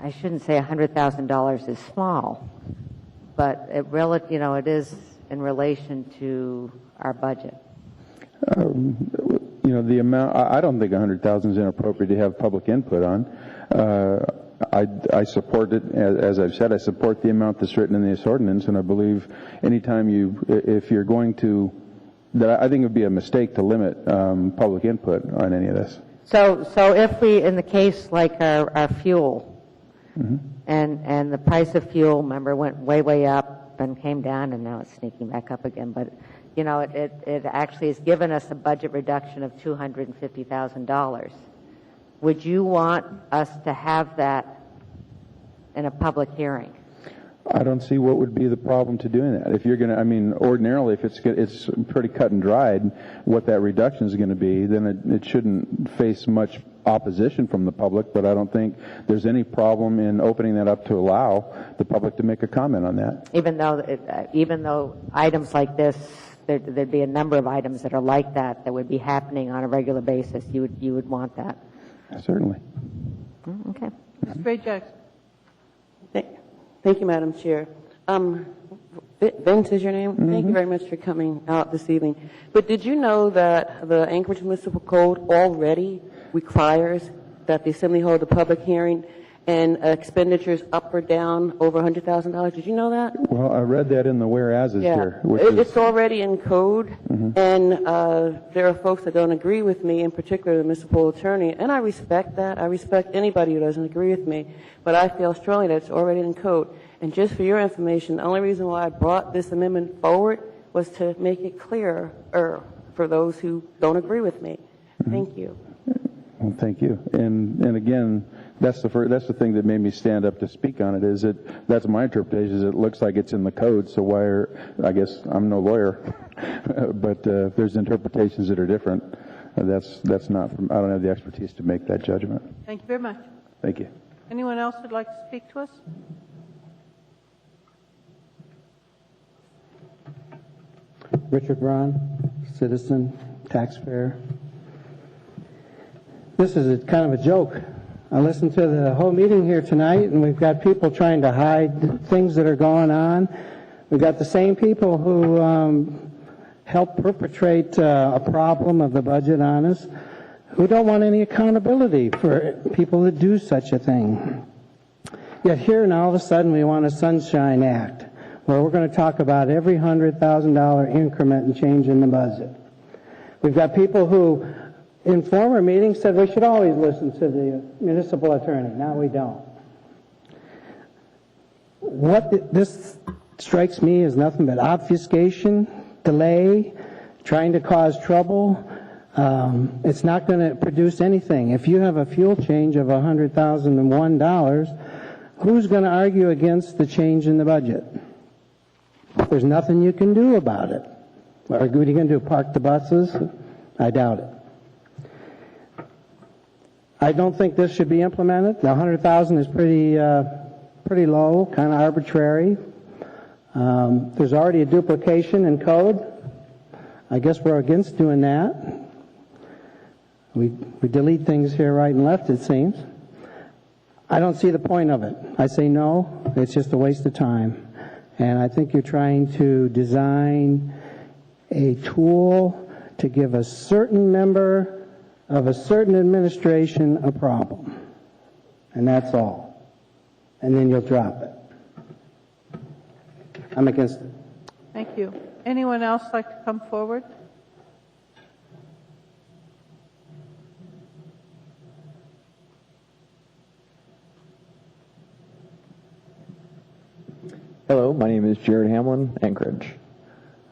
I shouldn't say $100,000 is small, but it really, it is in relation to our budget. The amount, I don't think $100,000 is inappropriate to have public input on. I support it, as I've said, I support the amount that's written in this ordinance, and I believe anytime if you're going to, that I think it would be a mistake to limit public input on any of this. So if we, in the case like our fuel, and the price of fuel, remember, went way up and came down, and now it's sneaking back up again. But it actually has given us a budget reduction of $250,000. Would you want us to have that in a public hearing? I don't see what would be the problem to doing that. If you're going to, ordinarily, if it's pretty cut and dried what that reduction is going to be, then it shouldn't face much opposition from the public, but I don't think there's any problem in opening that up to allow the public to make a comment on that. Even though items like this, there'd be a number of items that are like that would be happening on a regular basis, you would want that. Certainly. Okay. Ms. Gray Jackson. Thank you, Madam Chair. Vince is your name? Thank you very much for coming out this evening. But did you know that the Anchorage Municipal Code already requires that the Assembly hold a public hearing and expenditures up or down over $100,000? Did you know that? Well, I read that in the whereases here. It's already in code, and there are folks that don't agree with me, in particular the municipal attorney, and I respect that. I respect anybody who doesn't agree with me, but I feel strongly that it's already in code. And just for your information, the only reason why I brought this amendment forward was to make it clearer for those who don't agree with me. Thank you. Well, thank you. And again, that's the thing that made me stand up to speak on it. That's my interpretation. Is it looks like it's in the code. So I guess I'm no lawyer, but if there's interpretations that are different, that's not. I don't have the expertise to make that judgment. Thank you very much. Thank you. Anyone else would like to speak to us? Richard Braun, citizen, taxpayer. This is kind of a joke. I listened to the whole meeting here tonight, and we've got people trying to hide things that are going on. We've got the same people who help perpetrate a problem of the budget on us, who don't want any accountability for people that do such a thing. Yet here now all of a sudden we want a Sunshine Act, where we're going to talk about every $100,000 increment and change in the budget. We've got people who in former meetings said we should always listen to the municipal attorney. Now we don't. This strikes me as nothing but obfuscation, delay, trying to cause trouble. It's not going to produce anything. If you have a fuel change of $100,001, who's going to argue against the change in the budget? There's nothing you can do about it. What are you going to do, park the buses? I doubt it. I don't think this should be implemented. The $100,000 is pretty low, kind of arbitrary. There's already a duplication in code. I guess we're against doing that. We delete things here right and left, it seems. I don't see the point of it. I say no. It's just a waste of time. And I think you're trying to design a tool to give a certain member of a certain administration a problem. And that's all. And then you'll drop it. I'm against it. Thank you. Anyone else like to come forward? Hello, my name is Jared Hamlin, Anchorage.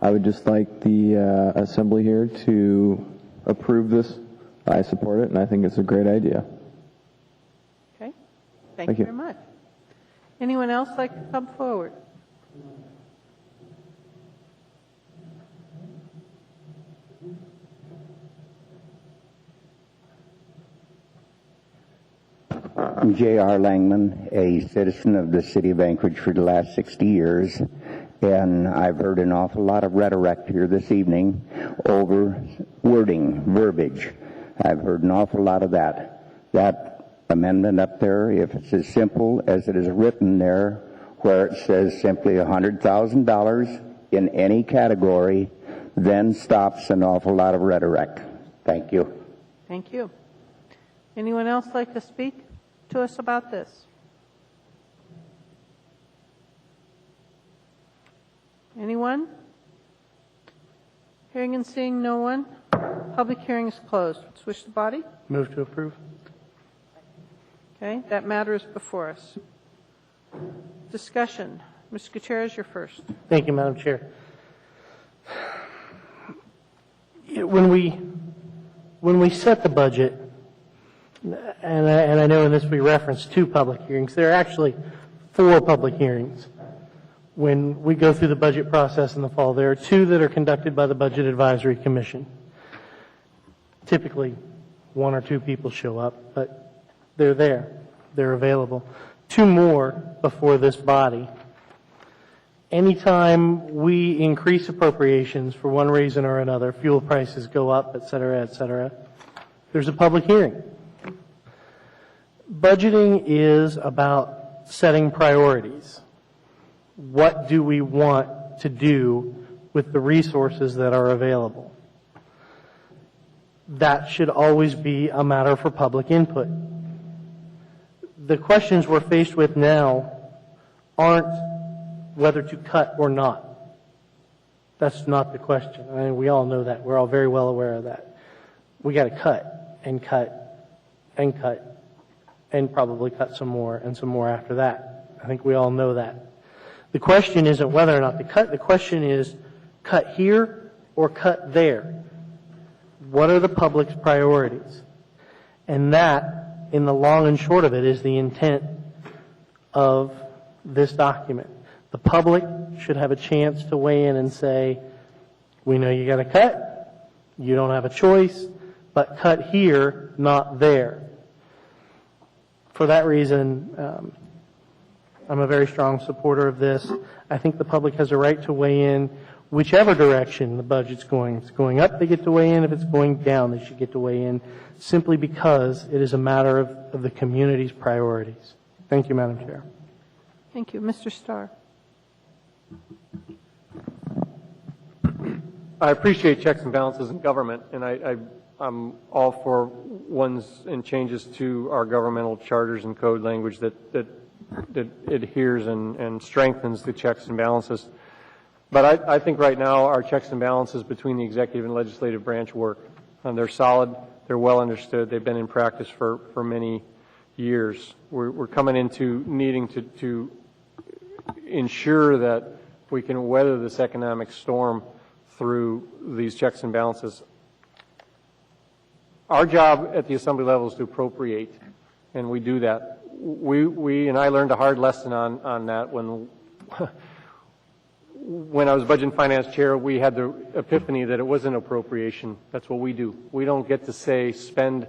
I would just like the Assembly here to approve this. I support it, and I think it's a great idea. Okay. Thank you very much. Anyone else like to come forward? I'm J.R. Langman, a citizen of the city of Anchorage for the last 60 years, and I've heard an awful lot of rhetoric here this evening over wording, verbiage. I've heard an awful lot of that. That amendment up there, if it's as simple as it is written there, where it says simply $100,000 in any category, then stops an awful lot of rhetoric. Thank you. Thank you. Anyone else like to speak to us about this? Anyone? Hearing and seeing no one, public hearing is closed. Switch the body. Move to approve. Okay, that matter is before us. Discussion. Mr. Gutierrez, you're first. Thank you, Madam Chair. When we set the budget, and I know in this we reference 2 public hearings, there are actually 4 public hearings. When we go through the budget process in the fall, there are 2 that are conducted by the Budget Advisory Commission. Typically, 1 or 2 people show up, but they're there. They're available. 2 more before this body. Anytime we increase appropriations for one reason or another, fuel prices go up, et cetera, there's a public hearing. Budgeting is about setting priorities. What do we want to do with the resources that are available? That should always be a matter for public input. The questions we're faced with now aren't whether to cut or not. That's not the question. I mean, we all know that. We're all very well aware of that. We got to cut and cut and cut and probably cut some more and some more after that. I think we all know that. The question isn't whether or not to cut. The question is cut here or cut there. What are the public's priorities? And that, in the long and short of it, is the intent of this document. The public should have a chance to weigh in and say, we know you got to cut, you don't have a choice, but cut here, not there. For that reason, I'm a very strong supporter of this. I think the public has a right to weigh in whichever direction the budget's going. If it's going up, they get to weigh in. If it's going down, they should get to weigh in, simply because it is a matter of the community's priorities. Thank you, Madam Chair. Thank you. Mr. Starr. I appreciate checks and balances in government, and I'm all for ones and changes to our governmental charters and code language that adheres and strengthens the checks and balances. But I think right now our checks and balances between the executive and legislative branch work. They're solid, they're well understood, they've been in practice for many years. We're coming into needing to ensure that we can weather this economic storm through these checks and balances. Our job at the assembly level is to appropriate, and we do that. We and I learned a hard lesson on that when I was Budget and Finance Chair. We had the epiphany that it wasn't appropriation. That's what we do. We don't get to say spend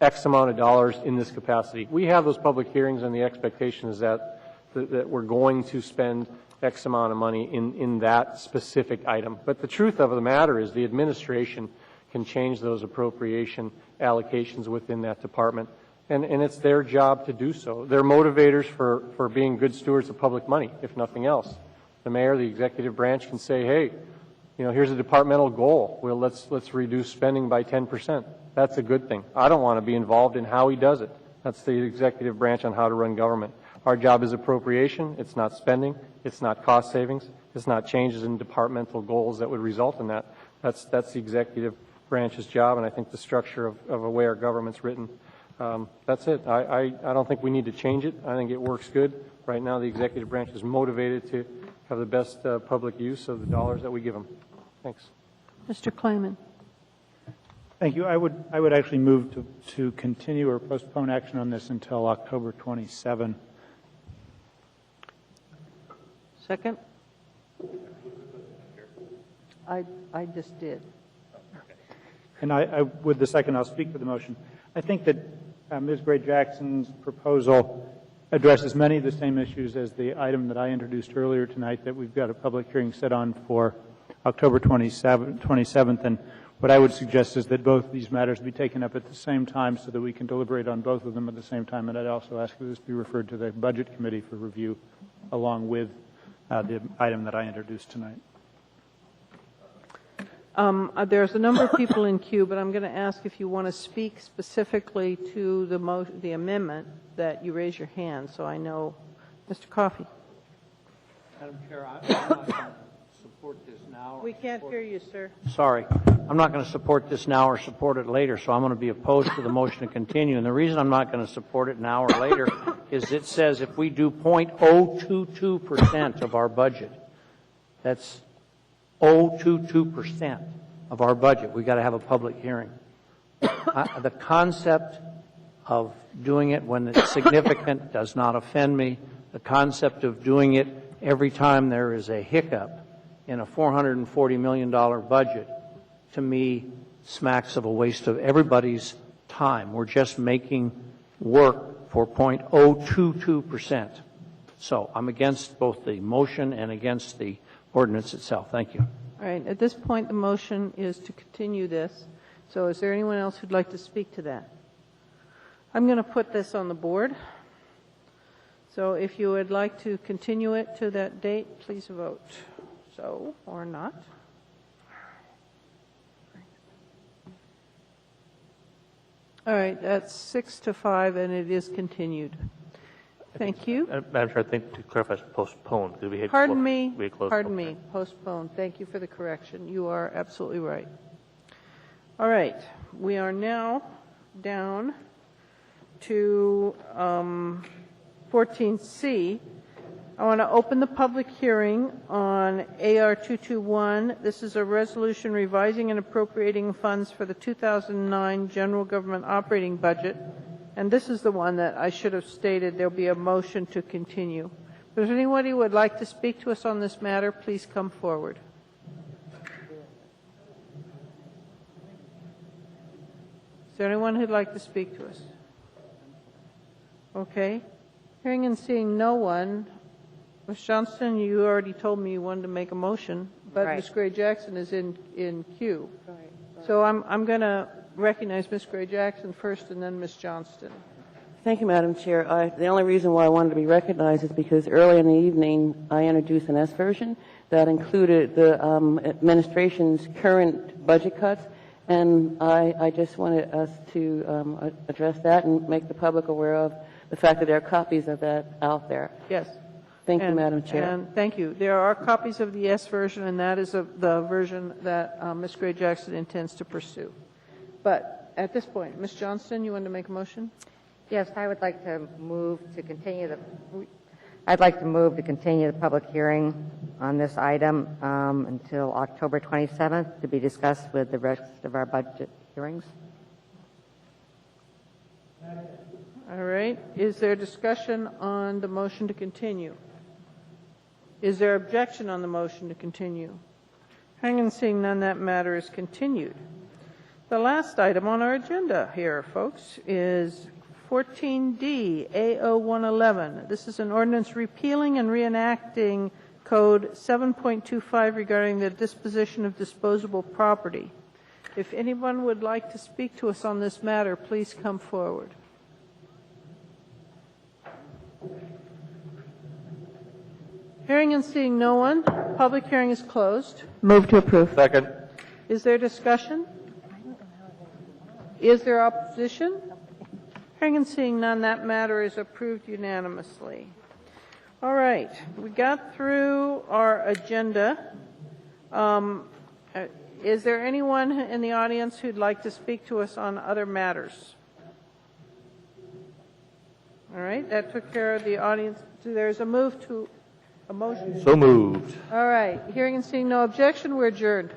X amount of dollars in this capacity. We have those public hearings, and the expectation is that we're going to spend X amount of money in that specific item. But the truth of the matter is the administration can change those appropriation allocations within that department, and it's their job to do so. They're motivators for being good stewards of public money, if nothing else. The mayor, the executive branch can say, hey, here's a departmental goal. Well, let's reduce spending by 10%. That's a good thing. I don't want to be involved in how he does it. That's the executive branch on how to run government. Our job is appropriation. It's not spending. It's not cost savings. It's not changes in departmental goals that would result in that. That's the executive branch's job, and I think the structure of the way our government's written, that's it. I don't think we need to change it. I think it works good. Right now the executive branch is motivated to have the best public use of the dollars that we give them. Thanks. Mr. Klayman. Thank you. I would actually move to continue or postpone action on this until October 27. Second? I just did. And with the second, I'll speak for the motion. I think that Ms. Gray-Jackson's proposal addresses many of the same issues as the item that I introduced earlier tonight that we've got a public hearing set on for October 27th. And what I would suggest is that both these matters be taken up at the same time so that we can deliberate on both of them at the same time. And I'd also ask that this be referred to the Budget Committee for review along with the item that I introduced tonight. There's a number of people in queue, but I'm going to ask if you want to speak specifically to the amendment that you raise your hand, so I know. Mr. Coffey. Madam Chair, I'm not going to support this now. We can't hear you, sir. Sorry. I'm not going to support this now or support it later, so I'm going to be opposed to the motion to continue. And the reason I'm not going to support it now or later is it says if we do 0.022% of our budget, that's 0.022% of our budget, we've got to have a public hearing. The concept of doing it when it's significant does not offend me. The concept of doing it every time there is a hiccup in a $440 million budget, to me, smacks of a waste of everybody's time. We're just making work for 0.022%. So I'm against both the motion and against the ordinance itself. Thank you. All right. At this point, the motion is to continue this. So is there anyone else who'd like to speak to that? I'm going to put this on the board. So if you would like to continue it to that date, please vote. So or not. All right. That's 6-5, and it is continued. Thank you. Madam Chair, I think to clarify, it's postponed. We had Pardon me. We had closed. Pardon me. Postponed. Thank you for the correction. You are absolutely right. All right. We are now down to 14C. I want to open the public hearing on AR 221. This is a resolution revising and appropriating funds for the 2009 general government operating budget. And this is the one that I should have stated there'll be a motion to continue. If there's anybody who would like to speak to us on this matter, please come forward. Is there anyone who'd like to speak to us? Okay. Hearing and seeing no one. Ms. Johnston, you already told me you wanted to make a motion, but Right. Ms. Gray-Jackson is in queue. So I'm going to recognize Ms. Gray-Jackson first and then Ms. Johnston. Thank you, Madam Chair. The only reason why I wanted to be recognized is because early in the evening I introduced an S version that included the administration's current budget cuts, and I just wanted us to address that and make the public aware of the fact that there are copies of that out there. Yes. Thank you, Madam Chair. And thank you. There are copies of the yes version, and that is the version that Ms. Gray Jackson intends to pursue. But at this point, Ms. Johnston, you want to make a motion? Yes, I would like to move to continue the public hearing on this item until October 27th to be discussed with the rest of our budget hearings. All right. Is there discussion on the motion to continue? Is there objection on the motion to continue? Hearing and seeing none, that matter is continued. The last item on our agenda here, folks, is 14D A0111. This is an ordinance repealing and reenacting Code 7.25 regarding the disposition of disposable property. If anyone would like to speak to us on this matter, please come forward. Hearing and seeing no one, public hearing is closed. Move to approve. Second. Is there discussion? Is there opposition? Hearing and seeing none, that matter is approved unanimously. All right, we got through our agenda. Is there anyone in the audience who'd like to speak to us on other matters? All right, that took care of the audience. So there's a move to a motion. So moved. All right, hearing and seeing no objection, we're adjourned.